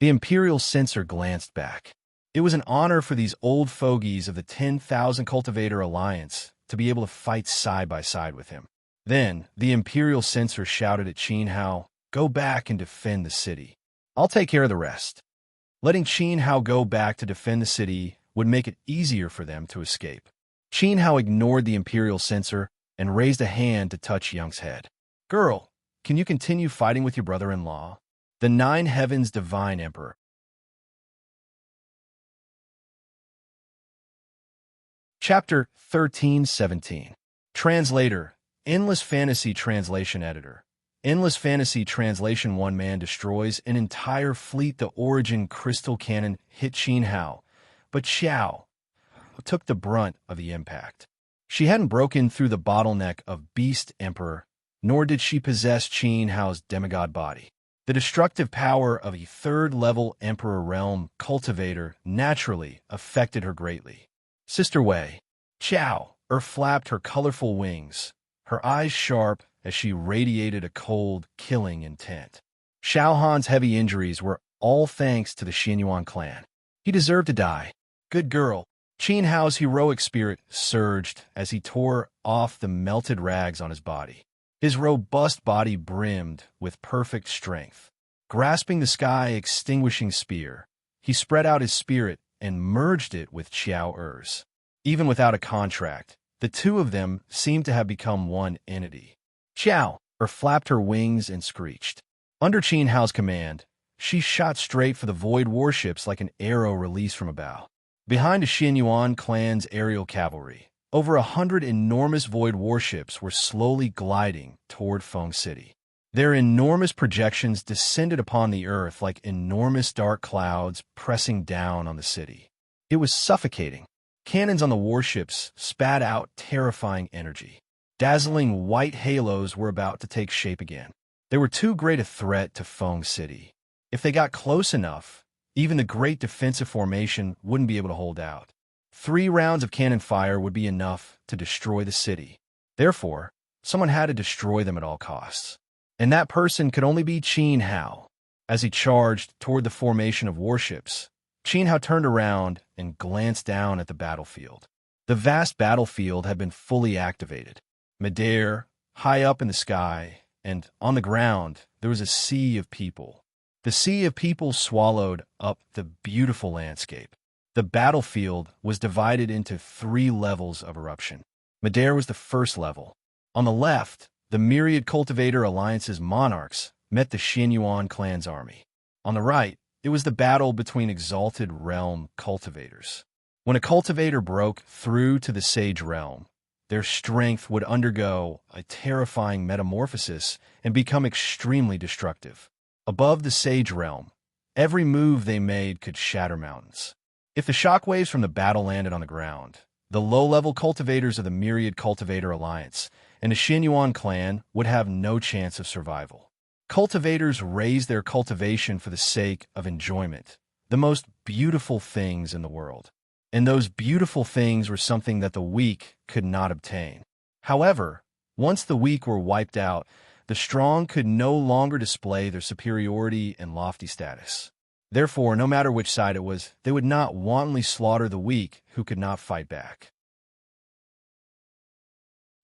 The Imperial Censor glanced back. It was an honor for these old fogies of the 10,000 Cultivator Alliance to be able to fight side by side with him. Then, the Imperial Censor shouted at Qin Hao, "Go back and defend the city. I'll take care of the rest." Letting Qin Hao go back to defend the city would make it easier for them to escape. Qin Hao ignored the Imperial Censor and raised a hand to touch Young's head. "Girl, can you continue fighting with your brother-in-law? The Nine Heavens Divine Emperor." Chapter 13-17. Translator, Endless Fantasy Translation Editor. Endless Fantasy Translation. One man destroys an entire fleet. The Origin Crystal Cannon hit Qin Hao, but Xiao took the brunt of the impact. She hadn't broken through the bottleneck of Beast Emperor, nor did she possess Qin Hao's demigod body. The destructive power of a third-level Emperor Realm Cultivator naturally affected her greatly. Sister Wei, Xiao, flapped her colorful wings, her eyes sharp as she radiated a cold, killing intent. Xiao Han's heavy injuries were all thanks to the Xianyuan clan. He deserved to die. Good girl. Qin Hao's heroic spirit surged as he tore off the melted rags on his body. His robust body brimmed with perfect strength. Grasping the sky-extinguishing spear, he spread out his spirit and merged it with Xiao Er's. Even without a contract, the two of them seemed to have become one entity. Xiao flapped her wings and screeched. Under Qin Hao's command, she shot straight for the void warships like an arrow released from a bow. Behind the Xianyuan clan's aerial cavalry, over 100 enormous void warships were slowly gliding toward Feng City. Their enormous projections descended upon the earth like enormous dark clouds pressing down on the city. It was suffocating. Cannons on the warships spat out terrifying energy. Dazzling white halos were about to take shape again. They were too great a threat to Feng City. If they got close enough, Even the great defensive formation wouldn't be able to hold out. 3 rounds of cannon fire would be enough to destroy the city. Therefore, someone had to destroy them at all costs. And that person could only be Qin Hao. As he charged toward the formation of warships, Qin Hao turned around and glanced down at the battlefield. The vast battlefield had been fully activated. Midair, high up in the sky, and on the ground, there was a sea of people. The sea of people swallowed up the beautiful landscape. The battlefield was divided into 3 levels of eruption. Midair was the first level. On the left, the myriad cultivator alliance's monarchs met the Xianyuan clan's army. On the right, it was the battle between exalted realm cultivators. When a cultivator broke through to the sage realm, their strength would undergo a terrifying metamorphosis and become extremely destructive. Above the sage realm, every move they made could shatter mountains. If the shockwaves from the battle landed on the ground, the low-level cultivators of the Myriad Cultivator Alliance and the Xianyuan clan would have no chance of survival. Cultivators raised their cultivation for the sake of enjoyment, the most beautiful things in the world. And those beautiful things were something that the weak could not obtain. However, once the weak were wiped out, the strong could no longer display their superiority and lofty status. Therefore, no matter which side it was, they would not wantonly slaughter the weak who could not fight back.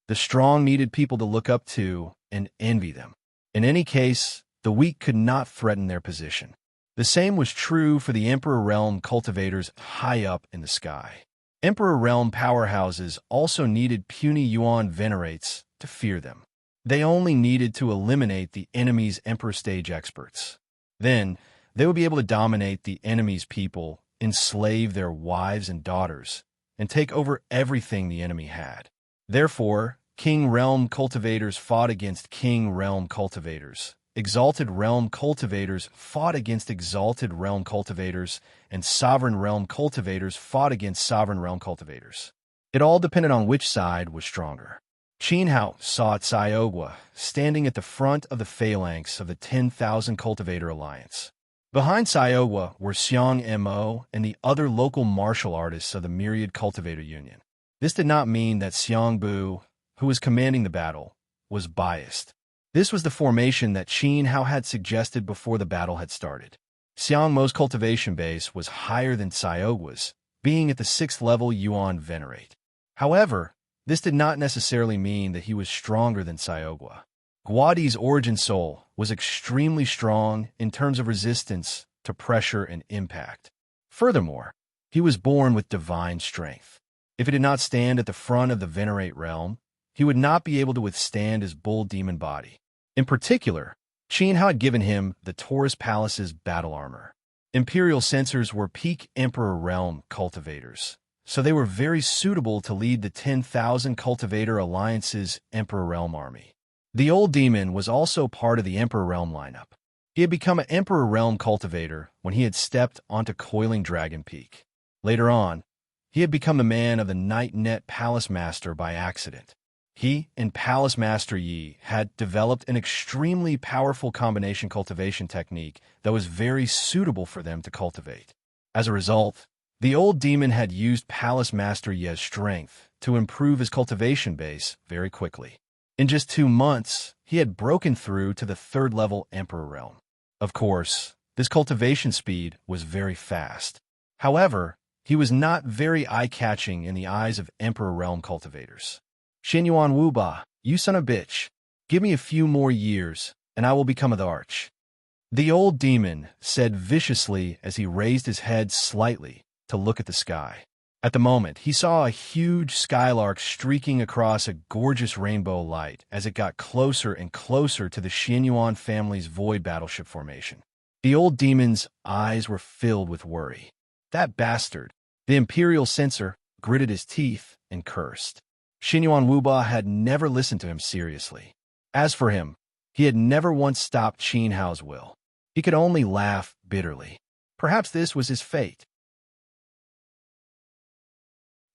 The strong needed people to look up to and envy them. In any case, the weak could not threaten their position. The same was true for the Emperor Realm cultivators high up in the sky. Emperor Realm powerhouses also needed puny Yuan venerates to fear them. They only needed to eliminate the enemy's Emperor Stage experts. Then, they would be able to dominate the enemy's people, enslave their wives and daughters, and take over everything the enemy had. Therefore, King Realm cultivators fought against King Realm cultivators. Exalted Realm cultivators fought against Exalted Realm cultivators, and Sovereign Realm cultivators fought against Sovereign Realm cultivators. It all depended on which side was stronger. Qin Hao saw Xiaogua standing at the front of the phalanx of the 10,000 Cultivator Alliance. Behind Xiaogua were Xiang Mo and the other local martial artists of the Myriad Cultivator Union. This did not mean that Xiang Bu, who was commanding the battle, was biased. This was the formation that Qin Hao had suggested before the battle had started. Xiang Mo's cultivation base was higher than Xiaogua's, being at the 6th level Yuan Venerate. However, this did not necessarily mean that he was stronger than Xiaogua. Guadi's origin soul was extremely strong in terms of resistance to pressure and impact. Furthermore, he was born with divine strength. If he did not stand at the front of the Venerate realm, he would not be able to withstand his bull demon body. In particular, Qin Hao had given him the Taurus Palace's battle armor. Imperial censors were peak Emperor Realm cultivators, so they were very suitable to lead the 10,000 Cultivator Alliance's Emperor Realm army. The old demon was also part of the Emperor Realm lineup. He had become an Emperor Realm cultivator when he had stepped onto Coiling Dragon Peak. Later on, he had become the man of the Night Net Palace Master by accident. He and Palace Master Yi had developed an extremely powerful combination cultivation technique that was very suitable for them to cultivate. As a result, the old demon had used Palace Master Yi's strength to improve his cultivation base very quickly. In just 2 months, he had broken through to the 3rd level Emperor Realm. Of course, this cultivation speed was very fast. However, he was not very eye-catching in the eyes of Emperor Realm cultivators. Xianyuan Wuba, you son of a bitch, give me a few more years, and I will become the Arch. The old demon said viciously as he raised his head slightly to look at the sky. At the moment, he saw a huge skylark streaking across a gorgeous rainbow light as it got closer and closer to the Xianyuan family's void battleship formation. The old demon's eyes were filled with worry. That bastard, the Imperial censor, gritted his teeth and cursed. Xianyuan Wuba had never listened to him seriously. As for him, he had never once stopped Qin Hao's will. He could only laugh bitterly. Perhaps this was his fate.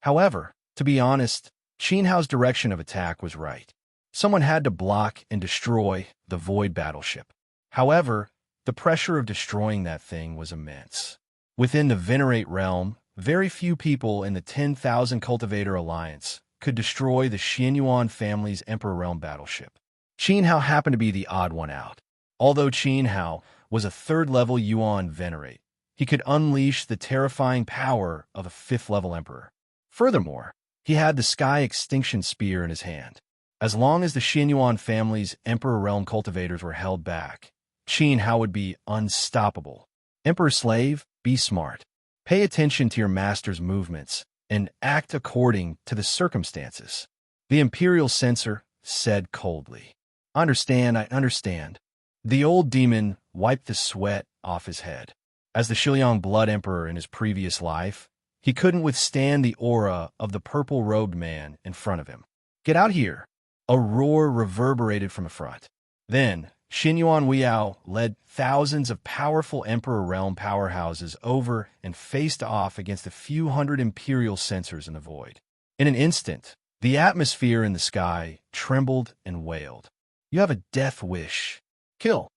However, to be honest, Qin Hao's direction of attack was right. Someone had to block and destroy the void battleship. However, the pressure of destroying that thing was immense. Within the Venerate realm, very few people in the 10,000 Cultivator Alliance could destroy the Xianyuan family's Emperor Realm battleship. Qin Hao happened to be the odd one out. Although Qin Hao was a third-level Yuan Venerate, he could unleash the terrifying power of a fifth-level Emperor. Furthermore, he had the Sky Extinction Spear in his hand. As long as the Xianyuan family's Emperor Realm cultivators were held back, Qin Hao would be unstoppable. Emperor Slave, be smart. Pay attention to your master's movements and act according to the circumstances. The Imperial Censor said coldly. I understand. The old demon wiped the sweat off his head. As the Shiliang Blood Emperor in his previous life, he couldn't withstand the aura of the purple-robed man in front of him. Get out here! A roar reverberated from the front. Then, Xianyuan Weiyao led thousands of powerful Emperor Realm powerhouses over and faced off against a few hundred Imperial censors in the void. In an instant, the atmosphere in the sky trembled and wailed. You have a death wish. Kill.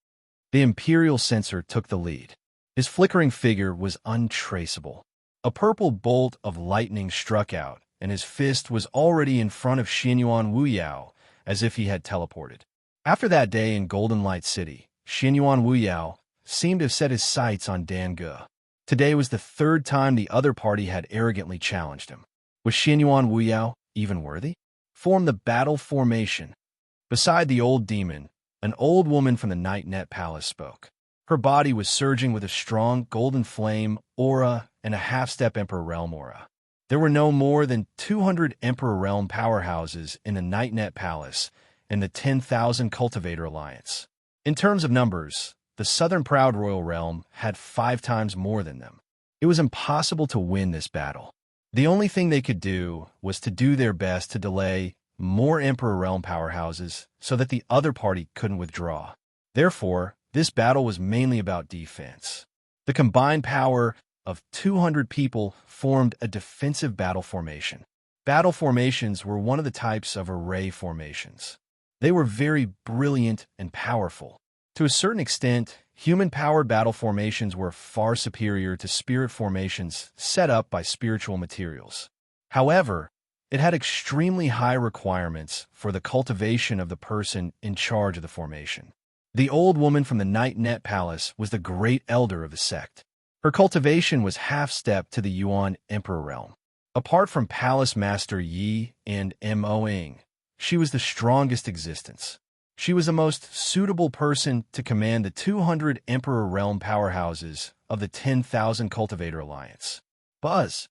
The Imperial censor took the lead. His flickering figure was untraceable. A purple bolt of lightning struck out, and his fist was already in front of Xianyuan Weiyao, as if he had teleported. After that day in Golden Light City, Xianyuan Weiyao seemed to have set his sights on Dan Ge. Today was the third time the other party had arrogantly challenged him. Was Xianyuan Weiyao even worthy? Form the battle formation. Beside the old demon, an old woman from the Night Net Palace spoke. Her body was surging with a strong golden flame aura and a half-step Emperor Realm aura. There were no more than 200 Emperor Realm powerhouses in the Night Net Palace and the 10,000 Cultivator Alliance. In terms of numbers, the Southern Proud Royal Realm had 5 times more than them. It was impossible to win this battle. The only thing they could do was to do their best to delay more Emperor Realm powerhouses so that the other party couldn't withdraw. Therefore, this battle was mainly about defense. The combined power of 200 people formed a defensive battle formation. Battle formations were one of the types of array formations. They were very brilliant and powerful. To a certain extent, human-powered battle formations were far superior to spirit formations set up by spiritual materials. However, it had extremely high requirements for the cultivation of the person in charge of the formation. The old woman from the Night Net Palace was the great elder of the sect. Her cultivation was half-step to the Yuan Emperor Realm. Apart from Palace Master Yi and Mo Ing, she was the strongest existence. She was the most suitable person to command the 200 Emperor Realm powerhouses of the 10,000 Cultivator Alliance. Buzz!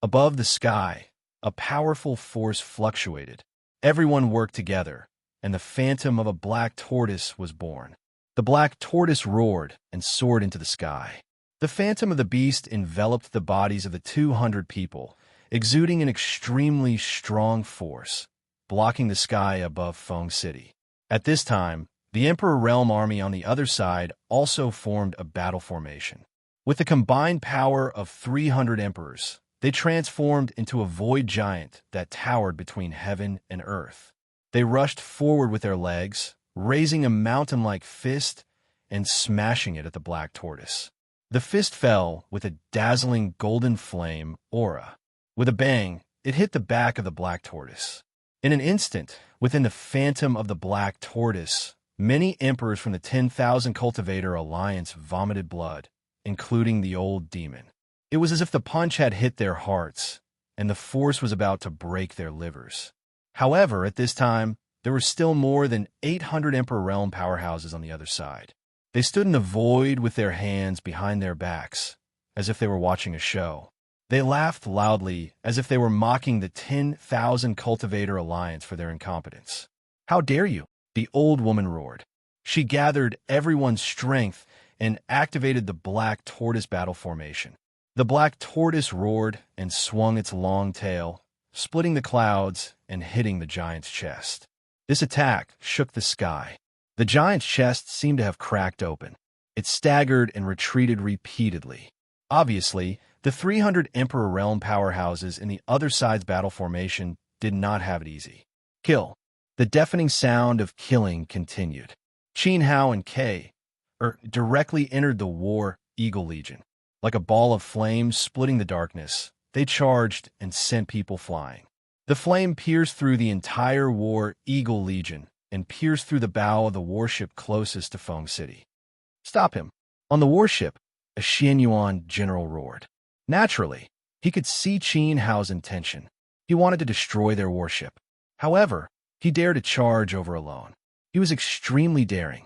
Above the sky, a powerful force fluctuated. Everyone worked together, and the phantom of a black tortoise was born. The black tortoise roared and soared into the sky. The phantom of the beast enveloped the bodies of the 200 people, exuding an extremely strong force, blocking the sky above Feng City. At this time, the Emperor Realm army on the other side also formed a battle formation. With the combined power of 300 emperors, they transformed into a void giant that towered between heaven and earth. They rushed forward with their legs, raising a mountain-like fist and smashing it at the black tortoise. The fist fell with a dazzling golden flame aura. With a bang, it hit the back of the black tortoise. In an instant, within the phantom of the black tortoise, many emperors from the 10,000 Cultivator Alliance vomited blood, including the old demon. It was as if the punch had hit their hearts, and the force was about to break their livers. However, at this time, there were still more than 800 Emperor Realm powerhouses on the other side. They stood in the void with their hands behind their backs, as if they were watching a show. They laughed loudly, as if they were mocking the 10,000 Cultivator Alliance for their incompetence. "How dare you?" the old woman roared. She gathered everyone's strength and activated the black tortoise battle formation. The black tortoise roared and swung its long tail, splitting the clouds and hitting the giant's chest. This attack shook the sky. The giant's chest seemed to have cracked open. It staggered and retreated repeatedly. Obviously, the 300 Emperor Realm powerhouses in the other side's battle formation did not have it easy. Kill. The deafening sound of killing continued. Qin Hao and Kei directly entered the War Eagle Legion. Like a ball of flames splitting the darkness, they charged and sent people flying. The flame pierced through the entire War Eagle Legion and pierced through the bow of the warship closest to Feng City. "Stop him!" On the warship, a Xianyuan general roared. Naturally, he could see Qin Hao's intention. He wanted to destroy their warship. However, he dared to charge over alone. He was extremely daring.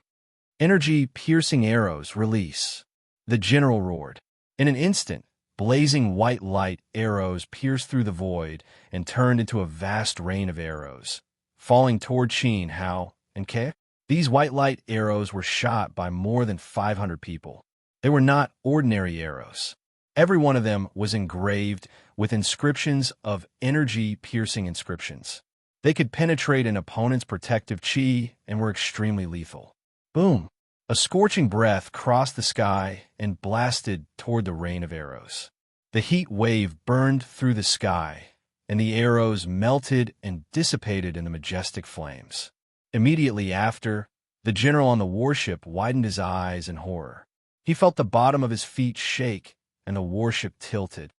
"Energy-piercing arrows, release!" The general roared. In an instant, blazing white light arrows pierced through the void and turned into a vast rain of arrows, falling toward Qin Hao and Ke. These white light arrows were shot by more than 500 people. They were not ordinary arrows. Every one of them was engraved with inscriptions of energy-piercing inscriptions. They could penetrate an opponent's protective chi and were extremely lethal. Boom! A scorching breath crossed the sky and blasted toward the rain of arrows. The heat wave burned through the sky, and the arrows melted and dissipated in the majestic flames. Immediately after, the general on the warship widened his eyes in horror. He felt the bottom of his feet shake, and the warship tilted.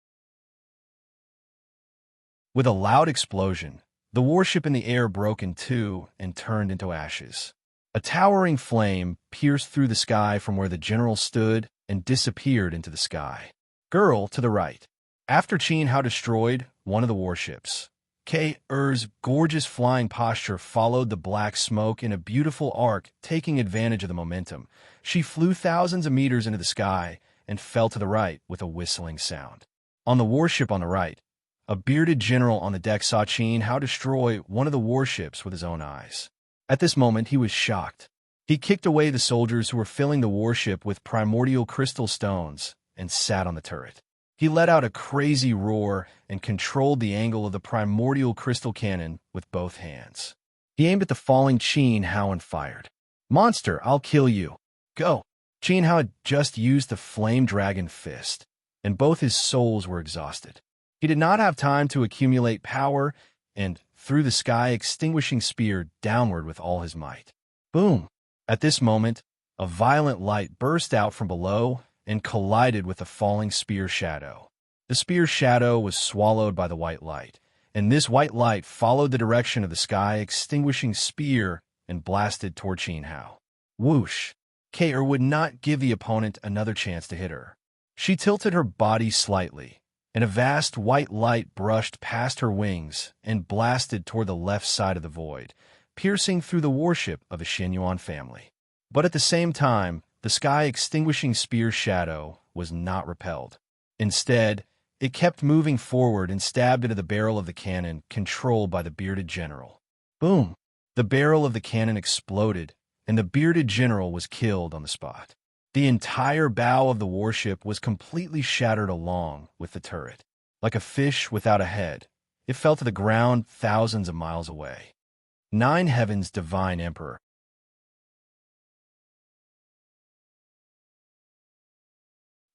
With a loud explosion, the warship in the air broke in two and turned into ashes. A towering flame pierced through the sky from where the general stood and disappeared into the sky. Girl to the right. After Qin Hao destroyed one of the warships, K.'s gorgeous flying posture followed the black smoke in a beautiful arc, taking advantage of the momentum. She flew thousands of meters into the sky and fell to the right with a whistling sound. On the warship on the right, a bearded general on the deck saw Qin Hao destroy one of the warships with his own eyes. At this moment, he was shocked. He kicked away the soldiers who were filling the warship with primordial crystal stones and sat on the turret. He let out a crazy roar and controlled the angle of the primordial crystal cannon with both hands. He aimed at the falling Qin Hao and fired. "Monster, I'll kill you. Go!" Qin Hao had just used the flame dragon fist, and both his souls were exhausted. He did not have time to accumulate power and threw the sky extinguishing spear downward with all his might. Boom! At this moment, a violent light burst out from below and collided with the falling spear shadow. The spear shadow was swallowed by the white light, and this white light followed the direction of the sky extinguishing spear and blasted toward Qin Hao. Whoosh! K.'r would not give the opponent another chance to hit her. She tilted her body slightly, and a vast white light brushed past her wings and blasted toward the left side of the void, piercing through the warship of the Xianyuan family. But at the same time, the sky-extinguishing spear shadow was not repelled. Instead, it kept moving forward and stabbed into the barrel of the cannon controlled by the bearded general. Boom! The barrel of the cannon exploded, and the bearded general was killed on the spot. The entire bow of the warship was completely shattered along with the turret. Like a fish without a head, it fell to the ground thousands of miles away. 9 Heaven's Divine Emperor.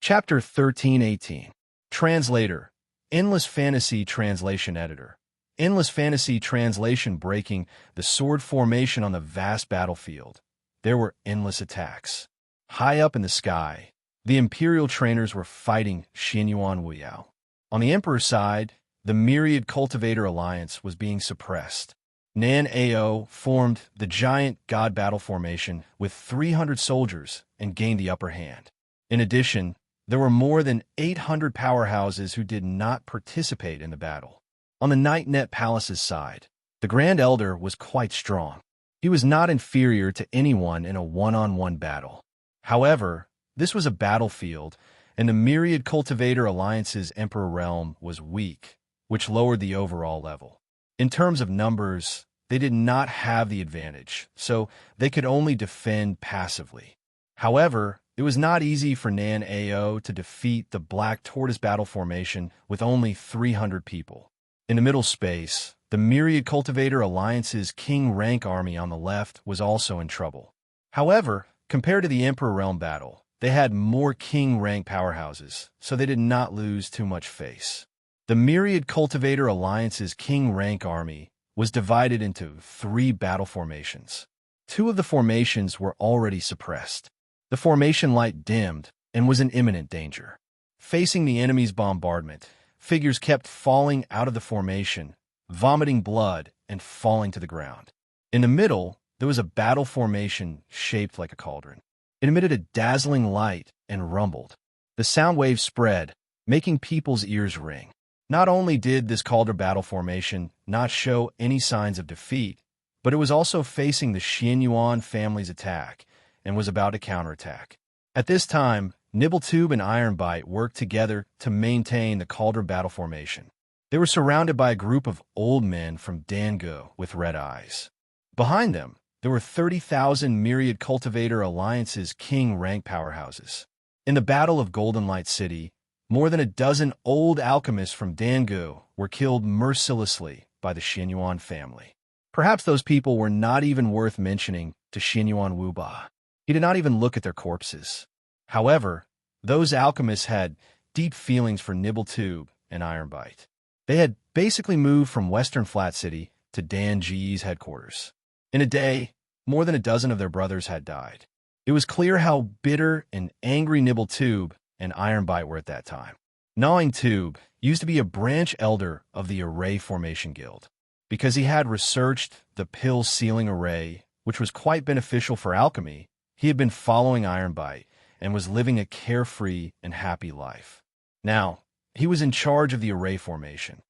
Chapter 1318. Translator. Endless Fantasy Translation Editor. Endless Fantasy Translation breaking the sword formation on the vast battlefield. There were endless attacks. High up in the sky, the Imperial trainers were fighting Xianyuan Wuyao. On the Emperor's side, the myriad cultivator alliance was being suppressed. Nan Ao formed the giant god battle formation with 300 soldiers and gained the upper hand. In addition, there were more than 800 powerhouses who did not participate in the battle. On the Night Net Palace's side, the Grand Elder was quite strong. He was not inferior to anyone in a one-on-one battle. However, this was a battlefield, and the myriad cultivator alliance's Emperor realm was weak, which lowered the overall level. In terms of numbers, they did not have the advantage, so they could only defend passively. However, it was not easy for Nan Ao to defeat the Black Tortoise battle formation with only 300 people. In the middle space, the myriad cultivator alliance's king rank army on the left was also in trouble. However, compared to the Emperor Realm battle, they had more king rank powerhouses, so they did not lose too much face. The myriad cultivator alliance's king rank army was divided into 3 battle formations. 2 of the formations were already suppressed. The formation light dimmed and was in imminent danger. Facing the enemy's bombardment, figures kept falling out of the formation, vomiting blood and falling to the ground. In the middle, there was a battle formation shaped like a cauldron. It emitted a dazzling light and rumbled. The sound waves spread, making people's ears ring. Not only did this cauldron battle formation not show any signs of defeat, but it was also facing the Xianyuan family's attack and was about to counterattack. At this time, Nibbletube and Ironbite worked together to maintain the cauldron battle formation. They were surrounded by a group of old men from Dango with red eyes. Behind them, there were 30,000 myriad cultivator alliances king rank powerhouses. In the Battle of Golden Light City, more than a dozen old alchemists from Dango were killed mercilessly by the Xianyuan family. Perhaps those people were not even worth mentioning to Xianyuan Wuba. He did not even look at their corpses. However, those alchemists had deep feelings for Nibbletube and Ironbite. They had basically moved from Western Flat City to Dan G's headquarters. In a day, more than a dozen of their brothers had died. It was clear how bitter and angry Nibbletube and Ironbite were at that time. Gnawing Tube used to be a branch elder of the Array Formation Guild. Because he had researched the pill sealing array, which was quite beneficial for alchemy, he had been following Ironbite and was living a carefree and happy life. Now, he was in charge of the Array Formation.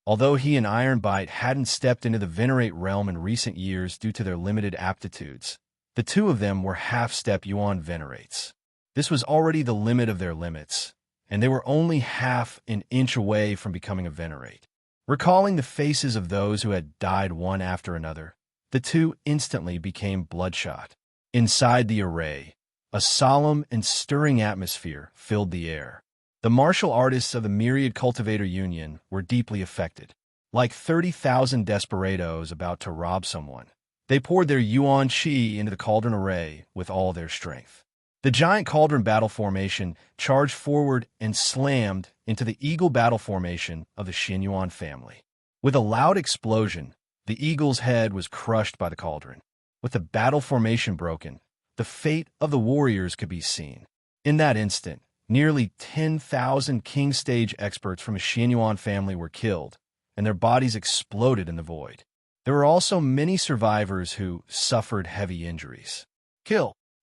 Although he and Ironbite hadn't stepped into the Venerate realm in recent years due to their limited aptitudes, the two of them were half-step Yuan Venerates. This was already the limit of their limits, and they were only half an inch away from becoming a Venerate. Recalling the faces of those who had died one after another, the two instantly became bloodshot. Inside the Array, a solemn and stirring atmosphere filled the air. The martial artists of the Myriad Cultivator Union were deeply affected. Like 30,000 desperados about to rob someone, they poured their Yuan Qi into the cauldron array with all their strength. The giant cauldron battle formation charged forward and slammed into the eagle battle formation of the Xianyuan family. With a loud explosion, the eagle's head was crushed by the cauldron. With the battle formation broken, the fate of the warriors could be seen. In that instant, nearly 10,000 king stage experts from a Xianyuan family were killed, and their bodies exploded in the void. There were also many survivors who suffered heavy injuries.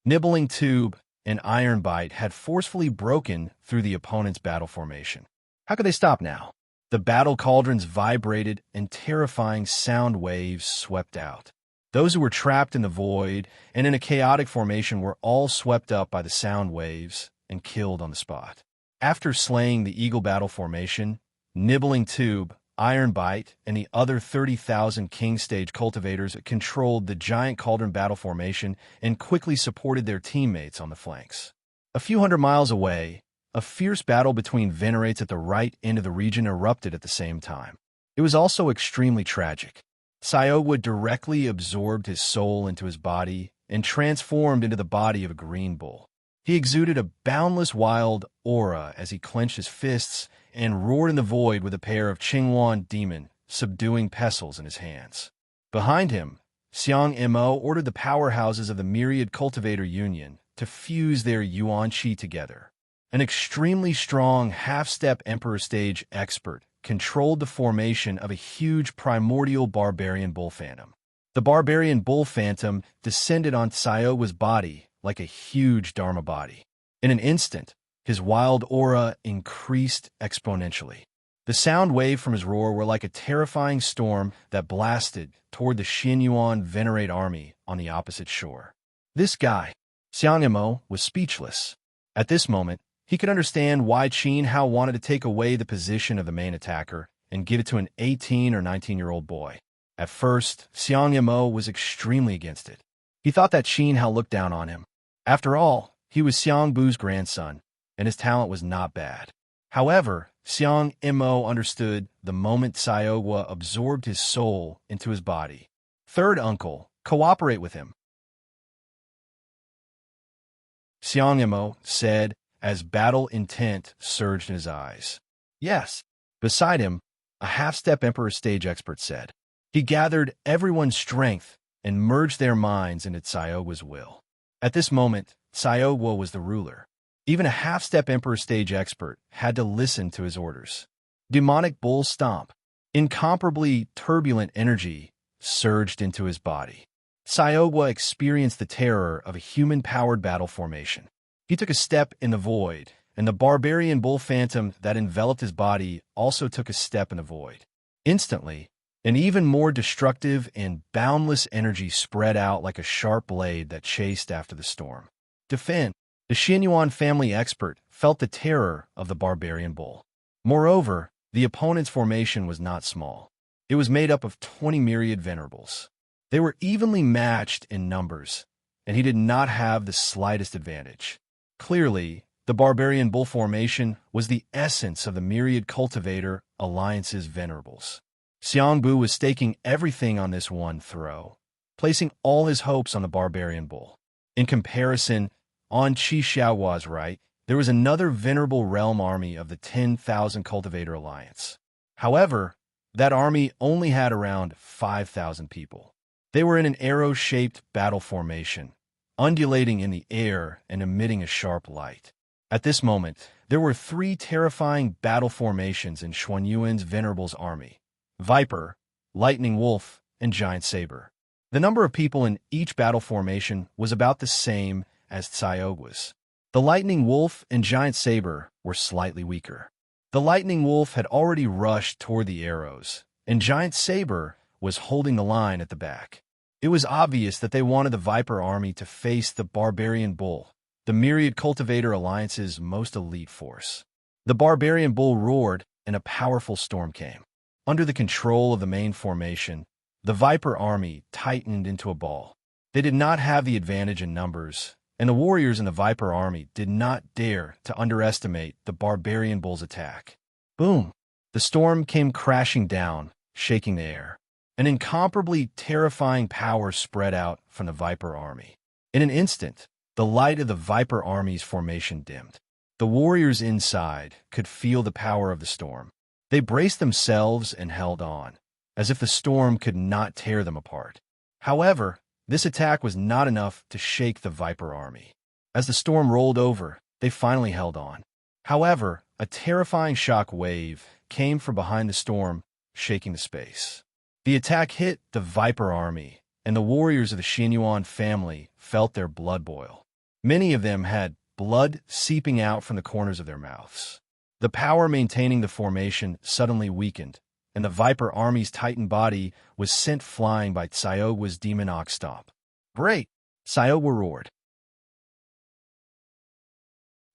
Nibbling Tube and Ironbite had forcefully broken through the opponent's battle formation. How could they stop now? The battle cauldrons vibrated and terrifying sound waves swept out. Those who were trapped in the void and in a chaotic formation were all swept up by the sound waves and killed on the spot. After slaying the eagle battle formation, Nibbling Tube, Ironbite, and the other 30,000 king stage cultivators controlled the giant cauldron battle formation and quickly supported their teammates on the flanks. A few hundred miles away, a fierce battle between Venerates at the right end of the region erupted at the same time. It was also extremely tragic. Saiowa directly absorbed his soul into his body and transformed into the body of a green bull. He exuded a boundless wild aura as he clenched his fists and roared in the void with a pair of Qinghuan demon subduing pestles in his hands. Behind him, Xiang Mo ordered the powerhouses of the Myriad Cultivator Union to fuse their Yuan Qi together. An extremely strong half-step Emperor Stage expert controlled the formation of a huge primordial barbarian bull phantom. The barbarian bull phantom descended on Saiowa's body like a huge Dharma body. In an instant, his wild aura increased exponentially. The sound wave from his roar were like a terrifying storm that blasted toward the Xianyuan Venerate army on the opposite shore. This guy, Xiang Mo, was speechless. At this moment, he could understand why Qin Hao wanted to take away the position of the main attacker and give it to an 18 or 19-year-old boy. At first, Xiang Mo was extremely against it. He thought that Qin Hao looked down on him. After all, he was Xiang Bu's grandson, and his talent was not bad. However, Xiang Mo understood the moment Saiowa absorbed his soul into his body. Third uncle, cooperate with him, Xiang Mo said as battle intent surged in his eyes. Yes. Beside him, a half-step Emperor Stage expert said. He gathered everyone's strength and merged their minds into Tsaogwa's will. At this moment, Tsaogwa was the ruler. Even a half-step Emperor stage expert had to listen to his orders. Demonic bull stomp. Incomparably turbulent energy surged into his body. Tsaogwa experienced the terror of a human-powered battle formation. He took a step in the void, and the barbarian bull phantom that enveloped his body also took a step in the void. Instantly, an even more destructive and boundless energy spread out like a sharp blade that chased after the storm. Defend. The Xianyuan family expert felt the terror of the barbarian bull. Moreover, the opponent's formation was not small. It was made up of 20 myriad venerables. They were evenly matched in numbers, and he did not have the slightest advantage. Clearly, the barbarian bull formation was the essence of the myriad cultivator alliance's venerables. Xiangbu was staking everything on this one throw, placing all his hopes on the barbarian bull. In comparison, on Qi Xiaohua's right, there was another venerable realm army of the 10,000 cultivator alliance. However, that army only had around 5,000 people. They were in an arrow-shaped battle formation, undulating in the air and emitting a sharp light. At this moment, there were 3 terrifying battle formations in Xuanyuan's Venerable's army: Viper, Lightning Wolf, and Giant Saber. The number of people in each battle formation was about the same as Tsaogwa's. The Lightning Wolf and Giant Saber were slightly weaker. The Lightning Wolf had already rushed toward the arrows, and Giant Saber was holding the line at the back. It was obvious that they wanted the Viper army to face the Barbarian Bull, the Myriad Cultivator Alliance's most elite force. The Barbarian Bull roared, and a powerful storm came. Under the control of the main formation, the Viper army tightened into a ball. They did not have the advantage in numbers, and the warriors in the Viper army did not dare to underestimate the Barbarian Bull's attack. Boom! The storm came crashing down, shaking the air. An incomparably terrifying power spread out from the Viper army. In an instant, the light of the Viper army's formation dimmed. The warriors inside could feel the power of the storm. They braced themselves and held on, as if the storm could not tear them apart. However, this attack was not enough to shake the Viper army. As the storm rolled over, they finally held on. However, a terrifying shock wave came from behind the storm, shaking the space. The attack hit the Viper army, and the warriors of the Xianyuan family felt their blood boil. Many of them had blood seeping out from the corners of their mouths. The power maintaining the formation suddenly weakened, and the Viper army's titan body was sent flying by Tsaogwa's demon ox stomp. Great! Tsaogwa roared.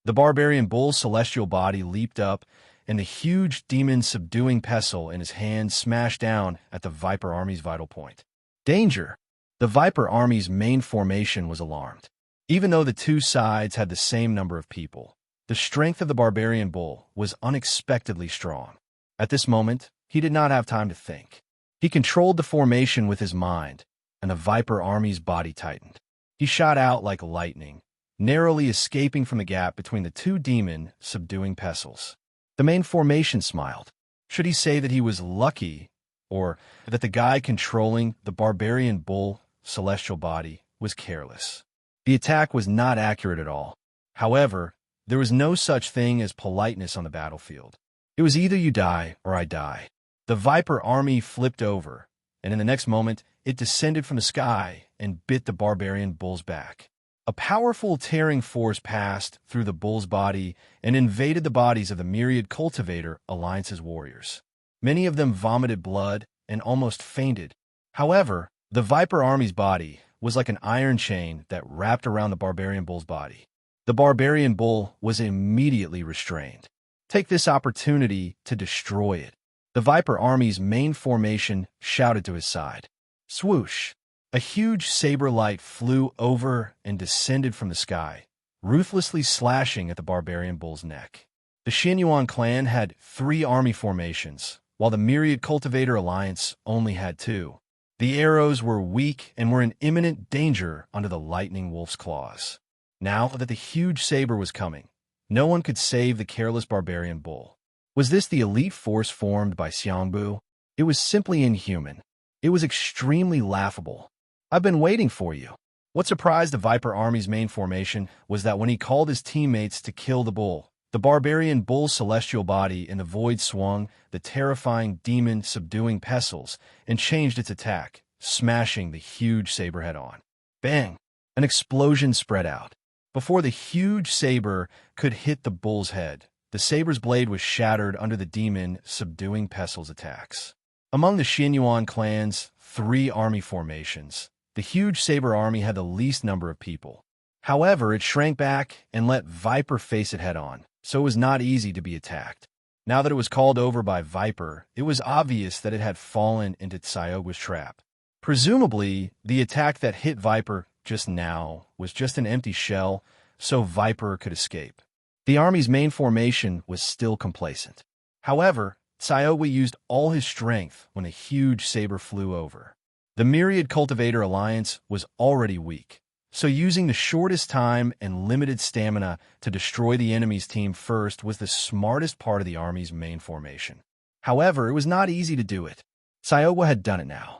The barbarian bull's celestial body leaped up, and the huge demon subduing pestle in his hand smashed down at the Viper army's vital point. Danger! The Viper army's main formation was alarmed. Even though the two sides had the same number of people, the strength of the barbarian bull was unexpectedly strong. At this moment, he did not have time to think. He controlled the formation with his mind, and the Viper army's body tightened. He shot out like lightning, narrowly escaping from the gap between the two demon subduing pestles. The main formation smiled. Should he say that he was lucky, or that the guy controlling the barbarian bull celestial body was careless? The attack was not accurate at all. However, there was no such thing as politeness on the battlefield. It was either you die or I die. The Viper army flipped over, and in the next moment, it descended from the sky and bit the barbarian bull's back. A powerful tearing force passed through the bull's body and invaded the bodies of the Myriad Cultivator Alliance's warriors. Many of them vomited blood and almost fainted. However, the Viper army's body was like an iron chain that wrapped around the barbarian bull's body. The barbarian bull was immediately restrained. Take this opportunity to destroy it. The Viper army's main formation shouted to his side. Swoosh! A huge saber light flew over and descended from the sky, ruthlessly slashing at the barbarian bull's neck. The Xianyuan clan had 3 army formations, while the Myriad Cultivator Alliance only had 2. The arrows were weak and were in imminent danger under the Lightning Wolf's claws. Now that the huge saber was coming, no one could save the careless barbarian bull. Was this the elite force formed by Xiangbu? It was simply inhuman. It was extremely laughable. I've been waiting for you. What surprised the Viper army's main formation was that when he called his teammates to kill the bull, the barbarian bull's celestial body in the void swung, the terrifying demon subduing pestles, and changed its attack, smashing the huge saber head on. Bang! An explosion spread out. Before the huge saber could hit the bull's head, the saber's blade was shattered under the demon subduing pestles' attacks. Among the Xianyuan clan's 3 army formations, the huge saber army had the least number of people. However, it shrank back and let Viper face it head-on, so it was not easy to be attacked. Now that it was called over by Viper, it was obvious that it had fallen into Tsayogua's trap. Presumably, the attack that hit Viper just now was just an empty shell, so Viper could escape. The army's main formation was still complacent. However, Tsayogua used all his strength when a huge saber flew over. The Myriad Cultivator Alliance was already weak, so using the shortest time and limited stamina to destroy the enemy's team first was the smartest part of the army's main formation. However, it was not easy to do it. Tsayogua had done it now.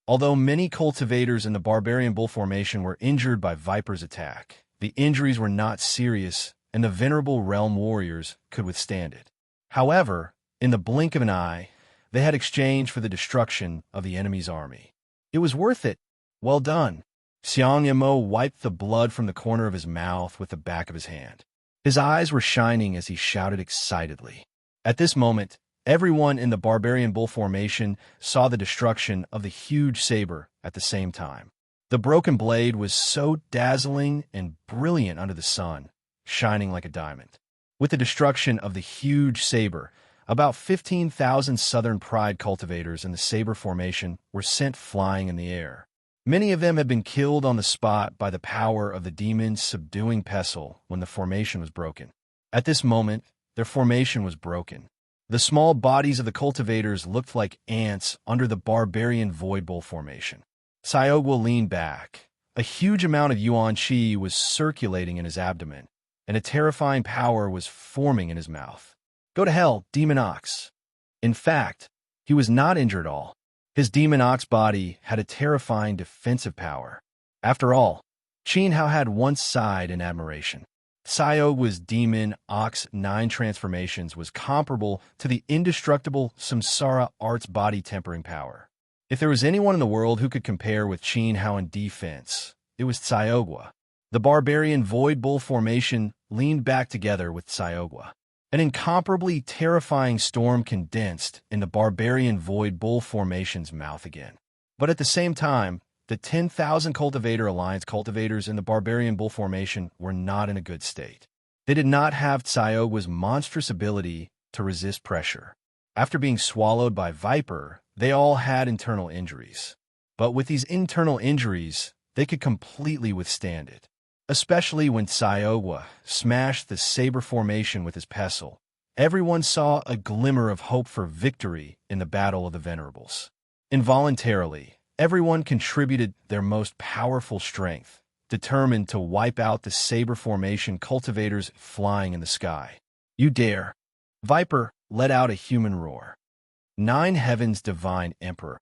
Although many cultivators in the Barbarian Bull formation were injured by Viper's attack, the injuries were not serious, and the venerable Realm Warriors could withstand it. However, in the blink of an eye, they had exchanged for the destruction of the enemy's army. It was worth it. Well done. Xiang Yamo wiped the blood from the corner of his mouth with the back of his hand. His eyes were shining as he shouted excitedly. At this moment, everyone in the Barbarian Bull formation saw the destruction of the huge saber at the same time. The broken blade was so dazzling and brilliant under the sun, shining like a diamond. With the destruction of the huge saber, about 15,000 Southern Pride cultivators in the saber formation were sent flying in the air. Many of them had been killed on the spot by the power of the demon's subduing pestle when the formation was broken. At this moment, their formation was broken. The small bodies of the cultivators looked like ants under the barbarian void bull formation. Tsayogua leaned back. A huge amount of yuan qi was circulating in his abdomen, and a terrifying power was forming in his mouth. Go to hell, Demon Ox. In fact, he was not injured at all. His Demon Ox body had a terrifying defensive power. After all, Qin Hao had once sighed in admiration. Tsayogua's Demon Ox 9 transformations was comparable to the indestructible Samsara Art's body tempering power. If there was anyone in the world who could compare with Qin Hao in defense, it was Tsayogua. The barbarian Void Bull formation leaned back together with Tsayogua. An incomparably terrifying storm condensed in the barbarian Void Bull formation's mouth again. But at the same time, the 10,000 Cultivator Alliance cultivators in the barbarian Bull formation were not in a good state. They did not have Tsayogua's monstrous ability to resist pressure. After being swallowed by Viper, they all had internal injuries. But with these internal injuries, they could completely withstand it. Especially when Tsayogua smashed the saber formation with his pestle, everyone saw a glimmer of hope for victory in the Battle of the Venerables. Involuntarily, everyone contributed their most powerful strength, determined to wipe out the saber formation cultivators flying in the sky. You dare! Viper let out a human roar. 9 Heavens Divine Emperor.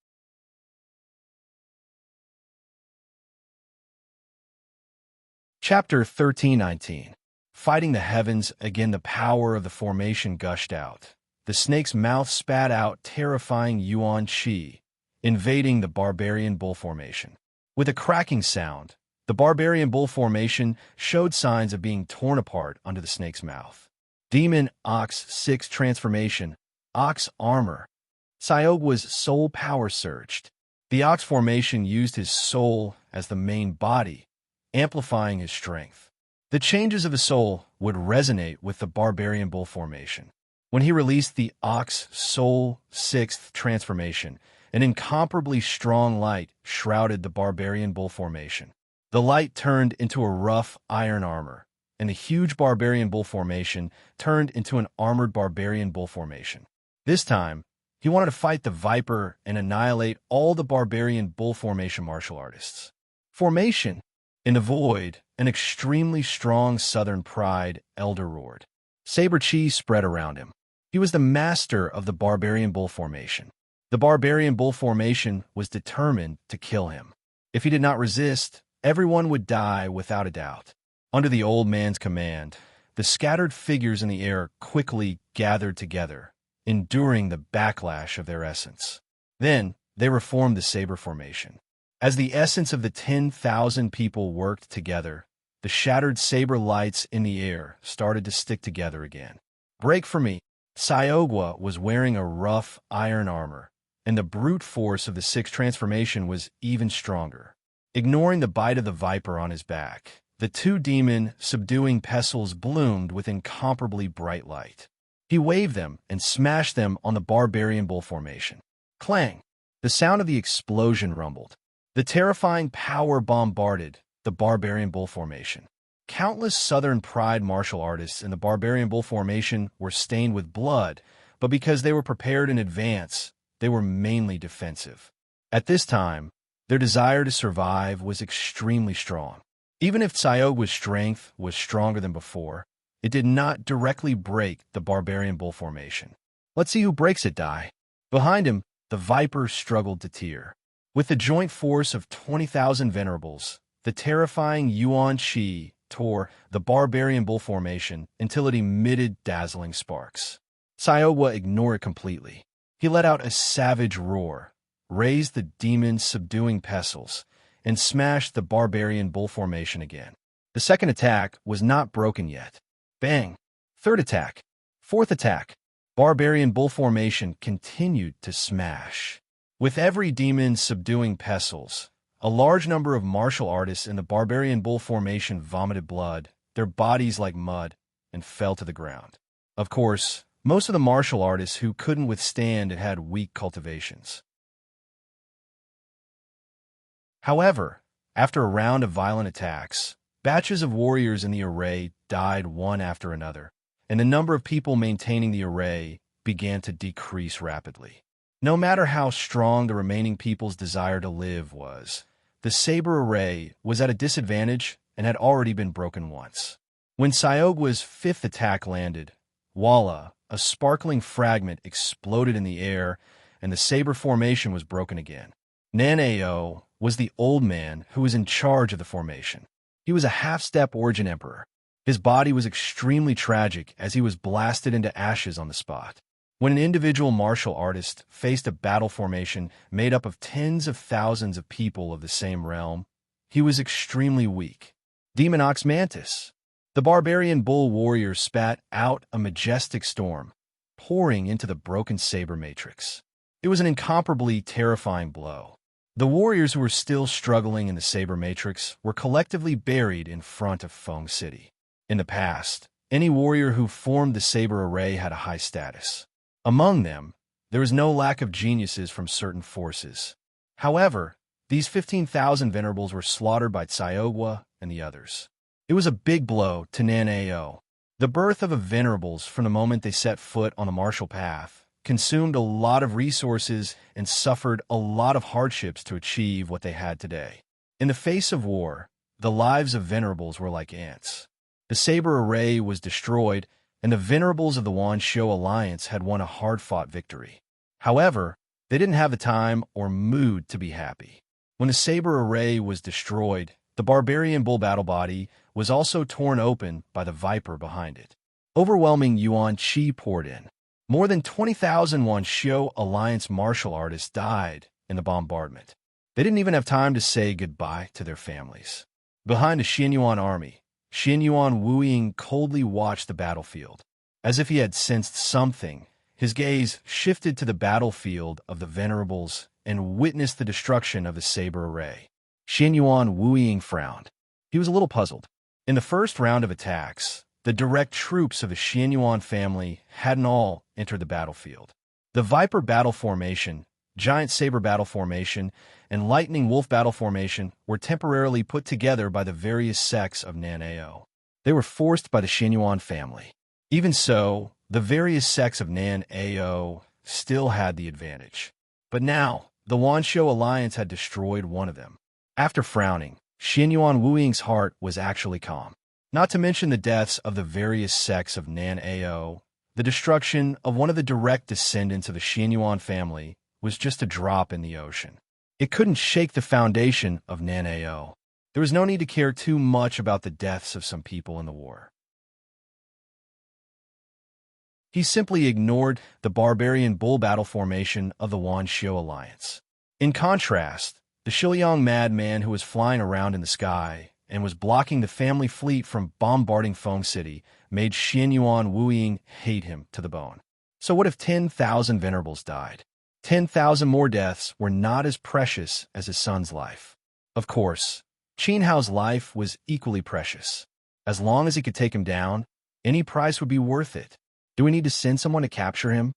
Chapter 13:19. Fighting the heavens, again the power of the formation gushed out. The snake's mouth spat out terrifying yuan qi, invading the barbarian bull formation. With a cracking sound, the barbarian bull formation showed signs of being torn apart under the snake's mouth. Demon Ox 6 transformation, Ox armor. Tsayogua's soul power surged. The Ox formation used his soul as the main body, amplifying his strength. The changes of his soul would resonate with the barbarian bull formation. When he released the Ox Soul 6th transformation, an incomparably strong light shrouded the barbarian bull formation. The light turned into a rough iron armor, and the huge barbarian bull formation turned into an armored barbarian bull formation. This time, he wanted to fight the Viper and annihilate all the barbarian bull formation martial artists. Formation. In the void, an extremely strong Southern Pride elder roared. Saber chi spread around him. He was the master of the barbarian bull formation. The barbarian bull formation was determined to kill him. If he did not resist, everyone would die without a doubt. Under the old man's command, the scattered figures in the air quickly gathered together, enduring the backlash of their essence. Then, they reformed the saber formation. As the essence of the 10,000 people worked together, the shattered saber lights in the air started to stick together again. Break for me. Sayogwa was wearing a rough iron armor, and the brute force of the sixth transformation was even stronger. Ignoring the bite of the viper on his back, the two demon subduing pestles bloomed with incomparably bright light. He waved them and smashed them on the barbarian bull formation. Clang! The sound of the explosion rumbled. The terrifying power bombarded the barbarian bull formation. Countless Southern Pride martial artists in the barbarian bull formation were stained with blood, but because they were prepared in advance, they were mainly defensive. At this time, their desire to survive was extremely strong. Even if Sayogwa's strength was stronger than before, it did not directly break the barbarian bull formation. Let's see who breaks it, Dai. Behind him, the viper struggled to tear. With the joint force of 20,000 venerables, the terrifying Yuan Shi tore the barbarian bull formation until it emitted dazzling sparks. Sayogwa ignored it completely. He let out a savage roar, raised the demon's subduing pestles, and smashed the barbarian bull formation again. The second attack was not broken yet. Bang! Third attack. Fourth attack. Barbarian bull formation continued to smash. With every demon subduing pestles, a large number of martial artists in the barbarian bull formation vomited blood, their bodies like mud, and fell to the ground. Of course, most of the martial artists who couldn't withstand it had weak cultivations. However, after a round of violent attacks, batches of warriors in the array died one after another, and the number of people maintaining the array began to decrease rapidly. No matter how strong the remaining people's desire to live was, the saber array was at a disadvantage and had already been broken once. When Sayogwa's fifth attack landed, voila, a sparkling fragment exploded in the air, and the saber formation was broken again. Nanao was the old man who was in charge of the formation. He was a half-step origin emperor. His body was extremely tragic as he was blasted into ashes on the spot. When an individual martial artist faced a battle formation made up of tens of thousands of people of the same realm, he was extremely weak. Demon Ox Mantis. The barbarian bull warrior spat out a majestic storm, pouring into the broken saber matrix. It was an incomparably terrifying blow. The warriors who were still struggling in the saber matrix were collectively buried in front of Feng City. In the past, any warrior who formed the saber array had a high status. Among them, there was no lack of geniuses from certain forces. However, these 15,000 venerables were slaughtered by Sayogwa and the others. It was a big blow to Nanao. The birth of the venerables from the moment they set foot on the martial path consumed a lot of resources and suffered a lot of hardships to achieve what they had today. In the face of war, the lives of venerables were like ants. The saber array was destroyed, and the venerables of the Wanshou Alliance had won a hard-fought victory. However, they didn't have the time or mood to be happy. When the saber array was destroyed, the barbarian bull battle body was also torn open by the viper behind it. Overwhelming Yuan Qi poured in. More than 20,000 Wanshou Alliance martial artists died in the bombardment. They didn't even have time to say goodbye to their families. Behind the Xianyuan army, Xianyuan Wuying coldly watched the battlefield. As if he had sensed something, his gaze shifted to the battlefield of the venerables and witnessed the destruction of the saber array. Xianyuan Wuying frowned. He was a little puzzled. In the first round of attacks, the direct troops of the Xianyuan family hadn't all entered the battlefield. The Viper battle formation, Giant Saber battle formation, and Lightning Wolf battle formation were temporarily put together by the various sects of Nanao. They were forced by the Xianyuan family. Even so, the various sects of Nanao still had the advantage. But now, the Wanshou Alliance had destroyed one of them. After frowning, Xianyuan Wuying's heart was actually calm. Not to mention the deaths of the various sects of Nanao, the destruction of one of the direct descendants of the Xianyuan family was just a drop in the ocean. It couldn't shake the foundation of Nanao. There was no need to care too much about the deaths of some people in the war. He simply ignored the barbarian bull battle formation of the Wanxiu alliance. In contrast, the Shiliang madman who was flying around in the sky and was blocking the family fleet from bombarding Feng City made Xianyuan Wuying hate him to the bone. So what if 10,000 venerables died? 10,000 more deaths were not as precious as his son's life. Of course, Qin Hao's life was equally precious. As long as he could take him down, any price would be worth it. Do we need to send someone to capture him?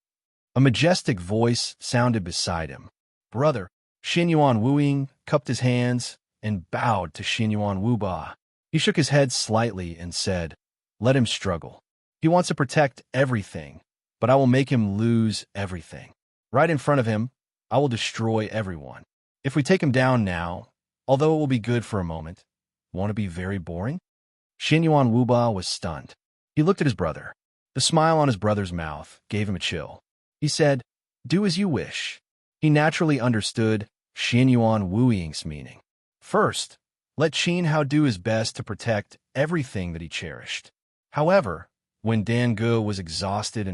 A majestic voice sounded beside him. Brother, Xianyuan Wuying cupped his hands and bowed to Xianyuan Wuba. He shook his head slightly and said, "Let him struggle. He wants to protect everything, but I will make him lose everything. Right in front of him, I will destroy everyone. If we take him down now, although it will be good for a moment, won't it be very boring?" Xianyuan Wuba was stunned. He looked at his brother. The smile on his brother's mouth gave him a chill. He said, "Do as you wish." He naturally understood Xianyuan Wuying's meaning. First, let Qin Hao do his best to protect everything that he cherished. However, when Dan Ge was exhausted,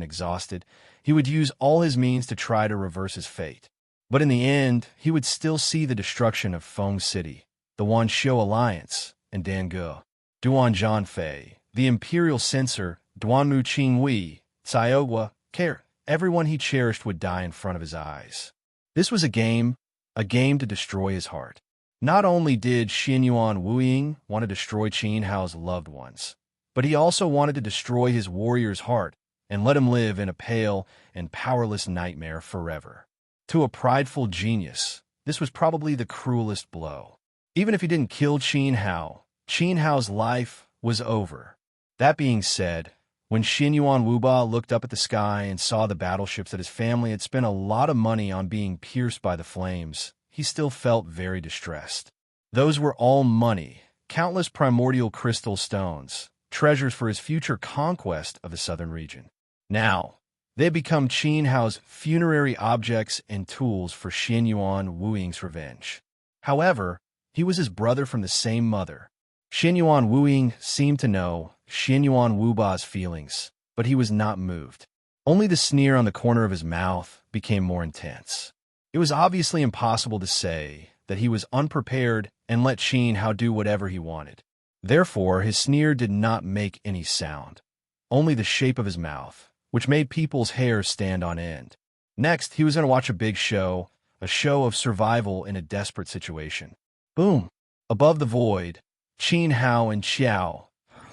he would use all his means to try to reverse his fate. But in the end, he would still see the destruction of Feng City, the Wanxiu alliance, and Dan Ge. Duan Zhanfei, the imperial censor, Duanmu Qingwei, Caiogua, Care, everyone he cherished would die in front of his eyes. This was a game to destroy his heart. Not only did Xianyuan Wuying want to destroy Qin Hao's loved ones, but he also wanted to destroy his warrior's heart and let him live in a pale and powerless nightmare forever. To a prideful genius, this was probably the cruelest blow. Even if he didn't kill Qin Hao's life was over. That being said, when Xianyuan Wuba looked up at the sky and saw the battleships that his family had spent a lot of money on being pierced by the flames, he still felt very distressed. Those were all money, countless primordial crystal stones, treasures for his future conquest of the southern region. Now, they had become Qin Hao's funerary objects and tools for Xianyuan Wuying's revenge. However, he was his brother from the same mother. Xianyuan Wuying seemed to know Xianyuan Wuba's feelings, but he was not moved. Only the sneer on the corner of his mouth became more intense. It was obviously impossible to say that he was unprepared and let Qin Hao do whatever he wanted. Therefore, his sneer did not make any sound, only the shape of his mouth, which made people's hair stand on end. Next, he was going to watch a big show, a show of survival in a desperate situation. Boom! Above the void, Qin Hao and Xiao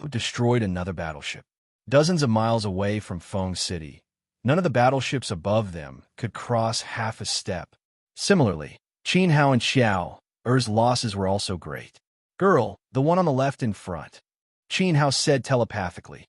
destroyed another battleship. Dozens of miles away from Feng City, none of the battleships above them could cross half a step. Similarly, Qin Hao and Xiao's losses were also great. "Girl, the one on the left in front," Qin Hao said telepathically.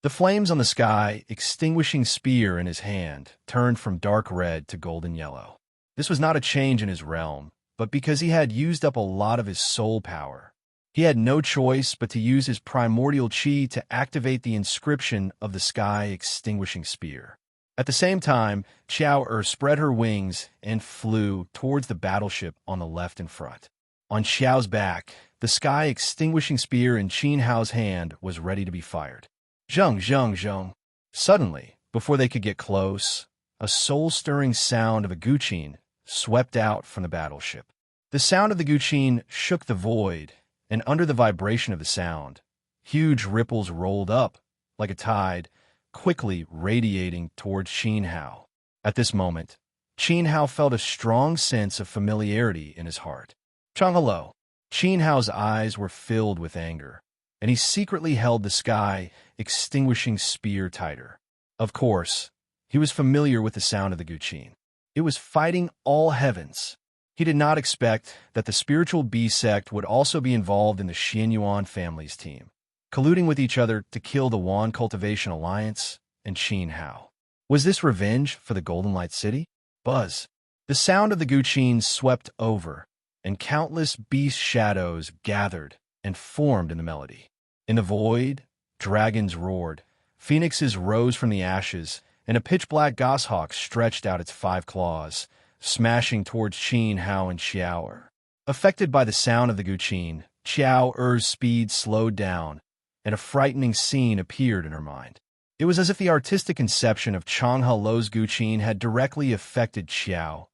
The flames on the sky, extinguishing spear in his hand, turned from dark red to golden yellow. This was not a change in his realm, but because he had used up a lot of his soul power. He had no choice but to use his primordial chi to activate the inscription of the sky extinguishing spear. At the same time, Xiao spread her wings and flew towards the battleship on the left in front. On Xiao's back, the sky extinguishing spear in Qin Hao's hand was ready to be fired. Zheng, zheng, zheng. Suddenly, before they could get close, a soul-stirring sound of a guqin swept out from the battleship. The sound of the guqin shook the void, and under the vibration of the sound, huge ripples rolled up, like a tide, quickly radiating towards Qin Hao. At this moment, Qin Hao felt a strong sense of familiarity in his heart. Changhello. Qin Hao's eyes were filled with anger, and he secretly held the sky extinguishing spear tighter. Of course, he was familiar with the sound of the guqin. It was fighting all heavens. He did not expect that the spiritual bee sect would also be involved in the Xianyuan family's team, colluding with each other to kill the Wan Cultivation Alliance and Qin Hao. Was this revenge for the Golden Light City? Buzz. The sound of the guqin swept over, and countless beast shadows gathered and formed in the melody. In the void, dragons roared, phoenixes rose from the ashes, and a pitch-black goshawk stretched out its 5 claws, smashing towards Qin Hao and Xiao Er. Affected by the sound of the guqin, Xiao Er's speed slowed down, and a frightening scene appeared in her mind. It was as if the artistic conception of Changhe Lo's guqin had directly affected Xiao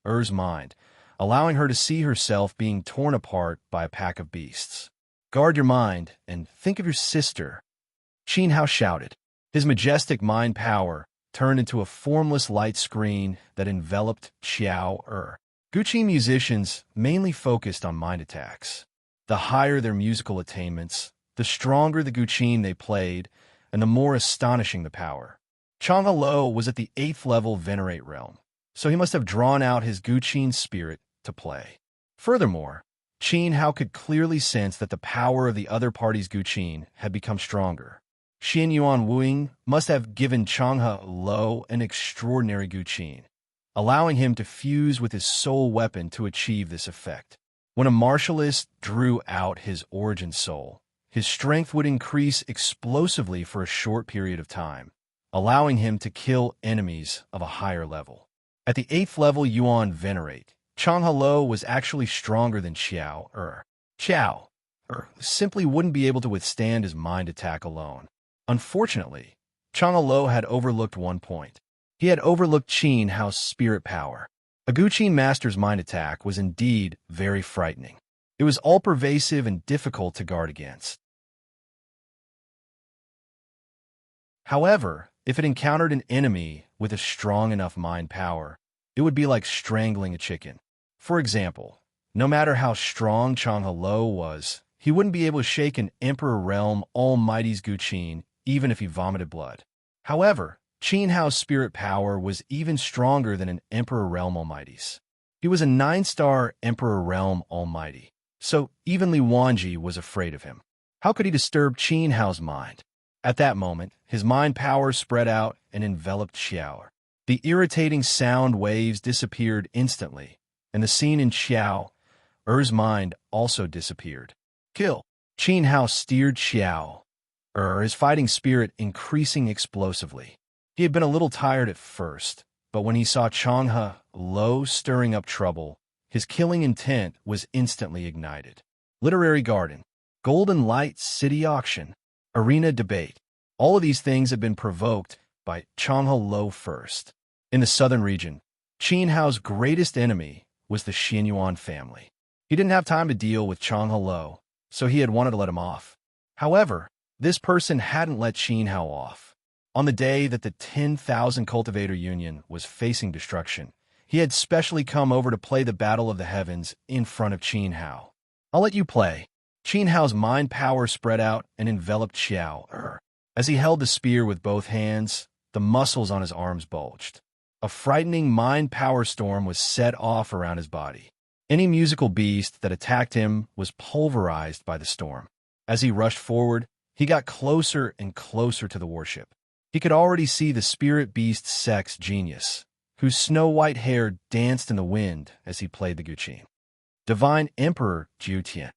Er's mind, allowing her to see herself being torn apart by a pack of beasts. "Guard your mind and think of your sister," Qin Hao shouted. His majestic mind power turned into a formless light screen that enveloped Xiao Er. Guqin musicians mainly focused on mind attacks. The higher their musical attainments, the stronger the guqin they played, and the more astonishing the power. Changhe Lo was at the 8th level Venerate realm, so he must have drawn out his guqin spirit to play. Furthermore, Qin Hao could clearly sense that the power of the other party's guqin had become stronger. Xin Yuan Wuing must have given Changhe Lo an extraordinary guqin, allowing him to fuse with his soul weapon to achieve this effect. When a martialist drew out his origin soul, his strength would increase explosively for a short period of time, allowing him to kill enemies of a higher level. At the 8th level Yuan Venerate, Changhe Lo was actually stronger than Xiao Er. Xiao Er simply wouldn't be able to withstand his mind attack alone. Unfortunately, Changhe Lo had overlooked one point. He had overlooked Qin Hao's spirit power. A guqin master's mind attack was indeed very frightening. It was all-pervasive and difficult to guard against. However, if it encountered an enemy with a strong enough mind power, it would be like strangling a chicken. For example, no matter how strong Changhe Lo was, he wouldn't be able to shake an Emperor Realm Almighty's guqin even if he vomited blood. However, Qin Hao's spirit power was even stronger than an Emperor Realm Almighty's. He was a 9-star Emperor Realm Almighty, so even Li Wanji was afraid of him. How could he disturb Qin Hao's mind? At that moment, his mind power spread out and enveloped Xiao. The irritating sound waves disappeared instantly, and the scene in Xiao Er's mind also disappeared. Kill! Qin Hao steered Xiao his fighting spirit increasing explosively. He had been a little tired at first, but when he saw Changhe Lo stirring up trouble, his killing intent was instantly ignited. Literary Garden, Golden Light City Auction, Arena Debate. All of these things had been provoked by Changhe Lo first. In the southern region, Qin Hao's greatest enemy was the Xinyuan family. He didn't have time to deal with Changhe Lo, so he had wanted to let him off. However, this person hadn't let Qin Hao off. On the day that the 10,000 Cultivator Union was facing destruction, he had specially come over to play the Battle of the Heavens in front of Qin Hao. "I'll let you play." Qin Hao's mind power spread out and enveloped Xiao. As he held the spear with both hands, the muscles on his arms bulged. A frightening mind power storm was set off around his body. Any musical beast that attacked him was pulverized by the storm. As he rushed forward, he got closer and closer to the warship. He could already see the spirit beast sex genius, whose snow-white hair danced in the wind as he played the guqin. Divine Emperor Jiu Tian.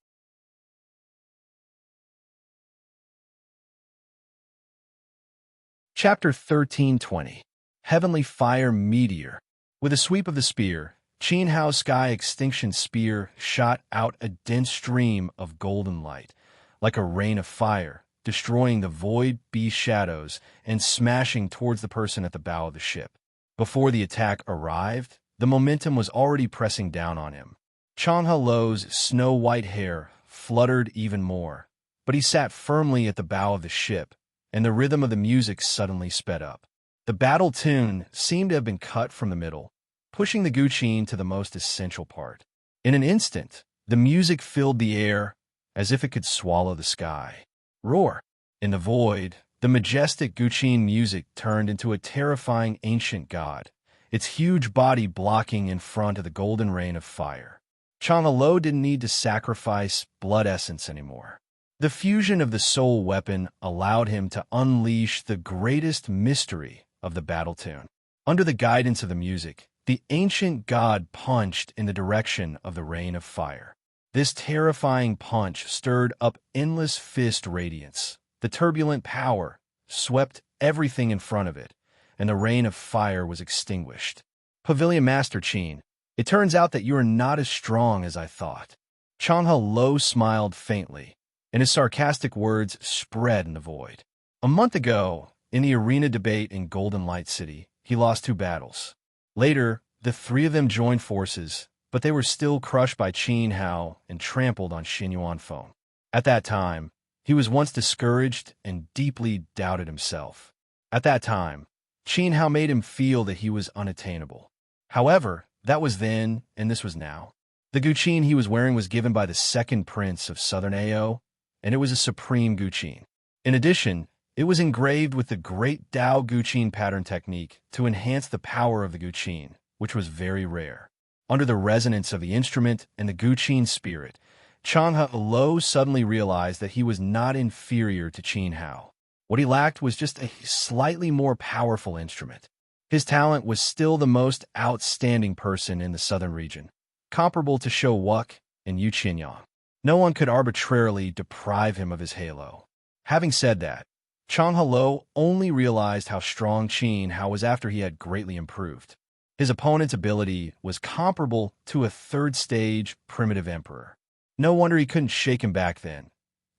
Chapter 1320. Heavenly Fire Meteor. With a sweep of the spear, Qin Hao's Sky Extinction Spear shot out a dense stream of golden light, like a rain of fire, destroying the void beast shadows and smashing towards the person at the bow of the ship. Before the attack arrived, the momentum was already pressing down on him. Changhe Lo's snow-white hair fluttered even more, but he sat firmly at the bow of the ship, and the rhythm of the music suddenly sped up. The battle tune seemed to have been cut from the middle, pushing the guqin to the most essential part. In an instant, the music filled the air as if it could swallow the sky. Roar! In the void, the majestic guqin music turned into a terrifying ancient god, its huge body blocking in front of the golden rain of fire. Changhe Lo didn't need to sacrifice blood essence anymore. The fusion of the soul weapon allowed him to unleash the greatest mystery of the battle tune. Under the guidance of the music, the ancient god punched in the direction of the rain of fire. This terrifying punch stirred up endless fist radiance. The turbulent power swept everything in front of it, and the rain of fire was extinguished. Pavilion Master Qin, it turns out that you are not as strong as I thought. Changhe Lo smiled faintly, and his sarcastic words spread in the void. A month ago, in the arena debate in Golden Light City, he lost 2 battles. Later, the 3 of them joined forces, but they were still crushed by Qin Hao and trampled on Xinyuan Feng. At that time, he was once discouraged and deeply doubted himself. At that time, Qin Hao made him feel that he was unattainable. However, that was then, and this was now. The guqin he was wearing was given by the second prince of Southern Ao, and it was a supreme guqin. In addition, it was engraved with the great Dao guqin pattern technique to enhance the power of the guqin, which was very rare. Under the resonance of the instrument and the guqin spirit, Changhe Lo suddenly realized that he was not inferior to Qin Hao. What he lacked was just a slightly more powerful instrument. His talent was still the most outstanding person in the southern region, comparable to Shou Wuk and Yu Qinyang. No one could arbitrarily deprive him of his halo. Having said that, Changhe Lo only realized how strong Qin Hao was after he had greatly improved. His opponent's ability was comparable to a third-stage primitive emperor. No wonder he couldn't shake him back then.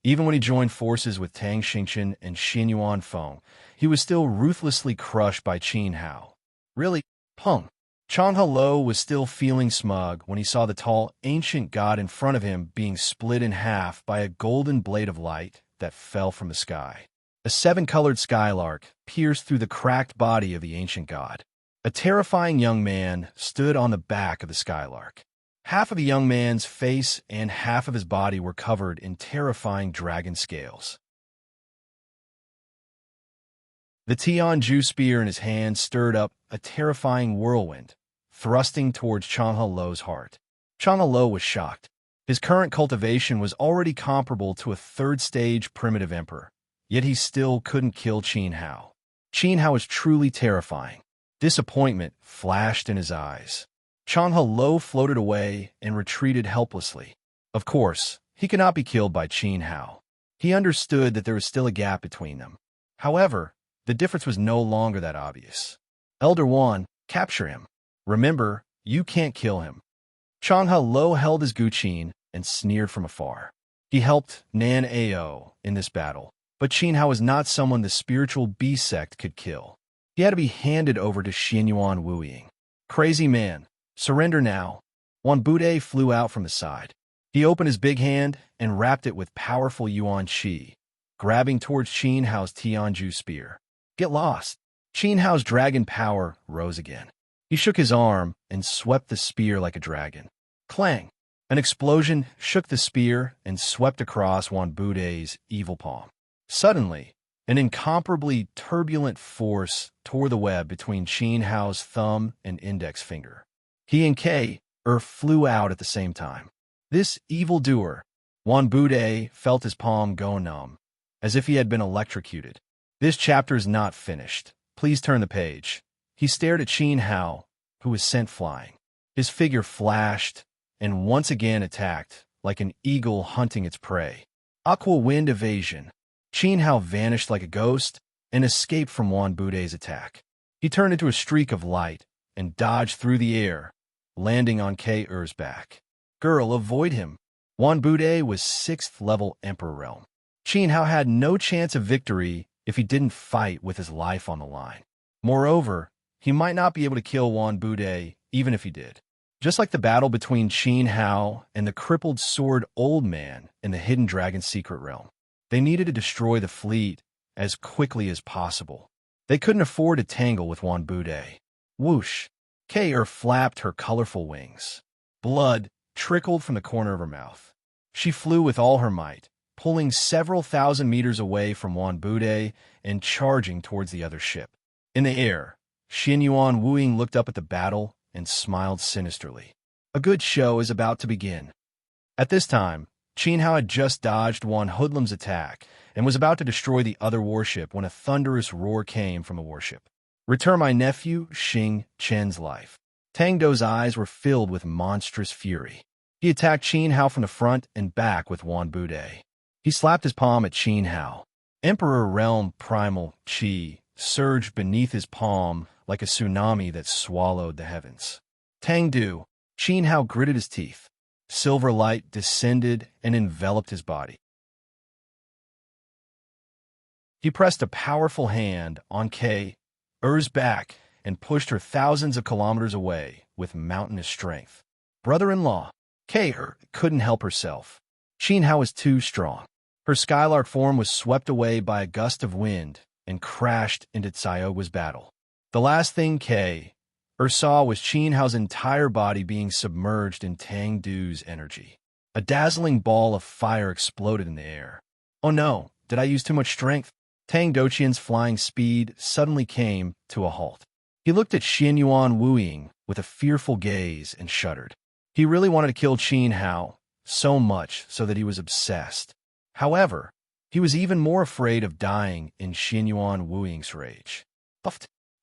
Even when he joined forces with Tang Xingchen and Xinyuan Feng, he was still ruthlessly crushed by Qin Hao. Really? Peng. Changhe Lo was still feeling smug when he saw the tall, ancient god in front of him being split in half by a golden blade of light that fell from the sky. A 7-colored skylark pierced through the cracked body of the ancient god. A terrifying young man stood on the back of the skylark. Half of the young man's face and half of his body were covered in terrifying dragon scales. The Tianju spear in his hand stirred up a terrifying whirlwind, thrusting towards Changhe Lo's heart. Changhe Lo was shocked. His current cultivation was already comparable to a third-stage primitive emperor, yet he still couldn't kill Qin Hao. Qin Hao was truly terrifying. Disappointment flashed in his eyes. Changhe Lo floated away and retreated helplessly. Of course, he could not be killed by Qin Hao. He understood that there was still a gap between them. However, the difference was no longer that obvious. Elder Wan, capture him. Remember, you can't kill him. Changhe Lo held his guqin and sneered from afar. He helped Nan Ao in this battle, but Qin Hao was not someone the spiritual beast sect could kill. He had to be handed over to Xinyuan Wuying. Crazy man, surrender now. Wan Bude flew out from the side. He opened his big hand and wrapped it with powerful yuan qi, grabbing towards Qin Hao's Tianju spear. Get lost. Qin Hao's dragon power rose again. He shook his arm and swept the spear like a dragon. Clang! An explosion shook the spear and swept across Wan Bude's evil palm. Suddenly, an incomparably turbulent force tore the web between Qin Hao's thumb and index finger. He and K.Er flew out at the same time. This evildoer, Wan Bude, felt his palm go numb, as if he had been electrocuted. This chapter is not finished. Please turn the page. He stared at Qin Hao, who was sent flying. His figure flashed and once again attacked, like an eagle hunting its prey. Aqua Wind Evasion. Qin Hao vanished like a ghost and escaped from Wan Bude's attack. He turned into a streak of light and dodged through the air, landing on K.Er's back. Girl, avoid him. Wan Bude was 6th level Emperor Realm. Qin Hao had no chance of victory if he didn't fight with his life on the line. Moreover, he might not be able to kill Wan Bude even if he did. Just like the battle between Qin Hao and the crippled sword old man in the Hidden Dragon Secret Realm. They needed to destroy the fleet as quickly as possible. They couldn't afford to tangle with Wan Bude. Whoosh! K.Er flapped her colorful wings. Blood trickled from the corner of her mouth. She flew with all her might, pulling several thousand meters away from Wan Bude and charging towards the other ship. In the air, Xinyuan Wuying looked up at the battle and smiled sinisterly. A good show is about to begin. At this time, Qin Hao had just dodged Wan Hoodlum's attack and was about to destroy the other warship when a thunderous roar came from the warship. Return my nephew, Xing Chen's life. Tang Dou's eyes were filled with monstrous fury. He attacked Qin Hao from the front and back with Wan Bude. He slapped his palm at Qin Hao. Emperor Realm Primal Qi surged beneath his palm like a tsunami that swallowed the heavens. Tang Du, Qin Hao gritted his teeth. Silver light descended and enveloped his body. He pressed a powerful hand on Er's back and pushed her thousands of kilometers away with mountainous strength. Brother-in-law, couldn't help herself. Qin Hao was too strong. Her skylark form was swept away by a gust of wind and crashed into Tsioga's battle. The last thing saw was Qin Hao's entire body being submerged in Tang Du's energy. A dazzling ball of fire exploded in the air. Oh no, did I use too much strength? Tang Doqian's flying speed suddenly came to a halt. He looked at Xianyuan Wuying with a fearful gaze and shuddered. He really wanted to kill Qin Hao, so much so that he was obsessed. However, he was even more afraid of dying in Xianyuan Wuying's rage.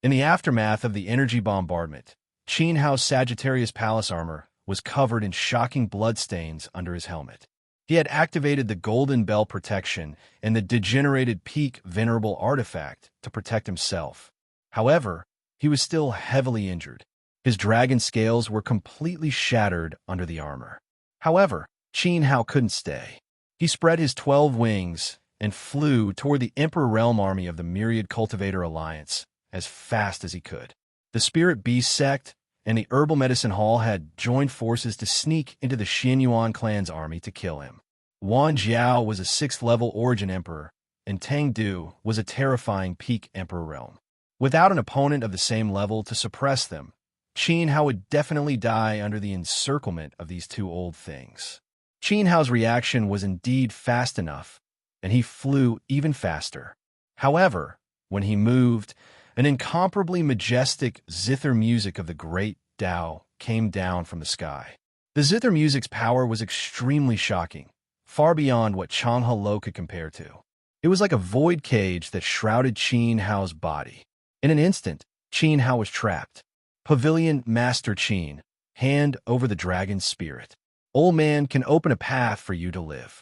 In the aftermath of the energy bombardment, Qin Hao's Sagittarius Palace armor was covered in shocking bloodstains under his helmet. He had activated the Golden Bell protection and the degenerated Peak Venerable artifact to protect himself. However, he was still heavily injured. His dragon scales were completely shattered under the armor. However, Qin Hao couldn't stay. He spread his 12 wings and flew toward the Emperor Realm army of the Myriad Cultivator Alliance as fast as he could. The Spirit Beast sect and the Herbal Medicine Hall had joined forces to sneak into the Xianyuan clan's army to kill him. Wan Jiao was a 6th-level Origin Emperor, and Tang Du was a terrifying Peak Emperor realm. Without an opponent of the same level to suppress them, Qin Hao would definitely die under the encirclement of these two old things. Qin Hao's reaction was indeed fast enough, and he flew even faster. However, when he moved, an incomparably majestic zither music of the great Tao came down from the sky. The zither music's power was extremely shocking, far beyond what Changhe Lo could compare to. It was like a void cage that shrouded Qin Hao's body. In an instant, Qin Hao was trapped. Pavilion Master Qin, hand over the dragon's spirit. Old man can open a path for you to live.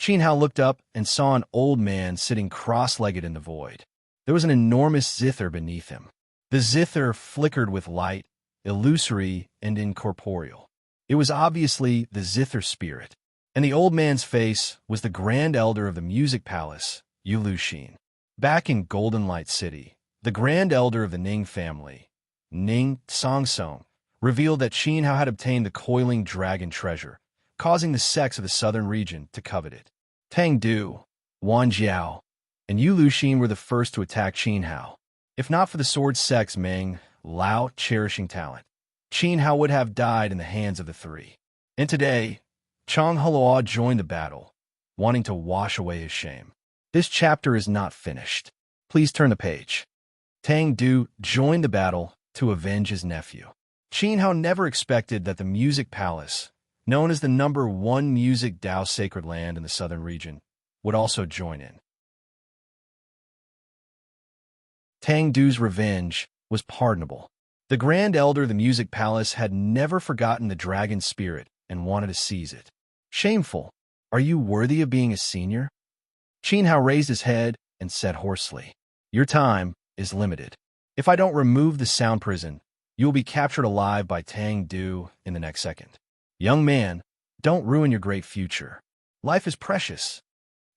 Qin Hao looked up and saw an old man sitting cross-legged in the void. There was an enormous zither beneath him. The zither flickered with light, illusory and incorporeal. It was obviously the zither spirit, and the old man's face was the Grand Elder of the Music Palace, Yu Luxin. Back in Golden Light City, the Grand Elder of the Ning family, Ning Songsong, revealed that Qin Hao had obtained the coiling dragon treasure, causing the sects of the southern region to covet it. Tang Du, Wan Jiao, and Yu Luxin were the first to attack Qin Hao. If not for the sword sect's Meng Lao cherishing talent, Qin Hao would have died in the hands of the three. And today, Changhe Lo joined the battle, wanting to wash away his shame. This chapter is not finished. Please turn the page. Tang Du joined the battle to avenge his nephew. Qin Hao never expected that the Music Palace, known as the #1 music Dao sacred land in the southern region, would also join in. Tang Du's revenge was pardonable. The Grand Elder of the Music Palace had never forgotten the dragon spirit and wanted to seize it. Shameful. Are you worthy of being a senior? Qin Hao raised his head and said hoarsely, "Your time is limited. If I don't remove the sound prison, you will be captured alive by Tang Du in the next second. Young man, don't ruin your great future. Life is precious."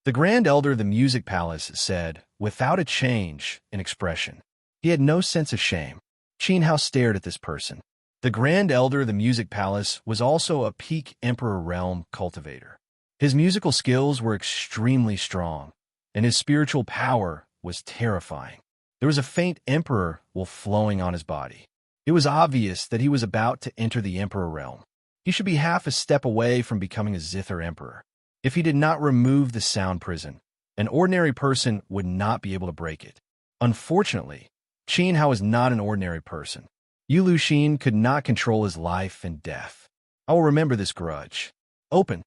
The Grand Elder of the Music Palace said, without a change in expression. He had no sense of shame. Qin Hao stared at this person. The Grand Elder of the Music Palace was also a Peak Emperor Realm cultivator. His musical skills were extremely strong, and his spiritual power was terrifying. There was a faint Emperor wolf flowing on his body. It was obvious that he was about to enter the Emperor Realm. He should be half a step away from becoming a Zither Emperor. If he did not remove the sound prison, an ordinary person would not be able to break it. Unfortunately, Qin Hao is not an ordinary person. Yu Luxin could not control his life and death. I will remember this grudge. Open!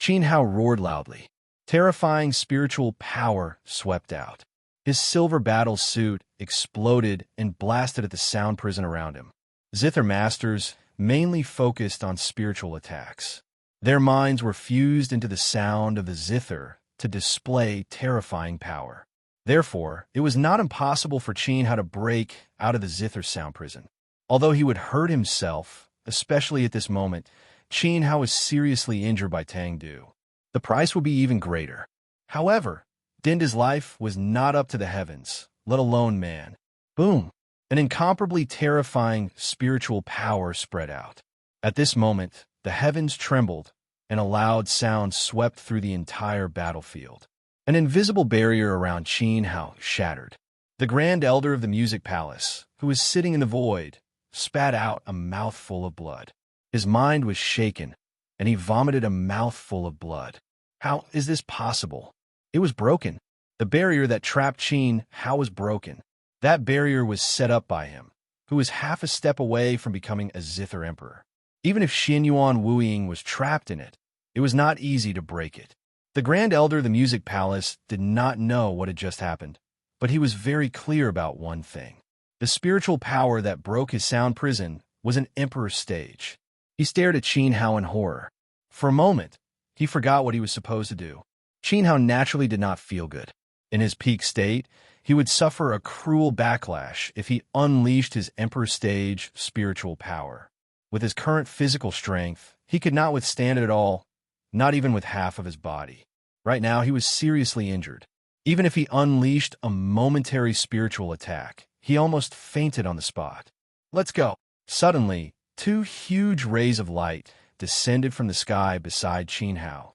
Qin Hao roared loudly. Terrifying spiritual power swept out. His silver battle suit exploded and blasted at the sound prison around him. Zither masters mainly focused on spiritual attacks. Their minds were fused into the sound of the zither to display terrifying power. Therefore, it was not impossible for Qin Hao to break out of the zither sound prison. Although he would hurt himself, especially at this moment, Qin Hao was seriously injured by Tang Du. The price would be even greater. However, Dinda's life was not up to the heavens, let alone man. Boom! An incomparably terrifying spiritual power spread out. At this moment, the heavens trembled, and a loud sound swept through the entire battlefield. An invisible barrier around Qin Hao shattered. The Grand Elder of the Music Palace, who was sitting in the void, spat out a mouthful of blood. His mind was shaken, and he vomited a mouthful of blood. How is this possible? It was broken. The barrier that trapped Qin Hao was broken. That barrier was set up by him, who was half a step away from becoming a Zither Emperor. Even if Xianyuan Wuying was trapped in it, it was not easy to break it. The Grand Elder of the Music Palace did not know what had just happened, but he was very clear about one thing. The spiritual power that broke his sound prison was an Emperor's stage. He stared at Qin Hao in horror. For a moment, he forgot what he was supposed to do. Qin Hao naturally did not feel good. In his peak state, he would suffer a cruel backlash if he unleashed his Emperor's stage spiritual power. With his current physical strength, he could not withstand it at all, not even with half of his body. Right now, he was seriously injured. Even if he unleashed a momentary spiritual attack, he almost fainted on the spot. Let's go. Suddenly, two huge rays of light descended from the sky beside Qin Hao.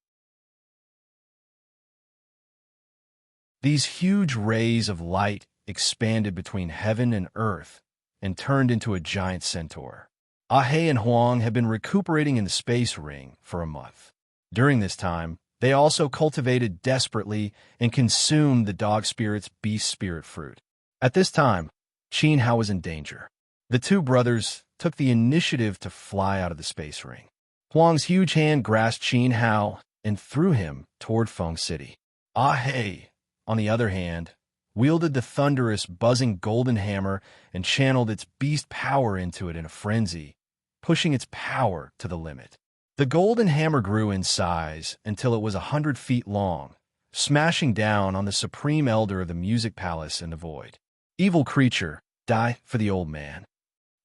These huge rays of light expanded between heaven and earth and turned into a giant centaur. Ahei and Huang had been recuperating in the space ring for a month. During this time, they also cultivated desperately and consumed the dog spirit's beast spirit fruit. At this time, Qin Hao was in danger. The two brothers took the initiative to fly out of the space ring. Huang's huge hand grasped Qin Hao and threw him toward Feng City. Ahei, on the other hand, wielded the thunderous, buzzing golden hammer and channeled its beast power into it in a frenzy, pushing its power to the limit. The golden hammer grew in size until it was 100 feet long, smashing down on the supreme elder of the music palace in the void. Evil creature, die for the old man.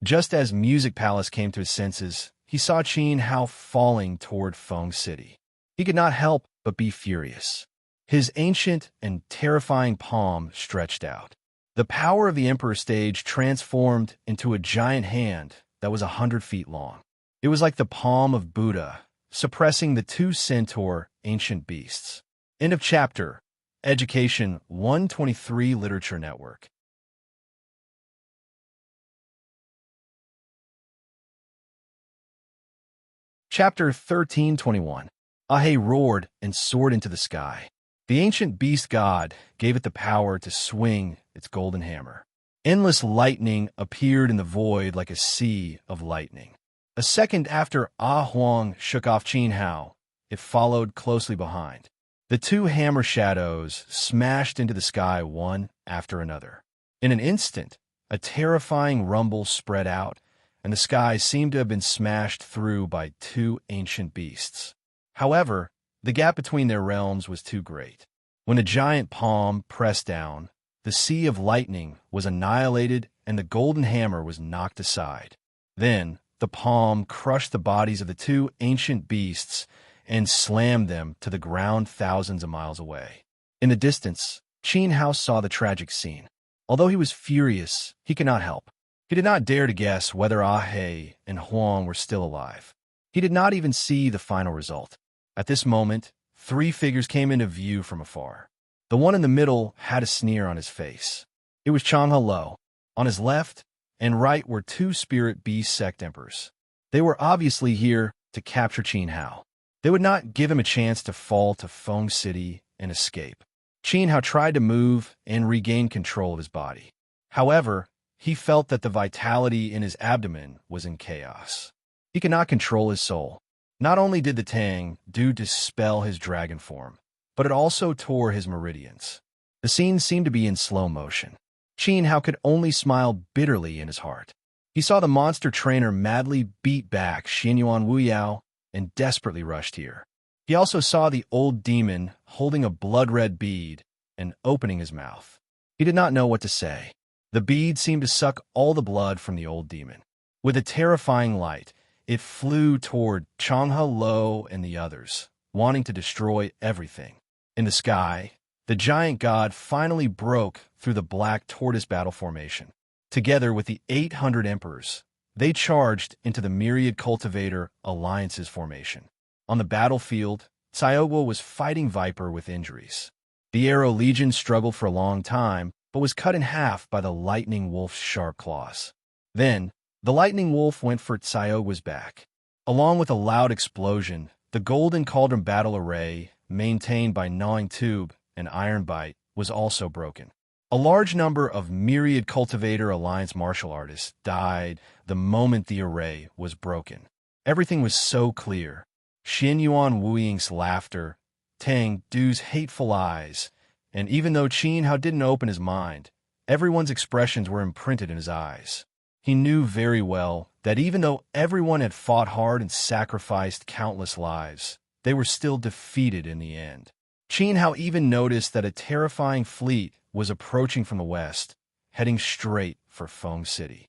Just as Music Palace came to his senses, he saw Qin Hao falling toward Feng City. He could not help but be furious. His ancient and terrifying palm stretched out. The power of the Emperor stage transformed into a giant hand that was 100 feet long. It was like the palm of Buddha, suppressing the two centaur ancient beasts. End of chapter. Education 123 Literature Network. Chapter 1321. Ahei roared and soared into the sky. The ancient beast god gave it the power to swing its golden hammer. Endless lightning appeared in the void like a sea of lightning. A second after Ah Huang shook off Qin Hao, it followed closely behind. The two hammer shadows smashed into the sky one after another. In an instant, a terrifying rumble spread out, and the sky seemed to have been smashed through by two ancient beasts. However, the gap between their realms was too great. When a giant palm pressed down, the sea of lightning was annihilated and the golden hammer was knocked aside. Then, the palm crushed the bodies of the two ancient beasts and slammed them to the ground thousands of miles away. In the distance, Qin Hao saw the tragic scene. Although he was furious, he could not help. He did not dare to guess whether Ahei and Huang were still alive. He did not even see the final result. At this moment, three figures came into view from afar. The one in the middle had a sneer on his face. It was Changhe Lo. On his left and right were two spirit beast sect emperors. They were obviously here to capture Qin Hao. They would not give him a chance to fall to Feng City and escape. Qin Hao tried to move and regain control of his body. However, he felt that the vitality in his abdomen was in chaos. He could not control his soul. Not only did the Tang do dispel his dragon form, but it also tore his meridians. The scene seemed to be in slow motion. Qin Hao could only smile bitterly in his heart. He saw the monster trainer madly beat back Xianyuan Wuyao and desperately rushed here. He also saw the old demon holding a blood-red bead and opening his mouth. He did not know what to say. The bead seemed to suck all the blood from the old demon. With a terrifying light, it flew toward Changhe Lo and the others, wanting to destroy everything. In the sky, the giant god finally broke through the black tortoise battle formation. Together with the 800 emperors, they charged into the myriad cultivator alliances formation. On the battlefield, Tsaoguo was fighting Viper with injuries. The Arrow Legion struggled for a long time, but was cut in half by the Lightning Wolf's sharp claws. Then, the Lightning Wolf went for Tsaoguo's back. Along with a loud explosion, the Golden Cauldron battle array, maintained by Gnawing Tube and Iron Bite, was also broken. A large number of myriad cultivator alliance martial artists died the moment the array was broken. Everything was so clear. Xin Yuan Wuying's laughter, Tang Du's hateful eyes, and even though Qin Hao didn't open his mind, everyone's expressions were imprinted in his eyes. He knew very well that even though everyone had fought hard and sacrificed countless lives, they were still defeated in the end. Qin Hao even noticed that a terrifying fleet was approaching from the west, heading straight for Feng City.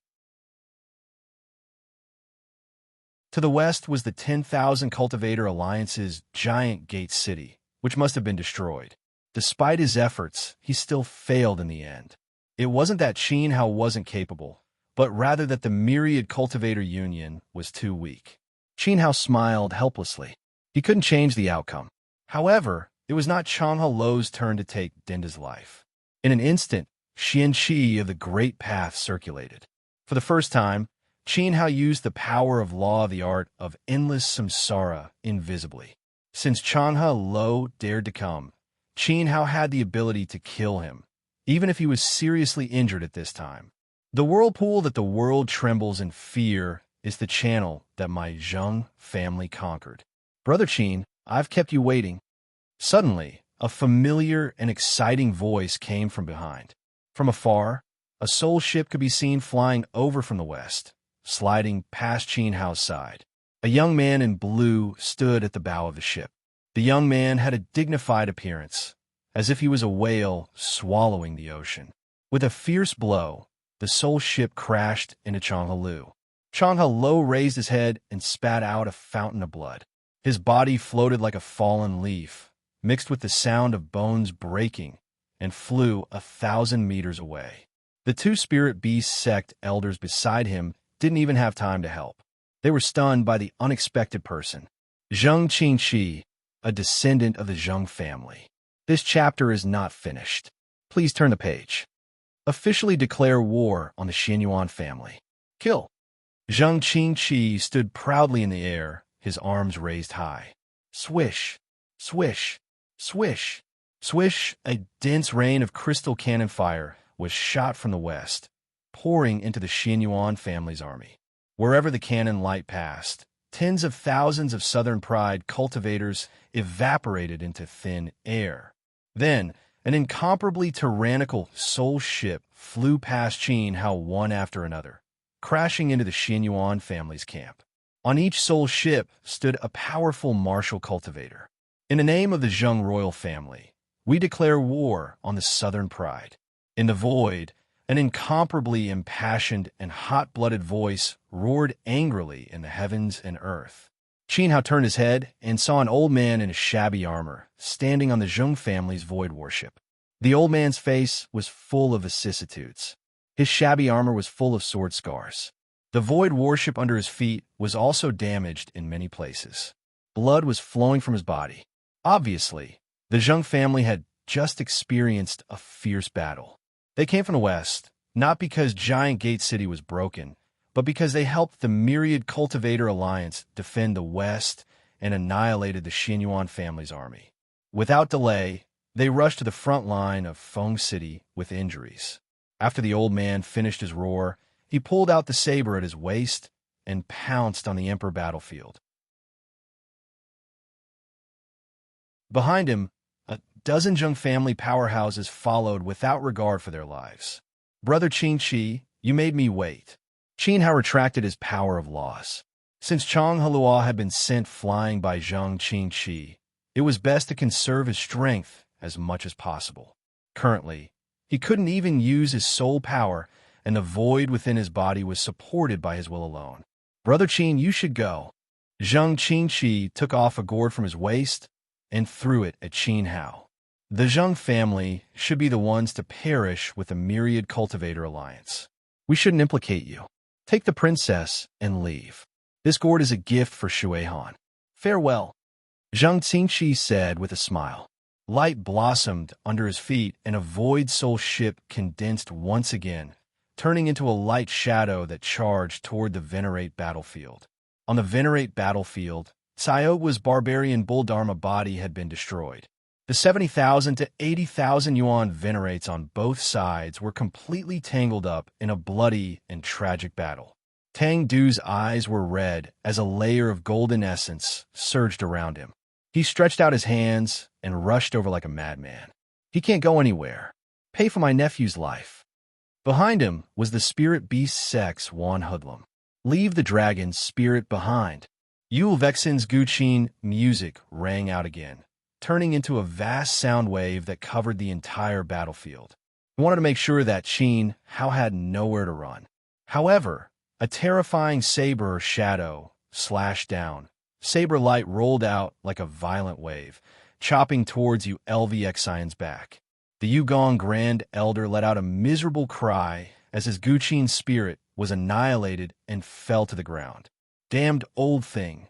To the west was the 10,000 Cultivator Alliance's giant gate city, which must have been destroyed. Despite his efforts, he still failed in the end. It wasn't that Qin Hao wasn't capable, but rather that the myriad Cultivator Union was too weak. Qin Hao smiled helplessly. He couldn't change the outcome. However, it was not Changhe Lo's turn to take Dinda's life. In an instant, Xian Qi of the Great Path circulated. For the first time, Qin Hao used the power of law of the art of endless samsara invisibly. Since Changhe Lo dared to come, Qin Hao had the ability to kill him, even if he was seriously injured at this time. The whirlpool that the world trembles in fear is the channel that my Zheng family conquered. Brother Qin, I've kept you waiting. Suddenly, a familiar and exciting voice came from behind. From afar, a soul ship could be seen flying over from the west, sliding past Qin Hao's side. A young man in blue stood at the bow of the ship. The young man had a dignified appearance, as if he was a whale swallowing the ocean. With a fierce blow, the soul ship crashed into Changhe Lo. Changhe Lo raised his head and spat out a fountain of blood. His body floated like a fallen leaf, mixed with the sound of bones breaking, and flew 1,000 meters away. The two spirit beast sect elders beside him didn't even have time to help. They were stunned by the unexpected person. Zheng Qingqi, a descendant of the Zheng family. This chapter is not finished. Please turn the page. Officially declare war on the Xianyuan family. Kill. Zheng Qingqi stood proudly in the air, his arms raised high. Swish, swish, swish, swish. A dense rain of crystal cannon fire was shot from the west, pouring into the Xianyuan family's army. Wherever the cannon light passed, tens of thousands of Southern Pride cultivators evaporated into thin air. Then, an incomparably tyrannical soul ship flew past Qin Hao one after another, crashing into the Xianyuan family's camp. On each soul ship stood a powerful martial cultivator. In the name of the Zheng royal family, we declare war on the Southern Pride. In the void, an incomparably impassioned and hot-blooded voice roared angrily in the heavens and earth. Qin Hao turned his head and saw an old man in a shabby armor standing on the Zheng family's void warship. The old man's face was full of vicissitudes. His shabby armor was full of sword scars. The void warship under his feet was also damaged in many places. Blood was flowing from his body. Obviously, the Zheng family had just experienced a fierce battle. They came from the west, not because Giant Gate City was broken, but because they helped the Myriad Cultivator Alliance defend the west and annihilated the Xianyuan family's army. Without delay, they rushed to the front line of Feng City with injuries. After the old man finished his roar, he pulled out the saber at his waist and pounced on the Emperor battlefield. Behind him, a dozen Zheng family powerhouses followed without regard for their lives. Brother Qingqi, you made me wait. Qin Hao retracted his power of loss. Since Changhe Lo had been sent flying by Zheng Qingqi, it was best to conserve his strength as much as possible. Currently, he couldn't even use his soul power, and the void within his body was supported by his will alone. Brother Qin, you should go. Zheng Qingqi took off a gourd from his waist and threw it at Qin Hao. The Zheng family should be the ones to perish with the Myriad Cultivator Alliance. We shouldn't implicate you. Take the princess and leave. This gourd is a gift for Shuehan. Farewell. Zheng Qingqi said with a smile. Light blossomed under his feet, and a void soul ship condensed once again, turning into a light shadow that charged toward the Venerate battlefield. On the Venerate battlefield, Tsayogua's barbarian bull dharma body had been destroyed. The 70,000 to 80,000 yuan Venerates on both sides were completely tangled up in a bloody and tragic battle. Tang Du's eyes were red as a layer of golden essence surged around him. He stretched out his hands and rushed over like a madman. He can't go anywhere. Pay for my nephew's life. Behind him was the spirit beast sex Wan Hoodlum. Leave the dragon's spirit behind. Yul Vexen's Guqin music rang out again, turning into a vast sound wave that covered the entire battlefield. He wanted to make sure that Qin Hao had nowhere to run. However, a terrifying saber shadow slashed down. Saber light rolled out like a violent wave, chopping towards Yu Lvxion's back. The Yugong Grand Elder let out a miserable cry as his Guqin spirit was annihilated and fell to the ground. Damned old thing.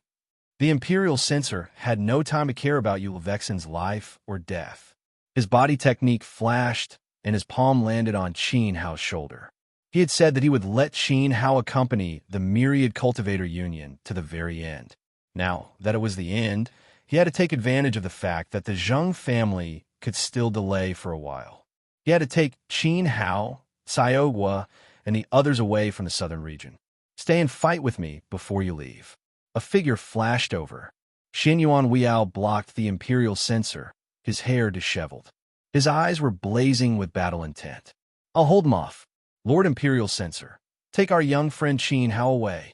The Imperial Censor had no time to care about Yul Vexen's life or death. His body technique flashed, and his palm landed on Qin Hao's shoulder. He had said that he would let Qin Hao accompany the Myriad Cultivator Union to the very end. Now that it was the end, he had to take advantage of the fact that the Zheng family could still delay for a while. He had to take Qin Hao, Tsaogua, and the others away from the southern region. Stay and fight with me before you leave. A figure flashed over. Xin Yuan Weiyao blocked the Imperial Censor, his hair disheveled. His eyes were blazing with battle intent. I'll hold him off. Lord Imperial Censor, take our young friend Qin Hao away.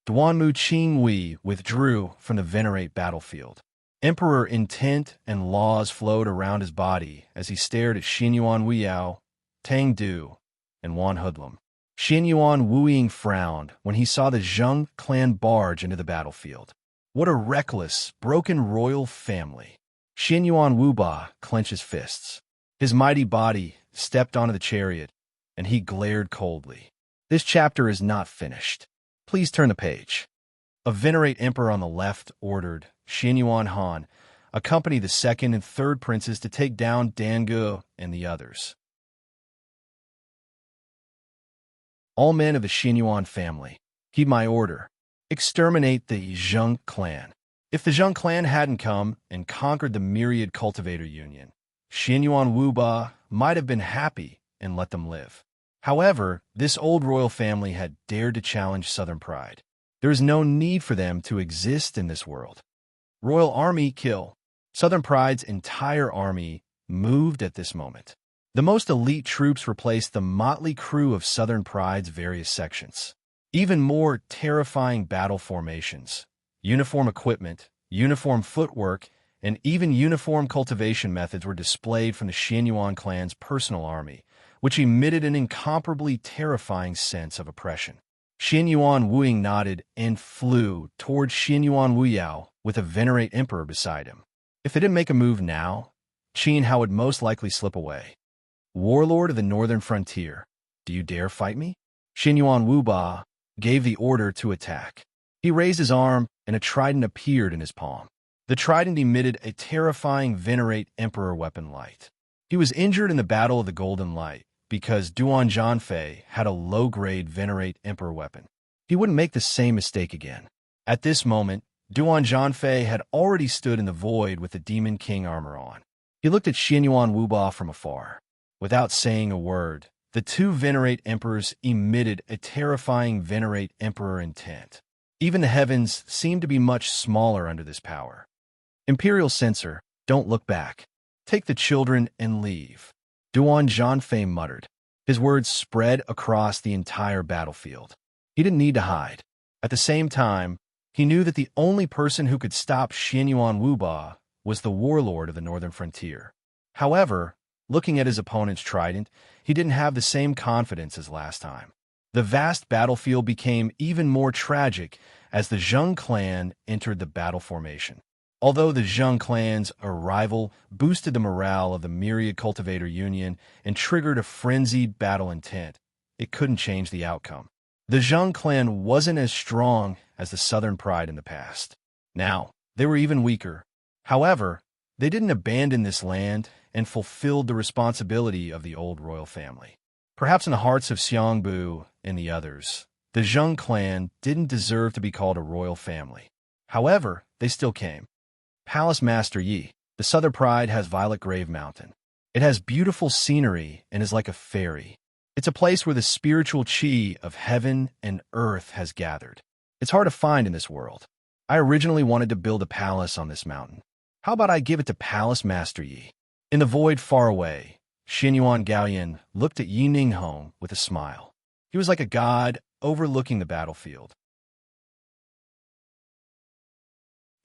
Duanmu Qingwei withdrew from the Venerate battlefield. Emperor intent and laws flowed around his body as he stared at Xin Yuan Weiyao, Tang Du, and Wan Hoodlum. Xin Yuan Wuying frowned when he saw the Zheng clan barge into the battlefield. What a reckless, broken royal family. Xin Yuan Wuba clenched his fists. His mighty body stepped onto the chariot, and he glared coldly. This chapter is not finished. Please turn the page. A Venerate Emperor on the left ordered Xin Yuan Han accompany the second and third princes to take down Dangu and the others. All men of the Xin Yuan family, heed my order. Exterminate the Zheng clan. If the Zheng clan hadn't come and conquered the Myriad Cultivator Union, Xin Yuan Wuba might have been happy and let them live. However, this old royal family had dared to challenge Southern pride. There is no need for them to exist in this world. Royal Army kill. Southern Pride's entire army moved at this moment. The most elite troops replaced the motley crew of Southern Pride's various sections. Even more terrifying battle formations, uniform equipment, uniform footwork, and even uniform cultivation methods were displayed from the Xin Yuan clan's personal army, which emitted an incomparably terrifying sense of oppression. Xin Yuan Wuying nodded and flew towards Xin Yuan Weiyao with a Venerate Emperor beside him. If they didn't make a move now, Qin Hao would most likely slip away. Warlord of the Northern Frontier, do you dare fight me? Xin Yuan Wuba gave the order to attack. He raised his arm, and a trident appeared in his palm. The trident emitted a terrifying Venerate Emperor weapon light. He was injured in the Battle of the Golden Light because Duan Zhanfei had a low-grade Venerate Emperor weapon. He wouldn't make the same mistake again. At this moment, Duan Zhanfei had already stood in the void with the Demon King armor on. He looked at Xin Yuan Wuba from afar. Without saying a word, the two Venerate Emperors emitted a terrifying Venerate Emperor intent. Even the heavens seemed to be much smaller under this power. Imperial Censor, don't look back. Take the children and leave. Duan Zhanfei muttered. His words spread across the entire battlefield. He didn't need to hide. At the same time, he knew that the only person who could stop Xin Yuan Wuba was the warlord of the Northern Frontier. However, Looking at his opponent's trident, he didn't have the same confidence as last time. The vast battlefield became even more tragic as the Zheng clan entered the battle formation. Although the Zheng clan's arrival boosted the morale of the Myriad Cultivator Union and triggered a frenzied battle intent, it couldn't change the outcome. The Zheng clan wasn't as strong as the Southern Pride in the past. Now, they were even weaker. However, they didn't abandon this land and fulfilled the responsibility of the old royal family. Perhaps in the hearts of Xiangbu and the others, the Zheng clan didn't deserve to be called a royal family. However, they still came. Palace Master Yi. The Southern Pride has Violet Grave Mountain. It has beautiful scenery and is like a fairy. It's a place where the spiritual chi of heaven and earth has gathered. It's hard to find in this world. I originally wanted to build a palace on this mountain. How about I give it to Palace Master Yi? In the void far away, Xinyuan Gaoyan looked at Yi Ninghong with a smile. He was like a god overlooking the battlefield.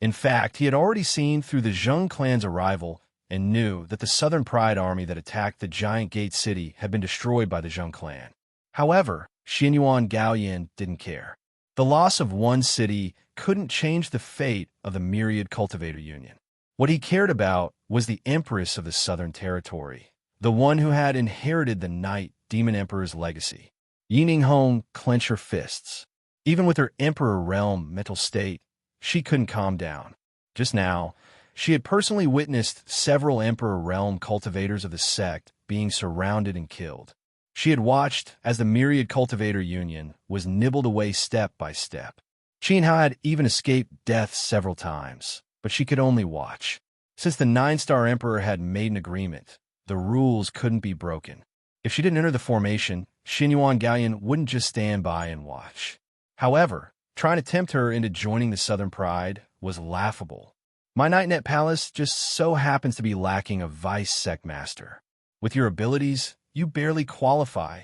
In fact, he had already seen through the Zheng clan's arrival and knew that the Southern Pride army that attacked the giant gate city had been destroyed by the Zheng clan. However, Xinyuan Gaoyan didn't care. The loss of one city couldn't change the fate of the Myriad Cultivator Union. What he cared about was the Empress of the Southern Territory, the one who had inherited the Night Demon Emperor's legacy. Yi Ninghong clenched her fists. Even with her Emperor Realm mental state, she couldn't calm down. Just now, she had personally witnessed several Emperor Realm cultivators of the sect being surrounded and killed. She had watched as the Myriad Cultivator Union was nibbled away step by step. Qin Hao had even escaped death several times, but she could only watch. Since the 9-star Emperor had made an agreement, the rules couldn't be broken. If she didn't enter the formation, Xinyuan Gaoyan wouldn't just stand by and watch. However, trying to tempt her into joining the Southern Pride was laughable. My Nightnet Palace just so happens to be lacking a vice sect master. With your abilities, you barely qualify,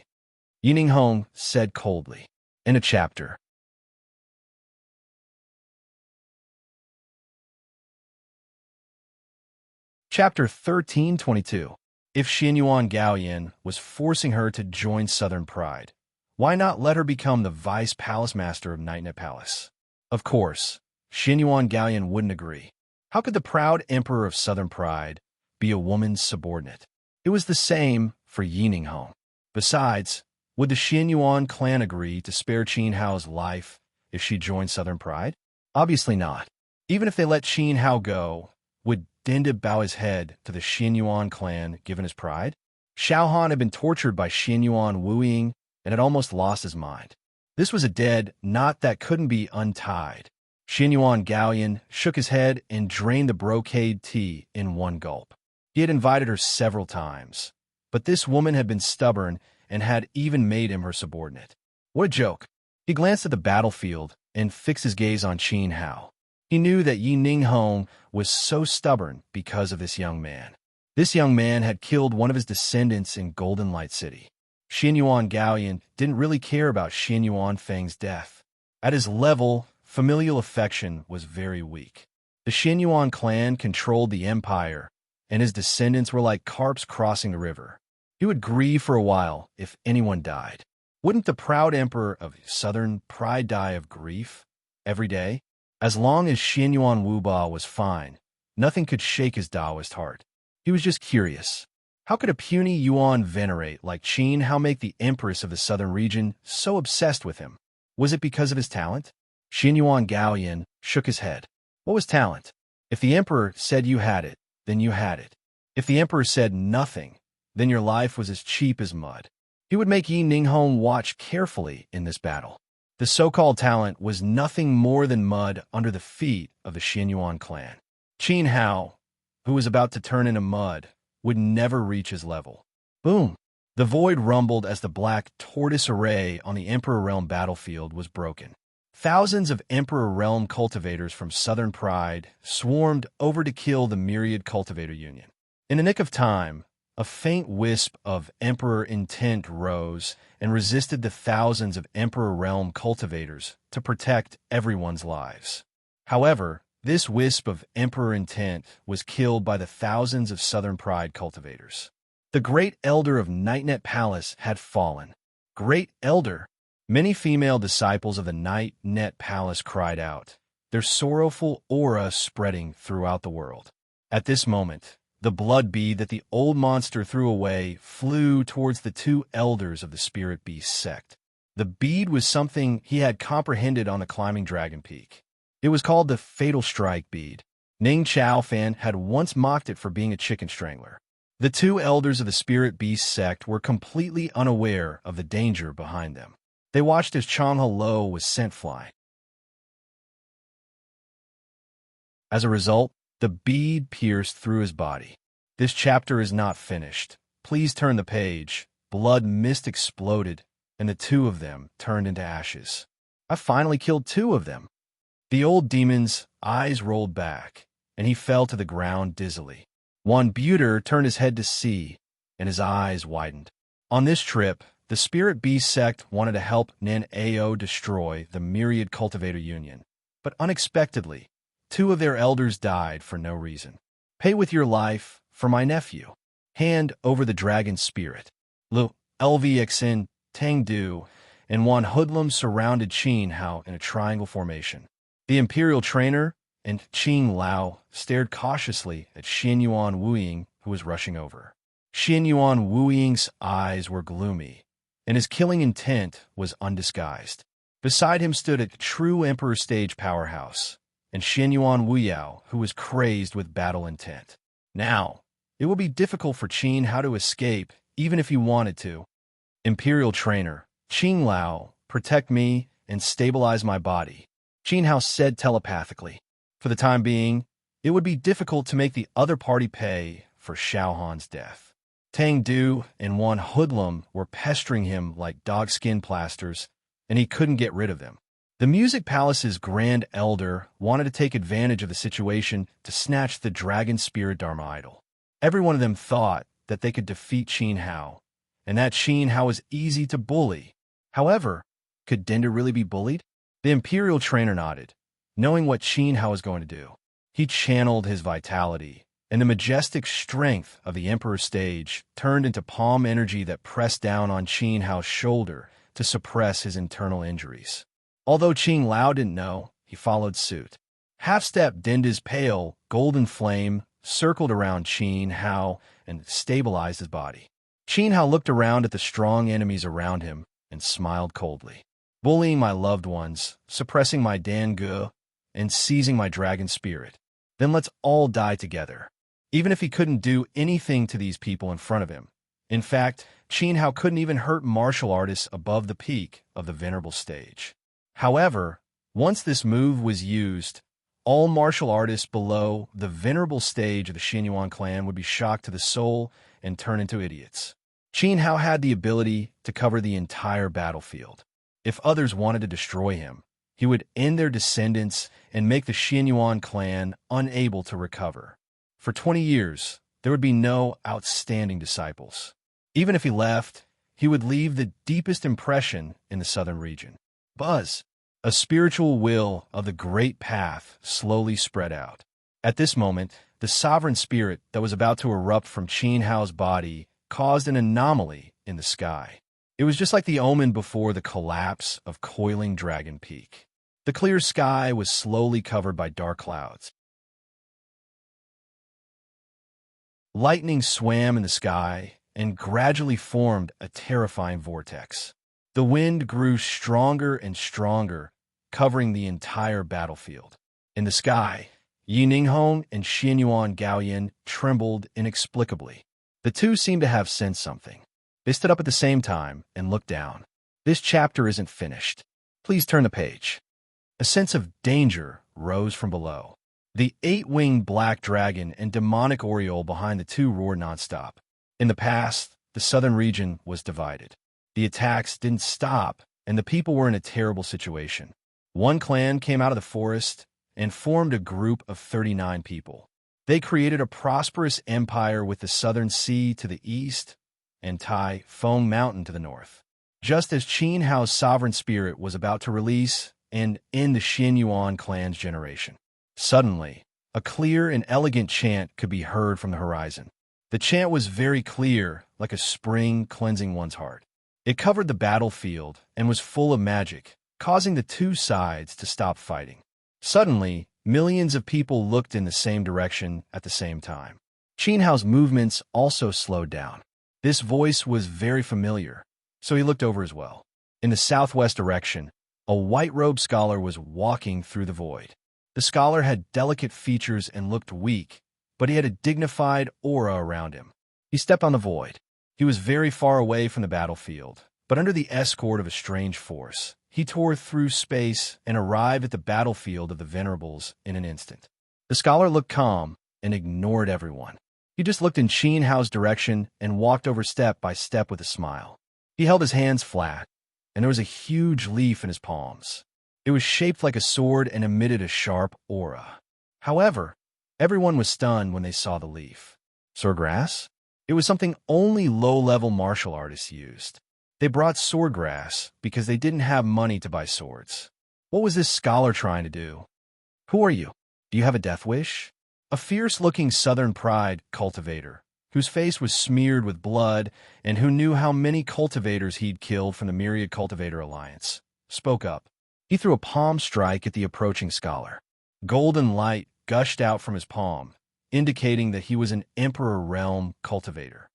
Yi Ninghong said coldly. In a chapter. Chapter 1322. If Xinyuan Gaoyan was forcing her to join Southern Pride, why not let her become the vice palace master of Nightnet Palace? Of course, Xinyuan Gaoyan wouldn't agree. How could the proud emperor of Southern Pride be a woman's subordinate? It was the same for Yi Ninghong. Besides, would the Xinyuan clan agree to spare Qin Hao's life if she joined Southern Pride? Obviously not. Even if they let Qin Hao go, would Dende bow his head to the Xinyuan clan given his pride? Xiao Han had been tortured by Xinyuan Wuying and had almost lost his mind. This was a dead knot that couldn't be untied. Xinyuan Gaoyan shook his head and drained the brocade tea in one gulp. He had invited her several times, but this woman had been stubborn and had even made him her subordinate. What a joke. He glanced at the battlefield and fixed his gaze on Qin Hao. He knew that Yi Ninghong was so stubborn because of this young man. This young man had killed one of his descendants in Golden Light City. Xinyuan Gaoyan didn't really care about Xinyuan Feng's death. At his level, familial affection was very weak. The Xinyuan clan controlled the empire, and his descendants were like carps crossing the river. He would grieve for a while if anyone died. Wouldn't the proud emperor of Southern Pride die of grief every day? As long as Xinyuan Wuba was fine, nothing could shake his Taoist heart. He was just curious. How could a puny Yuan venerate like Qin Hao make the empress of the southern region so obsessed with him? Was it because of his talent? Xinyuan Gaoyan shook his head. What was talent? If the emperor said you had it, then you had it. If the emperor said nothing, then your life was as cheap as mud. He would make Yi Ninghong watch carefully in this battle. The so-called talent was nothing more than mud under the feet of the Xinyuan clan. Qin Hao, who was about to turn into mud, would never reach his level. Boom! The void rumbled as the black tortoise array on the Emperor Realm battlefield was broken. Thousands of Emperor Realm cultivators from Southern Pride swarmed over to kill the Myriad Cultivator Union. In the nick of time, a faint wisp of Emperor intent rose and resisted the thousands of Emperor Realm cultivators to protect everyone's lives. However, this wisp of Emperor intent was killed by the thousands of Southern Pride cultivators. The great elder of Nightnet Palace had fallen. Great elder! Many female disciples of the Nightnet Palace cried out, their sorrowful aura spreading throughout the world. At this moment, the blood bead that the old monster threw away flew towards the two elders of the spirit beast sect. The bead was something he had comprehended on the climbing dragon peak. It was called the Fatal Strike bead. Ning Chao Fan had once mocked it for being a chicken strangler. The two elders of the spirit beast sect were completely unaware of the danger behind them. They watched as Chang Lo was sent flying. As a result, the bead pierced through his body. This chapter is not finished. Please turn the page. Blood mist exploded, and the two of them turned into ashes. I finally killed two of them. The old demon's eyes rolled back, and he fell to the ground dizzily. One Buter turned his head to see, and his eyes widened. On this trip, the Spirit Beast sect wanted to help Nin Ao destroy the Myriad Cultivator Union. But unexpectedly, two of their elders died for no reason. Pay with your life for my nephew. Hand over the dragon spirit. Lu, LVXN, Tang Du, and one hoodlum surrounded Qin Hao in a triangle formation. The imperial trainer and Qing Lao stared cautiously at Xin Yuan Wuying, who was rushing over. Xin Yuan Wuying's eyes were gloomy, and his killing intent was undisguised. Beside him stood a true Emperor Stage powerhouse, and Xin Yuan Wuyao, who was crazed with battle intent. Now, it will be difficult for Qin Hao to escape, even if he wanted to. Imperial trainer, Qing Lao, protect me and stabilize my body, Qin Hao said telepathically. For the time being, it would be difficult to make the other party pay for Xiaohan's death. Tang Du and one hoodlum were pestering him like dogskin plasters, and he couldn't get rid of them. The Music Palace's Grand Elder wanted to take advantage of the situation to snatch the Dragon Spirit Dharma Idol. Every one of them thought that they could defeat Qin Hao, and that Qin Hao was easy to bully. However, could Dender really be bullied? The Imperial trainer nodded, knowing what Qin Hao was going to do. He channeled his vitality, and the majestic strength of the Emperor Stage turned into palm energy that pressed down on Qin Hao's shoulder to suppress his internal injuries. Although Qing Lao didn't know, he followed suit. Half-step Denda's pale, golden flame circled around Qin Hao and stabilized his body. Qin Hao looked around at the strong enemies around him and smiled coldly. Bullying my loved ones, suppressing my Dangu, and seizing my dragon spirit. Then let's all die together. Even if he couldn't do anything to these people in front of him. In fact, Qin Hao couldn't even hurt martial artists above the peak of the Venerable Stage. However, once this move was used, all martial artists below the Venerable Stage of the Xinyuan clan would be shocked to the soul and turn into idiots. Qin Hao had the ability to cover the entire battlefield. If others wanted to destroy him, he would end their descendants and make the Xinyuan clan unable to recover. For 20 years, there would be no outstanding disciples. Even if he left, he would leave the deepest impression in the southern region. Buzz, a spiritual will of the great path, slowly spread out. At this moment, the sovereign spirit that was about to erupt from Qin Hao's body caused an anomaly in the sky. It was just like the omen before the collapse of Coiling Dragon Peak. The clear sky was slowly covered by dark clouds. Lightning swam in the sky and gradually formed a terrifying vortex. The wind grew stronger and stronger, covering the entire battlefield. In the sky, Yi Ninghong and Xinyuan Gaoyan trembled inexplicably. The two seemed to have sensed something. They stood up at the same time and looked down. This chapter isn't finished. Please turn the page. A sense of danger rose from below. The eight-winged black dragon and demonic oriole behind the two roared nonstop. In the past, the southern region was divided. The attacks didn't stop, and the people were in a terrible situation. One clan came out of the forest and formed a group of 39 people. They created a prosperous empire with the southern sea to the east and Tai Fong Mountain to the north. Just as Qin Hao's sovereign spirit was about to release and end the Xinyuan clan's generation. Suddenly, a clear and elegant chant could be heard from the horizon. The chant was very clear, like a spring cleansing one's heart. It covered the battlefield and was full of magic, causing the two sides to stop fighting. Suddenly, millions of people looked in the same direction at the same time. Qin Hao's movements also slowed down. This voice was very familiar, so he looked over as well. In the southwest direction, a white-robed scholar was walking through the void. The scholar had delicate features and looked weak, but he had a dignified aura around him. He stepped on the void. He was very far away from the battlefield, but under the escort of a strange force, he tore through space and arrived at the battlefield of the Venerables in an instant. The scholar looked calm and ignored everyone. He just looked in Qin Hao's direction and walked over step by step with a smile. He held his hands flat, and there was a huge leaf in his palms. It was shaped like a sword and emitted a sharp aura. However, everyone was stunned when they saw the leaf. Swordgrass? It was something only low-level martial artists used. They brought swordgrass because they didn't have money to buy swords. What was this scholar trying to do? Who are you? Do you have a death wish? A fierce-looking Southern Pride cultivator, whose face was smeared with blood and who knew how many cultivators he'd killed from the Myriad Cultivator Alliance, spoke up. He threw a palm strike at the approaching scholar. Golden light gushed out from his palm, indicating that he was an Emperor Realm cultivator.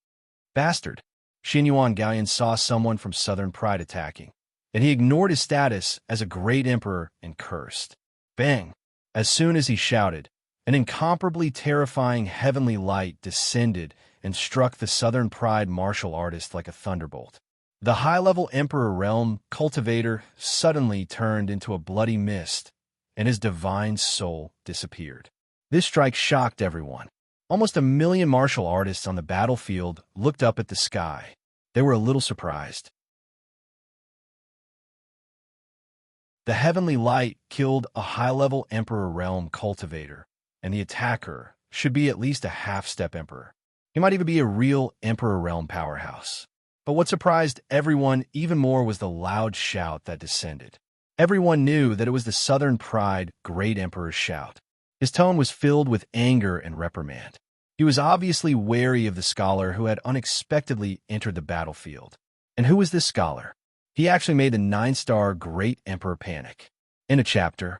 Bastard! Xinyuan Gaoyan saw someone from Southern Pride attacking, and he ignored his status as a great emperor and cursed. Bang! As soon as he shouted, an incomparably terrifying heavenly light descended and struck the Southern Pride martial artist like a thunderbolt. The high-level Emperor Realm cultivator suddenly turned into a bloody mist, and his divine soul disappeared. This strike shocked everyone. Almost 1 million martial artists on the battlefield looked up at the sky. They were a little surprised. The heavenly light killed a high-level Emperor Realm cultivator, and the attacker should be at least a half-step emperor. He might even be a real Emperor Realm powerhouse. But what surprised everyone even more was the loud shout that descended. Everyone knew that it was the Southern Pride Great Emperor's shout. His tone was filled with anger and reprimand. He was obviously wary of the scholar who had unexpectedly entered the battlefield. And who was this scholar? He actually made the 9-star Great Emperor panic. In a chapter,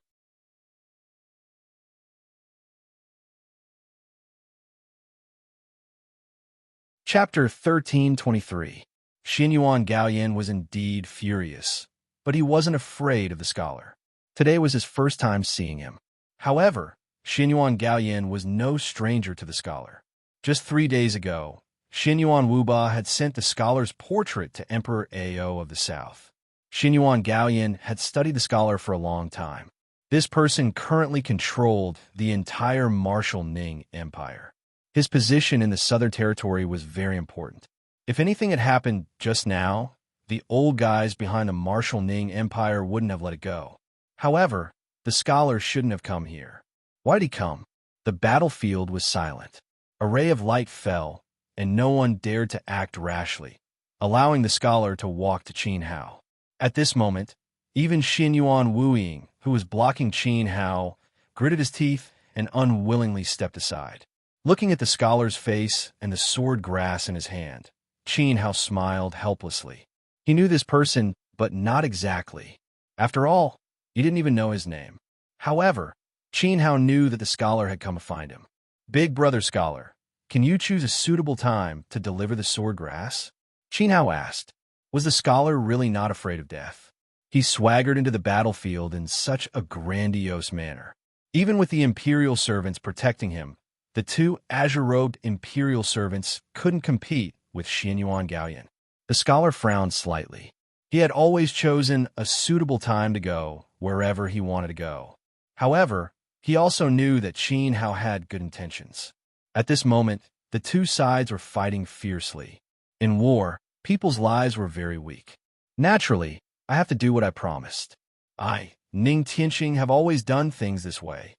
Chapter 1323. Xinyuan Gaoyan was indeed furious, but he wasn't afraid of the scholar. Today was his first time seeing him. However, Xinyuan Gaoyan was no stranger to the scholar. Just 3 days ago, Xinyuan Wuba had sent the scholar's portrait to Emperor Ao of the South. Xinyuan Gaoyan had studied the scholar for a long time. This person currently controlled the entire Martial Ning Empire. His position in the Southern Territory was very important. If anything had happened just now, the old guys behind the Martial Ning Empire wouldn't have let it go. However, the scholar shouldn't have come here. Why did he come? The battlefield was silent. A ray of light fell, and no one dared to act rashly, allowing the scholar to walk to Qin Hao. At this moment, even Xinyuan Wuying, who was blocking Qin Hao, gritted his teeth and unwillingly stepped aside. Looking at the scholar's face and the sword grass in his hand, Qin Hao smiled helplessly. He knew this person, but not exactly. After all, he didn't even know his name. However, Qin Hao knew that the scholar had come to find him. Big brother scholar, can you choose a suitable time to deliver the sword grass? Qin Hao asked. Was the scholar really not afraid of death? He swaggered into the battlefield in such a grandiose manner. Even with the imperial servants protecting him, the 2 azure-robed imperial servants couldn't compete with Xinyuan Gaoyan. The scholar frowned slightly. He had always chosen a suitable time to go wherever he wanted to go. However, he also knew that Qin Hao had good intentions. At this moment, the 2 sides were fighting fiercely. In war, people's lives were very weak. Naturally, I have to do what I promised. I, Ning Tianqing, have always done things this way.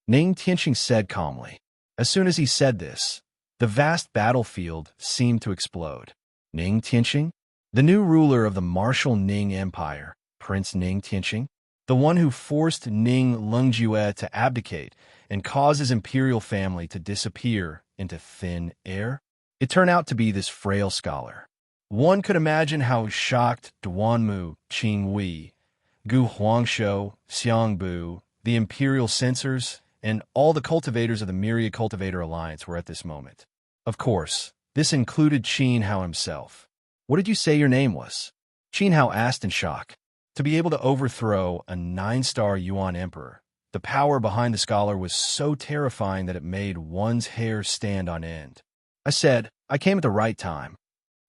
Ning Tianqing said calmly. As soon as he said this, the vast battlefield seemed to explode. Ning Tianqing? The new ruler of the Martial Ning Empire, Prince Ning Tianqing? The one who forced Ning Lungjue to abdicate and caused his imperial family to disappear into thin air? It turned out to be this frail scholar. One could imagine how shocked Duanmu, Qing Wei, Gu Huangshou, Xiang Bu, the imperial censors, and all the cultivators of the Myriad Cultivator Alliance were at this moment. Of course, this included Qin Hao himself. What did you say your name was? Qin Hao asked in shock. To be able to overthrow a 9-star Yuan emperor, the power behind the scholar was so terrifying that it made one's hair stand on end. I said, I came at the right time.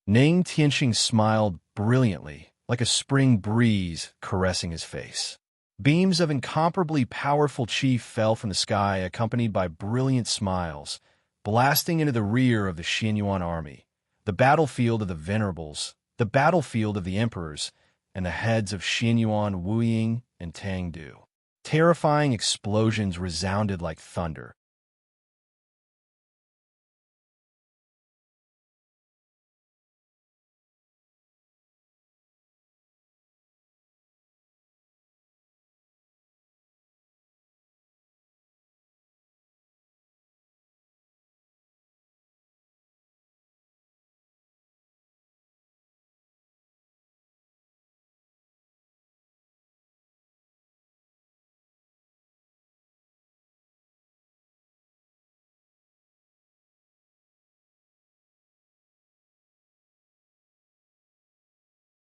Ning Tianxing smiled brilliantly, like a spring breeze caressing his face. Beams of incomparably powerful chi fell from the sky, accompanied by brilliant smiles, blasting into the rear of the Xianyuan army, the battlefield of the venerables, the battlefield of the emperors, and the heads of Xianyuan, Wuying, and Tangdu. Terrifying explosions resounded like thunder,